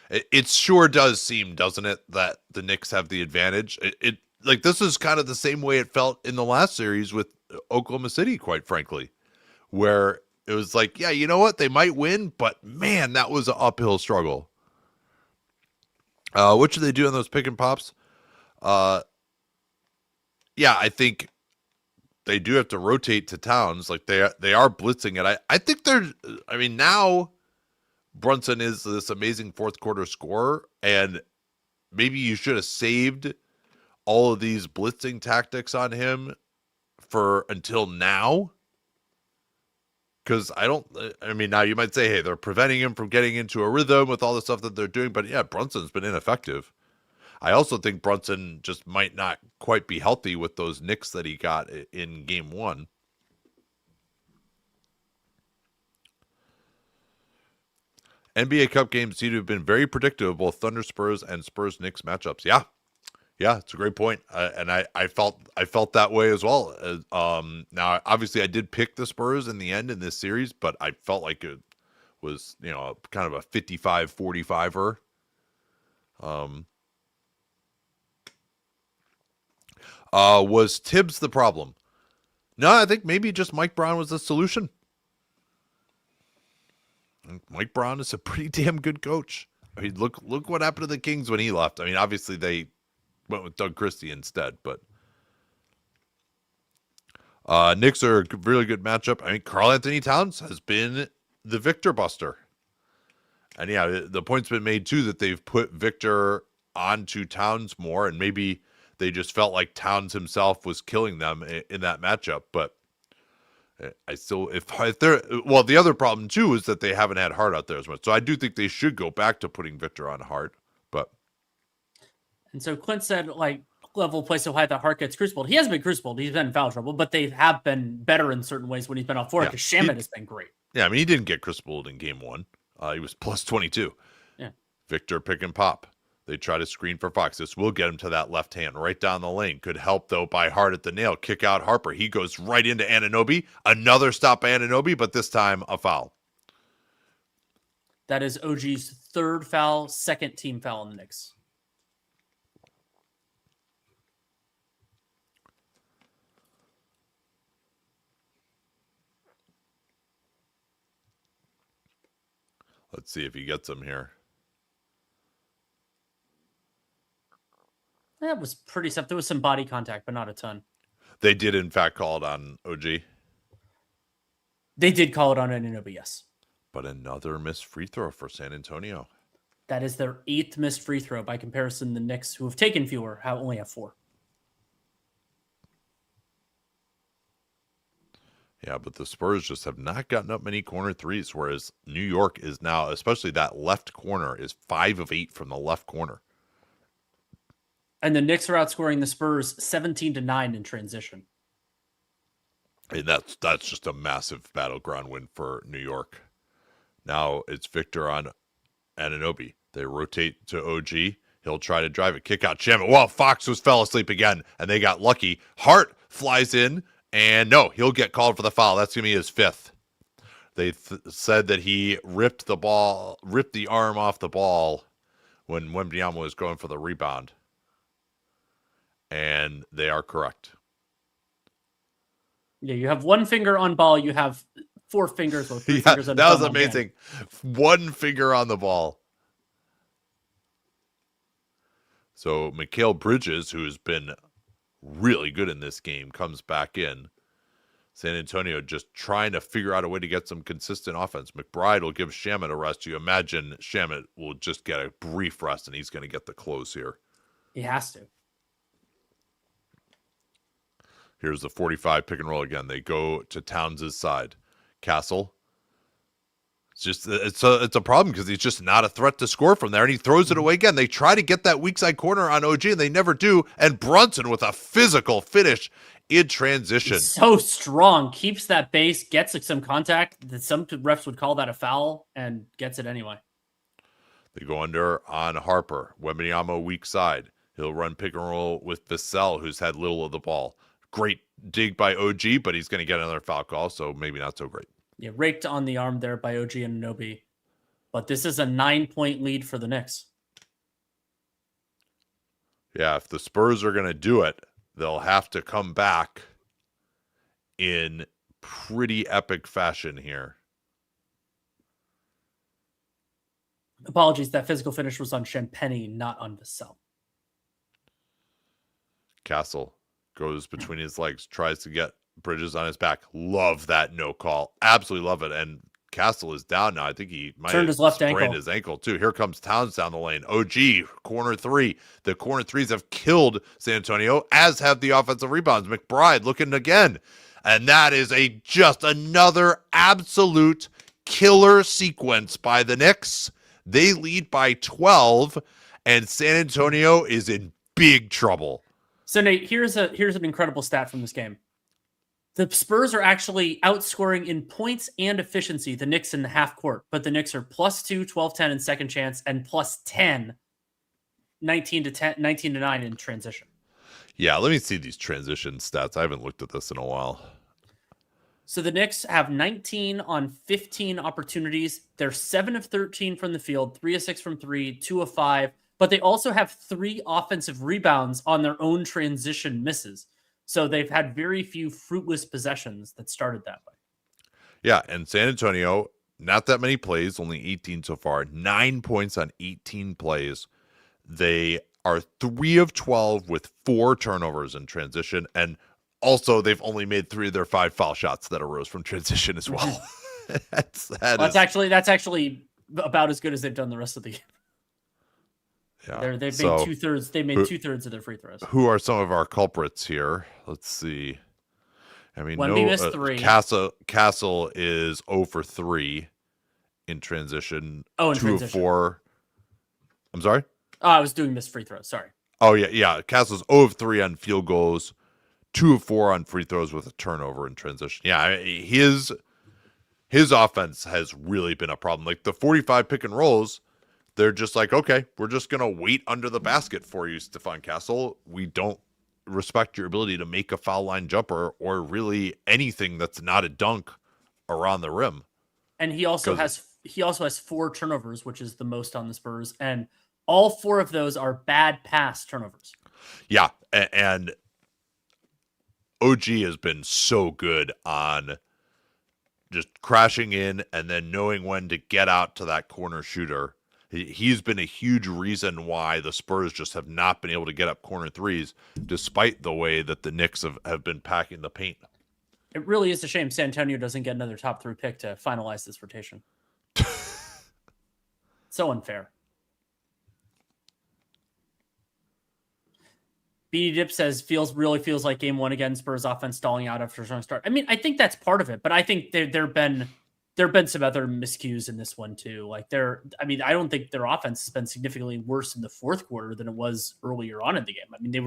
it sure does seem, doesn't it, that the Knicks have the advantage. It like, this is kind of the same way it felt in the last series with Oklahoma City, quite frankly, where it was like, yeah, you know what? They might win, but man, that was an uphill struggle. What should they do on those pick and pops? Yeah, I think they do have to rotate to Towns. Like they are blitzing it. I think I mean, now Brunson is this amazing fourth quarter scorer, and maybe you should have saved all of these blitzing tactics on him for until now. Because I mean, now you might say, hey, they're preventing him from getting into a rhythm with all the stuff that they're doing. But yeah, Brunson's been ineffective. I also think Brunson just might not quite be healthy with those nicks that he got in game one. NBA Cup games seem to have been very predictable, both Thunder Spurs and Spurs Knicks matchups. Yeah, Yeah, it's a great point, and I felt that way as well. Now obviously I did pick the Spurs in the end in this series, but I felt like it was kind of a 55-45er. Was Tibbs the problem? No, I think maybe just Mike Brown was the solution. Mike Brown is a pretty damn good coach. I mean, look what happened to the Kings when he left. I mean, obviously they went with Doug Christie instead, but Knicks are a really good matchup. I mean, Karl Anthony Towns has been the Victor buster. And yeah, the point's been made too that they've put Victor onto Towns more, and maybe they just felt like Towns himself was killing them in that matchup. But I still, if they're, well, the other problem too is that they haven't had Hart out there as much. So I do think they should go back to putting Victor on Hart. And so Clint said, like, level plays so high that Hart gets crucibled. He hasn't been crucibled. He's been in foul trouble, but they have been better in certain ways when he's been off floor because Shamet has been great. Yeah, I mean, he didn't get crucibled in game one. He was plus 22. Yeah. Victor pick and pop. They try to screen for Fox. This will get him to that left hand right down the lane. Could help, though, by Hart at the nail. Kick out Harper. He goes right into Anunoby. Another stop by Anunoby, but this time a foul. That is OG's third foul, second team foul in the Knicks. Let's see if he gets them here. That was pretty tough. There was some body contact, but not a ton. They did, in fact, call it on OG. They did call it on Anunoby, yes. But another missed free throw for San Antonio. That is their 8th missed free throw. By comparison, the Knicks, who have taken fewer, only have 4. Yeah, but the Spurs just have not gotten up many corner threes, whereas New York is now, especially that left corner, is 5 of 8 from the left corner. And the Knicks are outscoring the Spurs 17-9 in transition. And that's just a massive battleground win for New York. Now it's Victor on Anunoby. They rotate to OG. He'll try to drive it. Kick out Shamet. Well, Fox fell asleep again, and they got lucky. Hart flies in, and no, he'll get called for the foul. That's going to be his 5th. They said that he ripped the arm off the ball when Wembanyama was going for the rebound. And they are correct. Yeah, you have 1 finger on ball. You have 4 fingers. Or 3 fingers on that was ball amazing. 1 finger on the ball. So Mikal Bridges, who's been really good in this game, comes back in. San Antonio just trying to figure out a way to get some consistent offense. McBride will give Shamet a rest. You imagine Shamet will just get a brief rest, and he's going to get the close here. He has to. Here's the 45 pick and roll again. They go to Towns' side. Castle. It's a problem because he's just not a threat to score from there, and he throws it away again. They try to get that weak side corner on OG, and they never do. And Brunson with a physical finish in transition. He's so strong. Keeps that base, gets some contact. Some refs would call that a foul, and gets it anyway. They go under on Harper. Wembanyama weak side. He'll run pick and roll with Vassell, who's had little of the ball. Great dig by OG, but he's going to get another foul call, so maybe not so great. Yeah, raked on the arm there by OG and Anunoby. But this is a 9-point lead for the Knicks. Yeah, if the Spurs are going to do it, they'll have to come back in pretty epic fashion here. Apologies, that physical finish was on Champagny, not on Vassell. Castle goes between his legs, tries to get Bridges on his back. Love that no call. Absolutely love it. And Castle is down now. I think he might turned have his left sprained ankle. his ankle too. Here comes Towns down the lane. OG, corner 3. The corner 3s have killed San Antonio, as have the offensive rebounds. McBride looking again. And that is just another absolute killer sequence by the Knicks. They lead by 12, and San Antonio is in big trouble. So Nate, here's an incredible stat from this game. The Spurs are actually outscoring in points and efficiency the Knicks in the half court, but the Knicks are +2, 12-10 in second chance, and +10 19 to 10, 19 to 9 in transition. Yeah, let me see these transition stats. I haven't looked at this in a while. So the Knicks have 19 on 15 opportunities. They're 7 of 13 from the field, 3 of 6 from 3, 2 of 5. But they also have 3 offensive rebounds on their own transition misses. So they've had very few fruitless possessions that started that way. Yeah, and San Antonio, not that many plays, only 18 so far. 9 points on 18 plays. They are 3 of 12 with 4 turnovers in transition, and also they've only made 3 of their 5 foul shots that arose from transition as well. That's actually about as good as they've done the rest of the game. Yeah. They've made 2/3. They made 2/3 of their free throws. Who are some of our culprits here? Let's see. I mean, Wemby missed 3. Castle is 0 for 3 in transition. Oh, in 2 transition. of 4. I'm sorry? Oh, I was doing missed free throws. Sorry. Oh, yeah. Castle's 0 of 3 on field goals, 2 of 4 on free throws with a turnover in transition. Yeah, his offense has really been a problem. Like the 45 pick and rolls, they're just like, okay, we're just going to wait under the basket for you, Stephon Castle. We don't respect your ability to make a foul line jumper or really anything that's not a dunk around the rim. And he also has 4 turnovers, which is the most on the Spurs, and all 4 of those are bad pass turnovers. Yeah, and OG has been so good on just crashing in and then knowing when to get out to that corner shooter. He's been a huge reason why the Spurs just have not been able to get up corner threes, despite the way that the Knicks have been packing the paint. It really is a shame San Antonio doesn't get another top 3 pick to finalize this rotation. So unfair. BD Dip says really feels like game 1 again. Spurs offense stalling out after a strong start. I mean, I think that's part of it, but I think there have been some other miscues in this one too. Like I don't think their offense has been significantly worse in the fourth quarter than it was earlier on in the game. I mean, they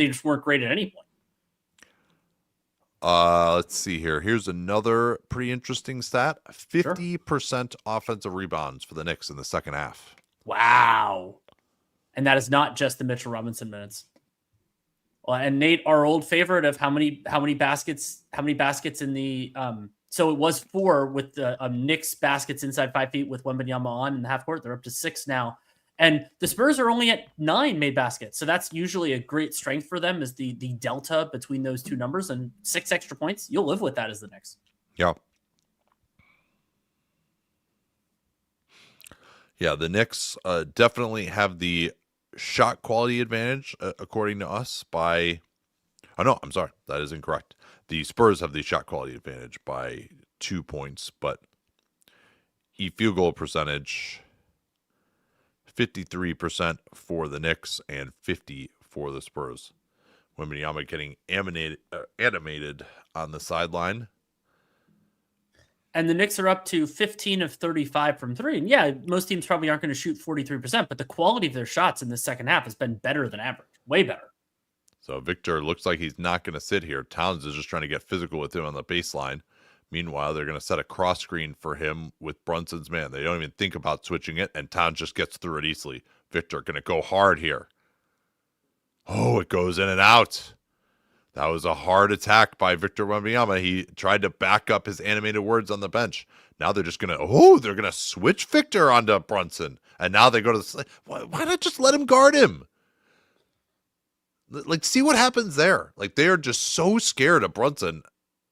just weren't great at any point. Let's see here. Here's another pretty interesting stat. 50% offensive rebounds for the Knicks in the second half. Wow. And that is not just the Mitchell Robinson minutes. Well, and Nate, our old favorite of how many baskets in the so it was 4 with the Knicks baskets inside 5 feet with Wembanyama on in the half court. They're up to 6 now. And the Spurs are only at 9 made baskets. So that's usually a great strength for them, is the delta between those two numbers, and 6 extra points. You'll live with that as the Knicks. Yeah. Yeah, the Knicks definitely have the shot quality advantage, according to us, by... Oh, no, I'm sorry. That is incorrect. The Spurs have the shot quality advantage by 2 points, but field goal percentage... 53% for the Knicks and 50% for the Spurs. Wembanyama getting animated on the sideline. And the Knicks are up to 15 of 35 from 3. And yeah, most teams probably aren't going to shoot 43%, but the quality of their shots in the second half has been better than average. Way better. So Victor looks like he's not going to sit here. Towns is just trying to get physical with him on the baseline. Meanwhile, they're going to set a cross screen for him with Brunson's man. They don't even think about switching it, and Towns just gets through it easily. Victor going to go hard here. Oh, it goes in and out. That was a hard attack by Victor Wembanyama. He tried to back up his animated words on the bench. Now they're just going to, they're going to switch Victor onto Brunson. And now they go to the, why not just let him guard him? Like, see what happens there. Like, they are just so scared of Brunson,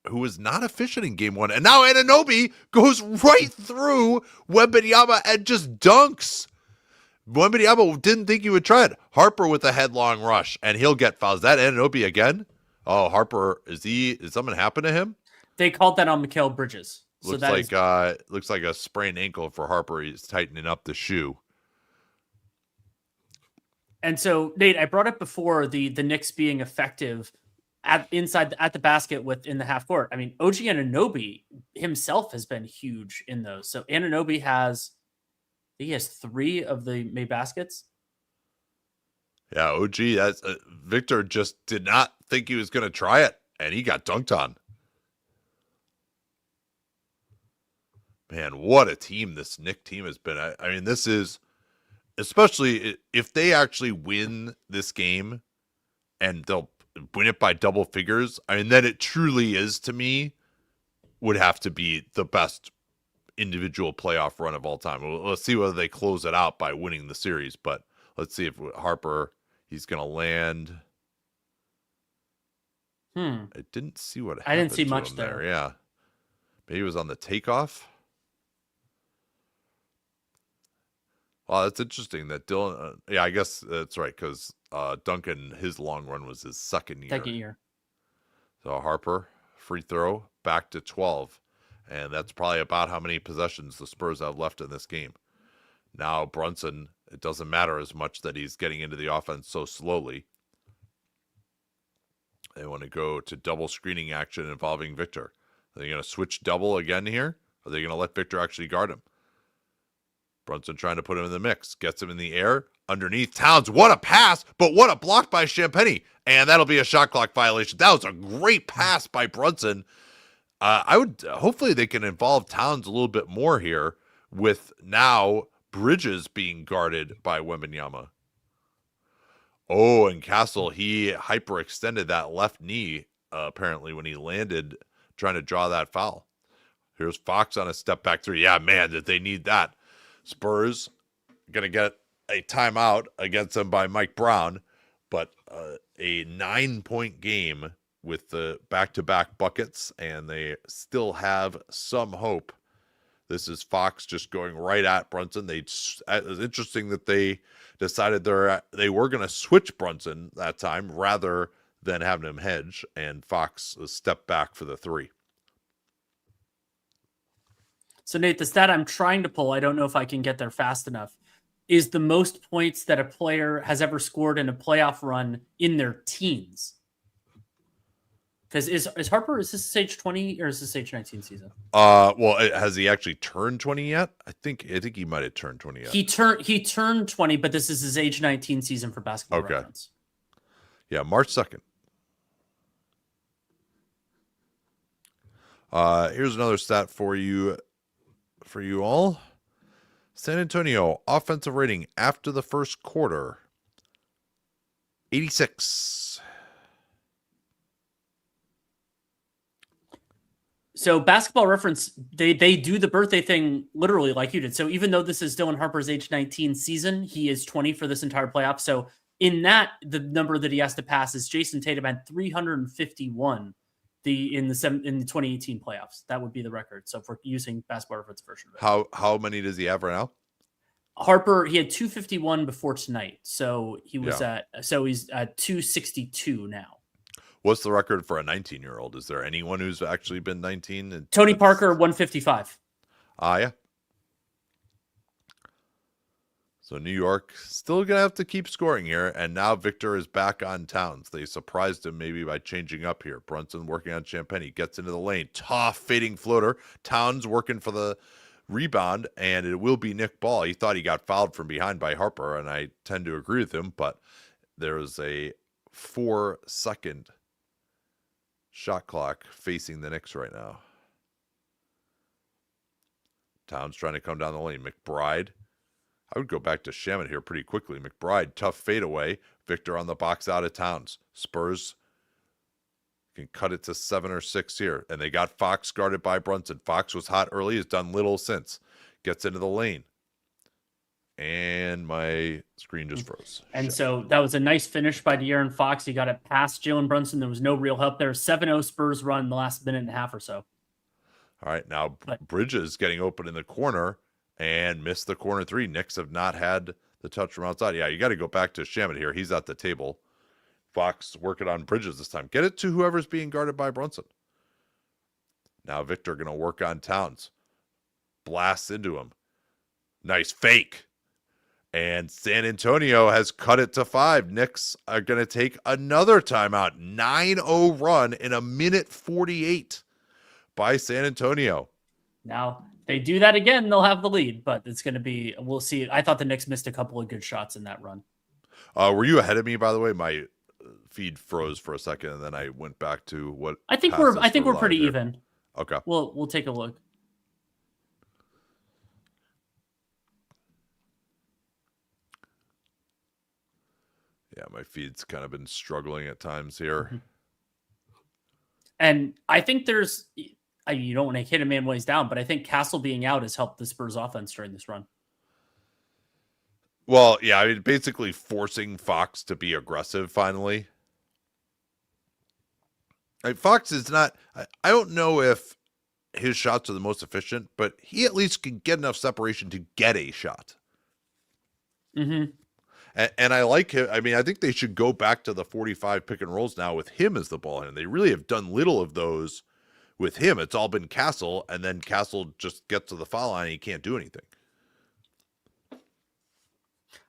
who was not efficient in game 1. And now Anunoby goes right through Wembanyama and just dunks. Wembanyama didn't think he would try it. Harper with a headlong rush, and he'll get fouls. Is that Anunoby again? Oh, Harper, is something happen to him? They called that on Mikal Bridges. Looks like a sprained ankle for Harper. He's tightening up the shoe. And so, Nate, I brought up before the Knicks being effective at the basket in the half court. I mean, OG Anunoby himself has been huge in those. So Anunoby has 3 of the made baskets. Yeah, OG. That's Victor just did not think he was going to try it, and he got dunked on. Man, what a team this Knicks team has been. I mean, this is especially if they actually win this game and they'll win it by double figures, I mean, then it truly is, to me, would have to be the best individual playoff run of all time. Let's see whether they close it out by winning the series, but let's see if Harper, he's going to land. I didn't see what happened. I didn't see to much him there. Yeah. Maybe it was on the takeoff. Well, it's interesting that Dylan. Yeah, I guess that's right, because Duncan, his long run was his second year. So Harper, free throw, back to 12. And that's probably about how many possessions the Spurs have left in this game. Now Brunson, it doesn't matter as much that he's getting into the offense so slowly. They want to go to double screening action involving Victor. Are they going to switch double again here? Or are they going to let Victor actually guard him? Brunson trying to put him in the mix. Gets him in the air. Underneath Towns. What a pass, but what a block by Champagnie. And that'll be a shot clock violation. That was a great pass by Brunson. Hopefully they can involve Towns a little bit more here with now Bridges being guarded by Wembanyama. Oh, and Castle, he hyperextended that left knee, apparently, when he landed trying to draw that foul. Here's Fox on a step back three. Yeah, man, did they need that. Spurs going to get a timeout against them by Mike Brown, but a 9-point game with the back-to-back buckets, and they still have some hope. This is Fox just going right at Brunson. It's interesting that they decided they were going to switch Brunson that time rather than having him hedge, and Fox stepped back for the three. So, Nate, the stat I'm trying to pull, I don't know if I can get there fast enough, is the most points that a player has ever scored in a playoff run in their teens. Because is Harper, is this age 20 or is this age 19 season? Well, has he actually turned 20 yet? I think he might have turned 20 yet. He turned 20, but this is his age 19 season for Basketball Reference. Yeah, March 2nd. Here's another stat for you all. San Antonio offensive rating after the first quarter, 86. So Basketball Reference, they do the birthday thing literally like you did. So even though this is Dylan Harper's age 19 season, he is 20 for this entire playoff. So in that, the number that he has to pass is Jason Tatum had 351 in the 2018 playoffs. That would be the record. So if we're using Basketball Reference version of it. How many does he have right now? Harper, he had 251 before tonight. So he's at 262 now. What's the record for a 19-year-old? Is there anyone who's actually been 19? Tony Parker, 155. Yeah. So New York still going to have to keep scoring here. And now Victor is back on Towns. They surprised him maybe by changing up here. Brunson working on Champagnie. Gets into the lane. Tough fading floater. Towns working for the rebound. And it will be Nick Ball. He thought he got fouled from behind by Harper. And I tend to agree with him. But there's a 4-second shot clock facing the Knicks right now. Towns trying to come down the lane. McBride. I would go back to Shaman here pretty quickly. McBride, tough fadeaway. Victor on the box out of Towns. Spurs can cut it to 7 or 6 here. And they got Fox guarded by Brunson. Fox was hot early, has done little since. Gets into the lane. And my screen just froze. And so that was a nice finish by De'Aaron Fox. He got it past Jalen Brunson. There was no real help there. 7-0 Spurs run in the last minute and a half or so. All right, now Bridges getting open in the corner and missed the corner three. Knicks have not had the touch from outside. Yeah, you got to go back to Shaman here. He's at the table. Fox working on Bridges this time. Get it to whoever's being guarded by Brunson. Now Victor going to work on Towns. Blasts into him. Nice fake. And San Antonio has cut it to 5. Knicks are going to take another timeout. 9-0 run in a minute 48 by San Antonio. Now, they do that again, they'll have the lead, but it's going to be, we'll see. I thought the Knicks missed a couple of good shots in that run. Were you ahead of me, by the way? My feed froze for a second, and then I went back to what I think we're pretty here. even. Okay. We'll take a look. Yeah, my feed's kind of been struggling at times here. Mm-hmm. And I think you don't want to hit a man when he's down, but I think Castle being out has helped the Spurs offense during this run. Well, yeah, I mean, basically forcing Fox to be aggressive finally. Like, Fox is not, I don't know if his shots are the most efficient, but he at least can get enough separation to get a shot. Mm-hmm. And I like him. I mean, I think they should go back to the 45 pick and rolls now with him as the ball handler. They really have done little of those with him. It's all been Castle, and then Castle just gets to the foul line and he can't do anything.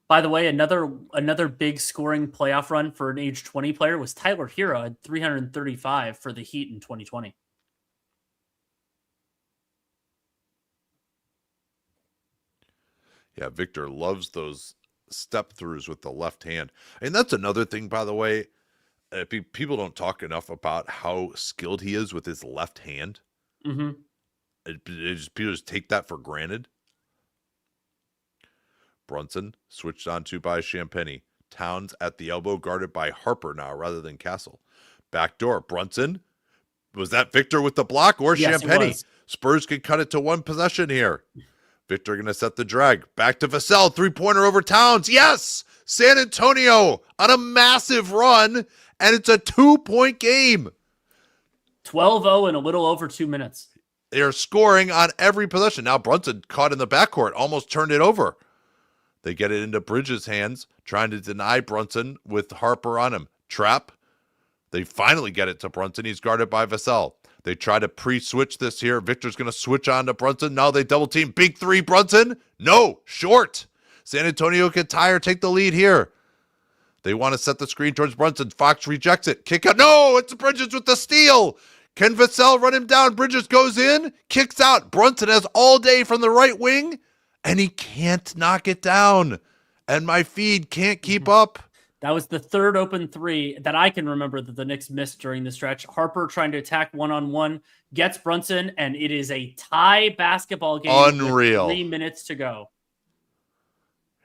By the way, another big scoring playoff run for an age 20 player was Tyler Hero at 335 for the Heat in 2020. Yeah, Victor loves those step throughs with the left hand. And that's another thing, by the way. People don't talk enough about how skilled he is with his left hand. Mm-hmm. People just take that for granted. Brunson switched on to by Champagny. Towns at the elbow, guarded by Harper now rather than Castle. Backdoor. Brunson. Was that Victor with the block or Yes, Champagny? Spurs could cut it to one possession here. Victor going to set the drag. Back to Vassell. 3-pointer over Towns. Yes! San Antonio on a massive run, and it's a 2-point game. 12-0 in a little over 2 minutes. They're scoring on every possession. Now Brunson caught in the backcourt, almost turned it over. They get it into Bridges' hands, trying to deny Brunson with Harper on him. Trap. They finally get it to Brunson. He's guarded by Vassell. They try to pre-switch this here. Victor's going to switch on to Brunson. Now they double team. Big three, Brunson. No, short. San Antonio can tie or take the lead here. They want to set the screen towards Brunson. Fox rejects it. Kick out. No, it's Bridges with the steal. Can Vassell run him down? Bridges goes in, kicks out. Brunson has all day from the right wing, and he can't knock it down. And my feed can't keep up. That was the third open three that I can remember that the Knicks missed during the stretch. Harper trying to attack one-on-one, gets Brunson, and it is a tie basketball game. Unreal. With 3 minutes to go.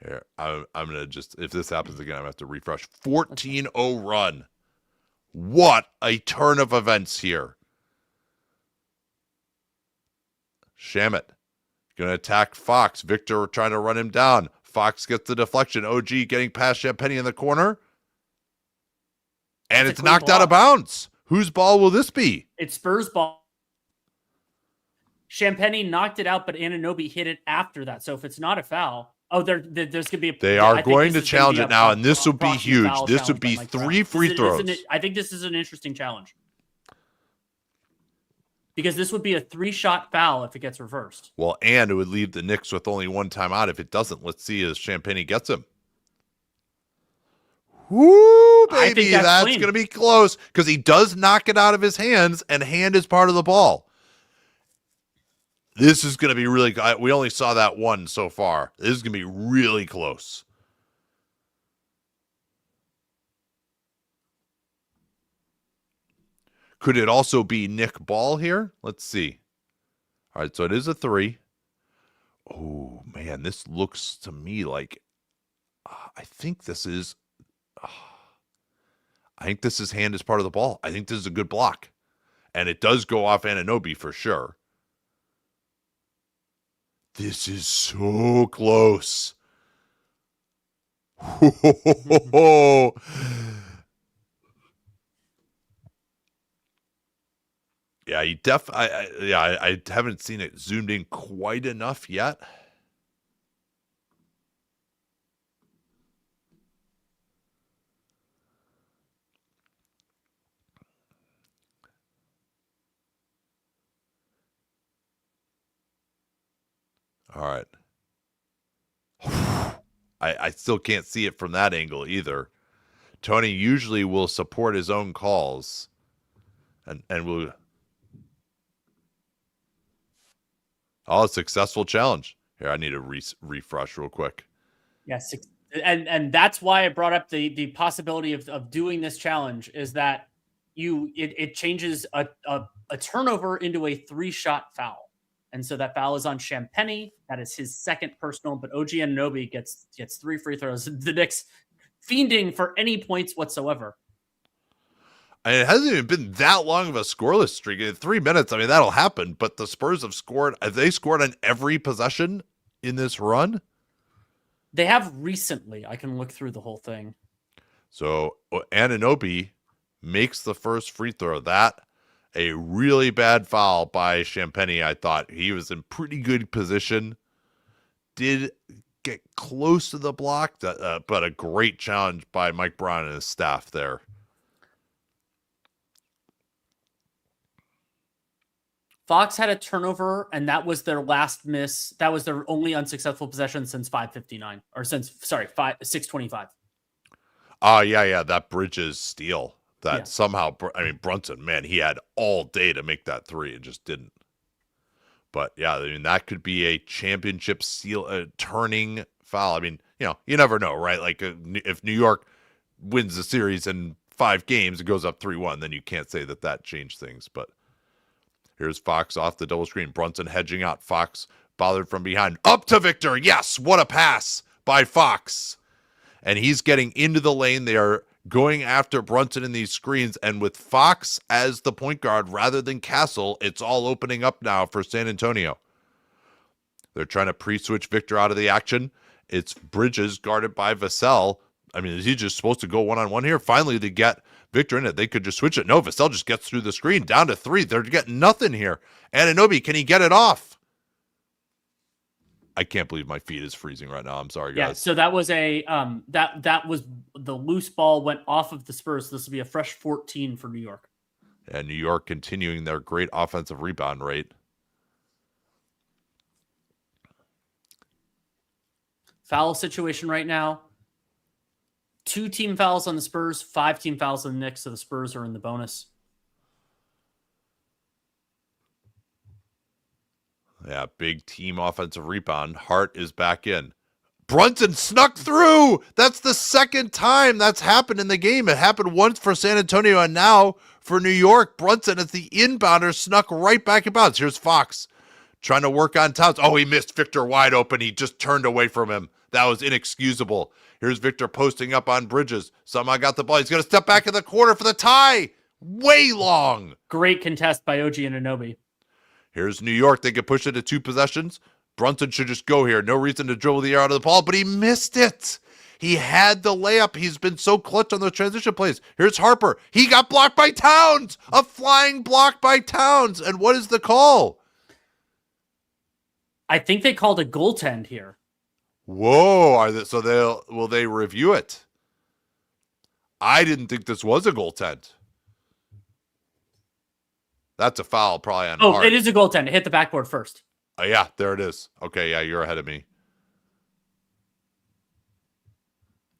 Here, I'm going to just, if this happens again, I'm going to have to refresh. 14-0 run. What a turn of events here. Shamet going to attack Fox. Victor trying to run him down. Fox gets the deflection. OG getting past Champagny in the corner. And it's knocked out of bounds. Whose ball will this be? It's Spurs ball. Champagny knocked it out, but Anunoby hit it after that. So if it's not a foul, there's going to be a... They are going to challenge it now, and this would be huge. This would be 3 free throws. I think this is an interesting challenge. Because this would be a 3-shot foul if it gets reversed. Well, and it would leave the Knicks with only one timeout. If it doesn't, let's see as Champagny gets him. Woo, baby, that's going to be close. Because he does knock it out of his hands, and hand is part of the ball. This is going to be really... We only saw that one so far. This is going to be really close. Could it also be Nick Ball here? Let's see. All right, so it is a 3. Oh, man, this looks to me like... I think this is... I think this is hand as part of the ball. I think this is a good block. And it does go off Anunoby for sure. This is so close. Yeah, I haven't seen it zoomed in quite enough yet. All right. I still can't see it from that angle either. Tony usually will support his own calls. And will... Oh, a successful challenge. Here, I need to refresh real quick. Yes, and that's why I brought up the possibility of doing this challenge is that it changes a turnover into a 3-shot foul. And so that foul is on Champagny. That is his second personal, but OG Anunoby gets 3 free throws. The Knicks fiending for any points whatsoever. And it hasn't even been that long of a scoreless streak. In 3 minutes, I mean, that'll happen. But the Spurs have they scored on every possession in this run? They have recently. I can look through the whole thing. So Anunoby makes the first free throw. That, a really bad foul by Champagny, I thought. He was in pretty good position. Did get close to the block, but a great challenge by Mike Brown and his staff there. Fox had a turnover, and that was their last miss. That was their only unsuccessful possession since 5:59, or since 6:25. Yeah, that Bridges steal. That somehow, I mean, Brunson, man, he had all day to make that three and just didn't. But yeah, I mean, that could be a championship turning foul. I mean, you never know, right? Like if New York wins the series in 5 games, it goes up 3-1, then you can't say that changed things. But here's Fox off the double screen. Brunson hedging out. Fox bothered from behind. Up to Victor. Yes, what a pass by Fox. And he's getting into the lane. They are going after Brunson in these screens. And with Fox as the point guard rather than Castle, it's all opening up now for San Antonio. They're trying to pre-switch Victor out of the action. It's Bridges guarded by Vassell. I mean, is he just supposed to go one-on-one here? Finally, to get Victor in it, they could just switch it. No, Vassell just gets through the screen, down to 3. They're getting nothing here. Anunoby, can he get it off? I can't believe my feet is freezing right now. I'm sorry, guys. Yeah, so that was that was the loose ball went off of the Spurs. This will be a fresh 14 for New York. And New York continuing their great offensive rebound rate. Foul situation right now. 2 team fouls on the Spurs, 5 team fouls on the Knicks, so the Spurs are in the bonus. Yeah, big team offensive rebound. Hart is back in. Brunson snuck through. That's the second time that's happened in the game. It happened once for San Antonio, and now for New York. Brunson, as the inbounder, snuck right back in bounds. Here's Fox trying to work on Towns. Oh, he missed Victor wide open. He just turned away from him. That was inexcusable. Here's Victor posting up on Bridges. Somehow got the ball. He's going to step back in the corner for the tie. Way long. Great contest by OG Anunoby. Here's New York. They could push it to 2 possessions. Brunson should just go here. No reason to dribble the air out of the ball, but he missed it. He had the layup. He's been so clutch on those transition plays. Here's Harper. He got blocked by Towns. A flying block by Towns. And what is the call? I think they called a goaltend here. Whoa. Will they review it? I didn't think this was a goaltend. That's a foul probably on Hart. It is a goaltend. It hit the backboard first. Oh, yeah, there it is. Okay, yeah, you're ahead of me.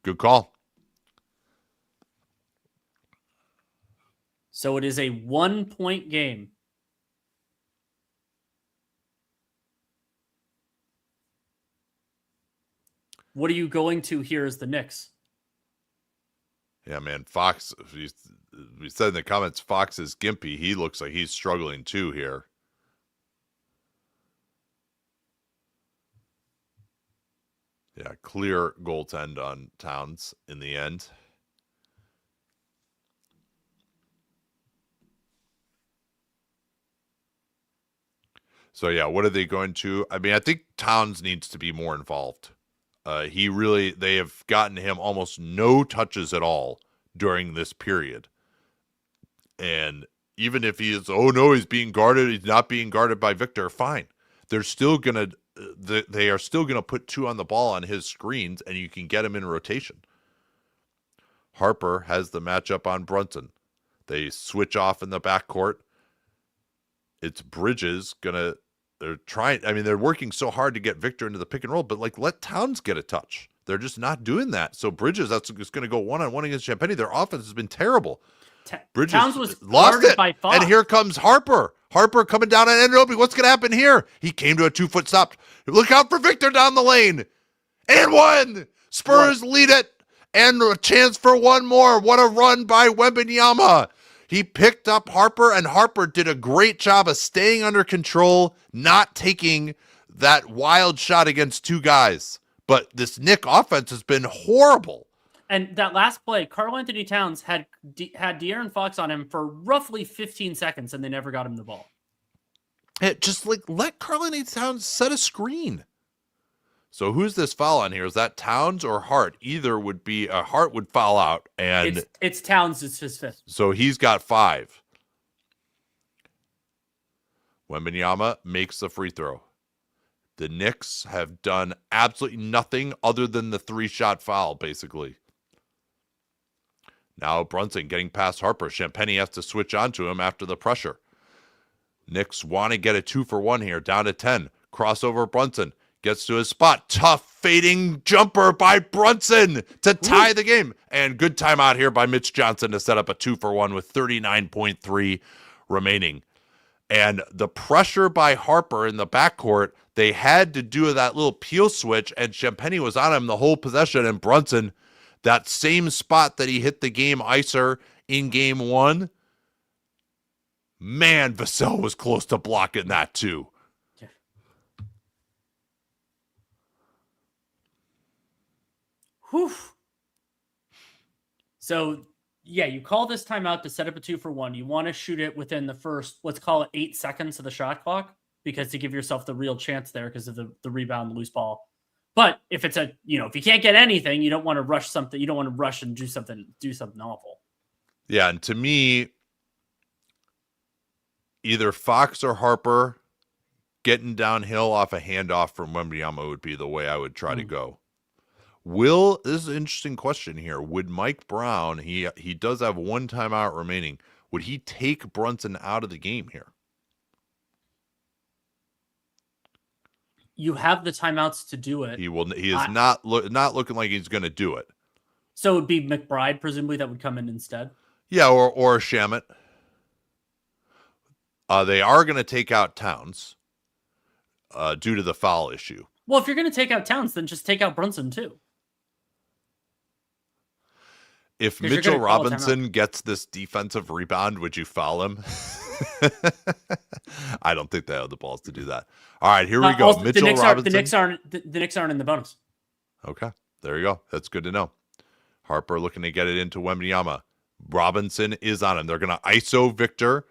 Good call. So it is a 1-point game. What are you going to here as the Knicks? Yeah, man, Fox, we said in the comments, Fox is gimpy. He looks like he's struggling too here. Yeah, clear goaltend on Towns in the end. So, yeah, what are they going to? I mean, I think Towns needs to be more involved. They have gotten him almost no touches at all during this period. And even if he's being guarded, he's not being guarded by Victor, fine. They are still going to put 2 on the ball on his screens, and you can get him in rotation. Harper has the matchup on Brunson. They switch off in the backcourt. It's Bridges they're working so hard to get Victor into the pick and roll, but let Towns get a touch. They're just not doing that. So Bridges, that's just going to go one-on-one against Champagny. Their offense has been terrible. Bridges Towns was lost it, by Fox. And here comes Harper. Harper coming down on Anunoby. What's going to happen here? He came to a 2-foot stop. Look out for Victor down the lane. And 1. Spurs lead it. And a chance for 1 more. What a run by Wembanyama. He picked up Harper, and Harper did a great job of staying under control, not taking that wild shot against 2 guys. But this Knick offense has been horrible. And that last play, Karl Anthony Towns had De'Aaron Fox on him for roughly 15 seconds, and they never got him the ball. Just like let Karl Anthony Towns set a screen. So who's this foul on here? Is that Towns or Hart? Either would be Hart would foul out, and it's Towns. It's his fifth. So he's got 5. Wembanyama makes the free throw. The Knicks have done absolutely nothing other than the 3-shot foul, basically. Now Brunson getting past Harper. Champagnie has to switch onto him after the pressure. Knicks want to get a 2-for-1 here, down to 10. Crossover Brunson. Gets to his spot. Tough fading jumper by Brunson to tie the game. And good timeout here by Mitch Johnson to set up a 2-for-1 with 39.3 remaining. And the pressure by Harper in the backcourt, they had to do that little peel switch, and Champagnie was on him the whole possession, and Brunson, that same spot that he hit the game icer in game 1, man, Vassell was close to blocking that too. Yeah. Whew. So, yeah, you call this timeout to set up a 2-for-1. You want to shoot it within the first, let's call it 8 seconds of the shot clock, because to give yourself the real chance there because of the rebound, the loose ball. But if it's if you can't get anything, you don't want to rush something. You don't want to rush and do something awful. Yeah, and to me, either Fox or Harper getting downhill off a handoff from Wembanyama would be the way I would try to go. This is an interesting question here. Would Mike Brown, he does have 1 timeout remaining, would he take Brunson out of the game here? You have the timeouts to do it. He is not looking like he's going to do it. So it would be McBride, presumably, that would come in instead? Yeah, or Shamet. They are going to take out Towns due to the foul issue. Well, if you're going to take out Towns, then just take out Brunson, too. If Mitchell Robinson gets this defensive rebound, would you foul him? I don't think they have the balls to do that. All right, here we go. Also, Mitchell Robinson. The Knicks aren't in the bonus. Okay, there you go. That's good to know. Harper looking to get it into Wembanyama. Robinson is on him. They're going to ISO Victor.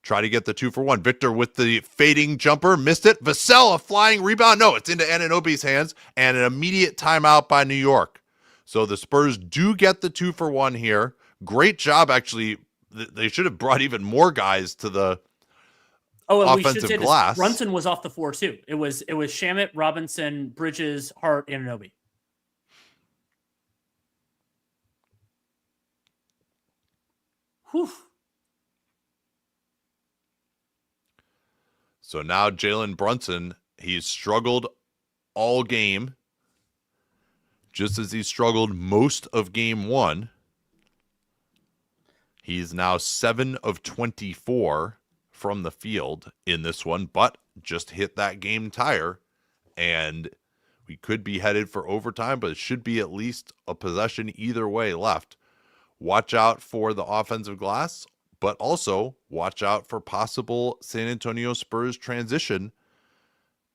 Try to get the 2-for-1. Victor with the fading jumper. Missed it. Vassell, a flying rebound. No, it's into Anunoby's hands. And an immediate timeout by New York. So the Spurs do get the 2-for-1 here. Great job, actually. They should have brought even more guys to the offensive glass. Brunson was off the floor, too. It was Shamet, Robinson, Bridges, Hart, Anunoby. Whew. So now Jalen Brunson, he's struggled all game, just as he struggled most of game 1. He's now 7 of 24 from the field in this one, but just hit that game tire, and we could be headed for overtime, but it should be at least a possession either way left. Watch out for the offensive glass, but also watch out for possible San Antonio Spurs transition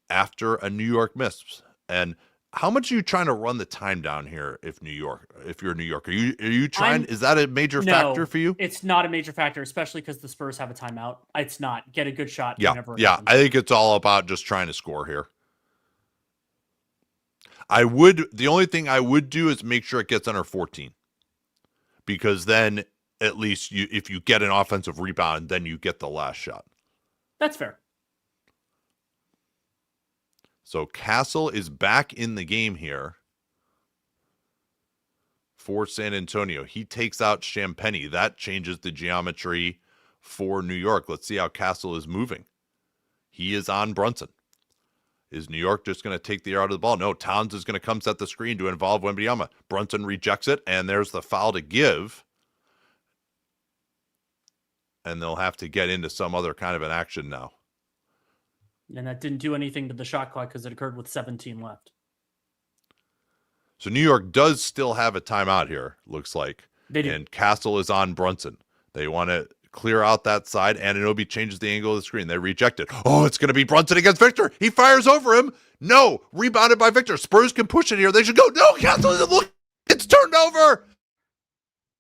after a New York miss. And how much are you trying to run the time down here if you're New York? Are you trying, is that a major factor for you? It's not a major factor, especially because the Spurs have a timeout. It's not. Get a good shot. Yeah. I think it's all about just trying to score here. The only thing I would do is make sure it gets under 14. Because then at least if you get an offensive rebound, then you get the last shot. That's fair. So Castle is back in the game here for San Antonio. He takes out Champagnie. That changes the geometry for New York. Let's see how Castle is moving. He is on Brunson. Is New York just going to take the air out of the ball? No, Towns is going to come set the screen to involve Wembanyama. Brunson rejects it, and there's the foul to give. And they'll have to get into some other kind of an action now. And that didn't do anything to the shot clock because it occurred with 17 left. So New York does still have a timeout here, looks like. They do. And Castle is on Brunson. They want to clear out that side. Anunoby changes the angle of the screen. They reject it. Oh, it's going to be Brunson against Victor. He fires over him. No, rebounded by Victor. Spurs can push it here. They should go. No, Castle isn't looking. It's turned over.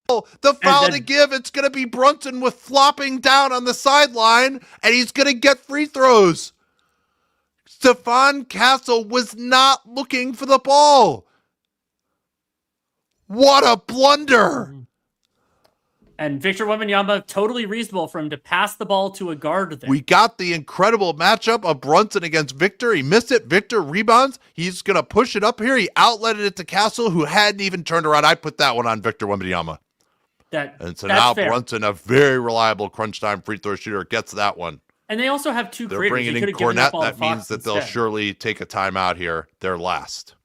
The foul to give, it's going to be Brunson with flopping down on the sideline, and he's going to get free throws. Stephon Castle was not looking for the ball. What a blunder. And Victor Wembanyama, totally reasonable for him to pass the ball to a guard there. We got the incredible matchup of Brunson against Victor. He missed it. Victor rebounds. He's going to push it up here. He outletted it to Castle, who hadn't even turned around. I put that one on Victor Wembanyama. And so now fair. Brunson, a very reliable crunch time free throw shooter, gets that one. And they also have two They're creators. Bringing in Cornette. That means that they'll surely take a timeout here. They're last.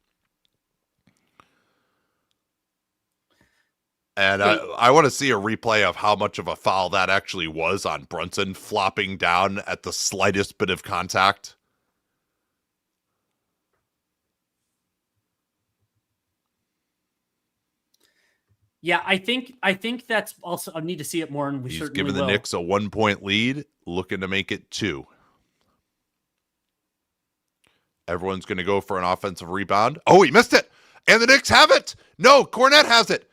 And I want to see a replay of how much of a foul that actually was on Brunson, flopping down at the slightest bit of contact. Yeah, I think that's also, I need to see it more, and we certainly will. He's giving the Knicks a 1-point lead, looking to make it 2. Everyone's going to go for an offensive rebound. Oh, he missed it. And the Knicks have it. No, Cornette has it.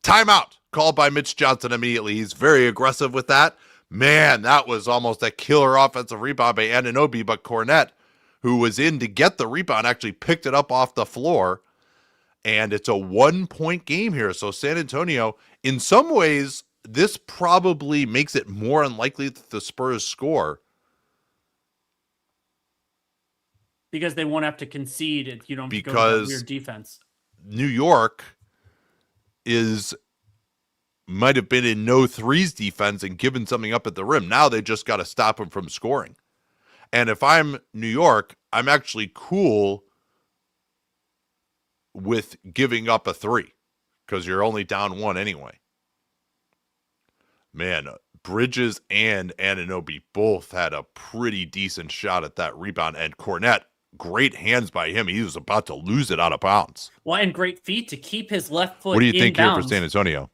Timeout called by Mitch Johnson immediately. He's very aggressive with that. Man, that was almost a killer offensive rebound by Anunoby, but Cornette, who was in to get the rebound, actually picked it up off the floor. And it's a 1-point game here. So San Antonio, in some ways, this probably makes it more unlikely that the Spurs score. Because they won't have to concede if you don't go to that weird defense. New York might have been in no threes defense and given something up at the rim. Now they just got to stop him from scoring. And if I'm New York, I'm actually cool with giving up a 3 because you're only down 1 anyway. Man, Bridges and Anunoby both had a pretty decent shot at that rebound. And Cornette, great hands by him. He was about to lose it out of bounds. Well, and great feet to keep his left foot. What do you think here for San Antonio?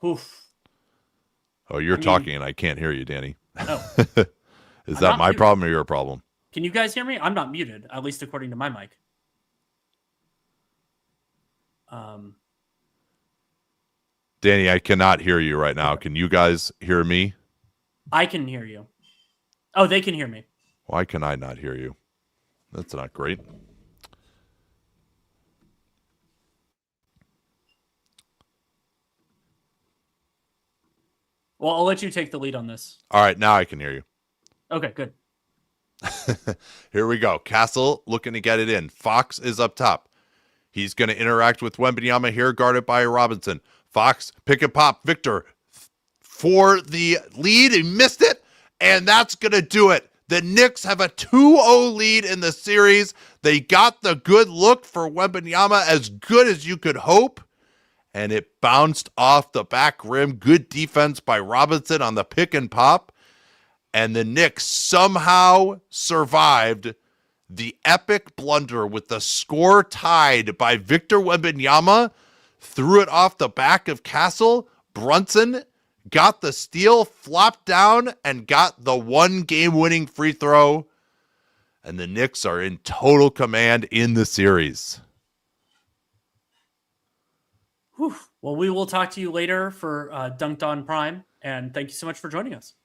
Oof. Oh, you're talking and I can't hear you, Danny. Oh. Is that my problem or your problem? Can you guys hear me? I'm not muted, at least according to my mic. Danny, I cannot hear you right now. Can you guys hear me? I can hear you. Oh, they can hear me. Why can I not hear you? That's not great. Well, I'll let you take the lead on this. All right, now I can hear you. Okay, good. Here we go. Castle looking to get it in. Fox is up top. He's going to interact with Wembanyama here, guarded by Robinson. Fox, pick and pop. Victor for the lead. He missed it, and that's going to do it. The Knicks have a 2-0 lead in the series. They got the good look for Wembanyama, as good as you could hope, and it bounced off the back rim. Good defense by Robinson on the pick and pop, and the Knicks somehow survived the epic blunder with the score tied by Victor Wembanyama, threw it off the back of Castle. Brunson got the steal, flopped down, and got the 1 game-winning free throw. And the Knicks are in total command in the series. Whew. Well, we will talk to you later for Dunked On Prime, and thank you so much for joining us.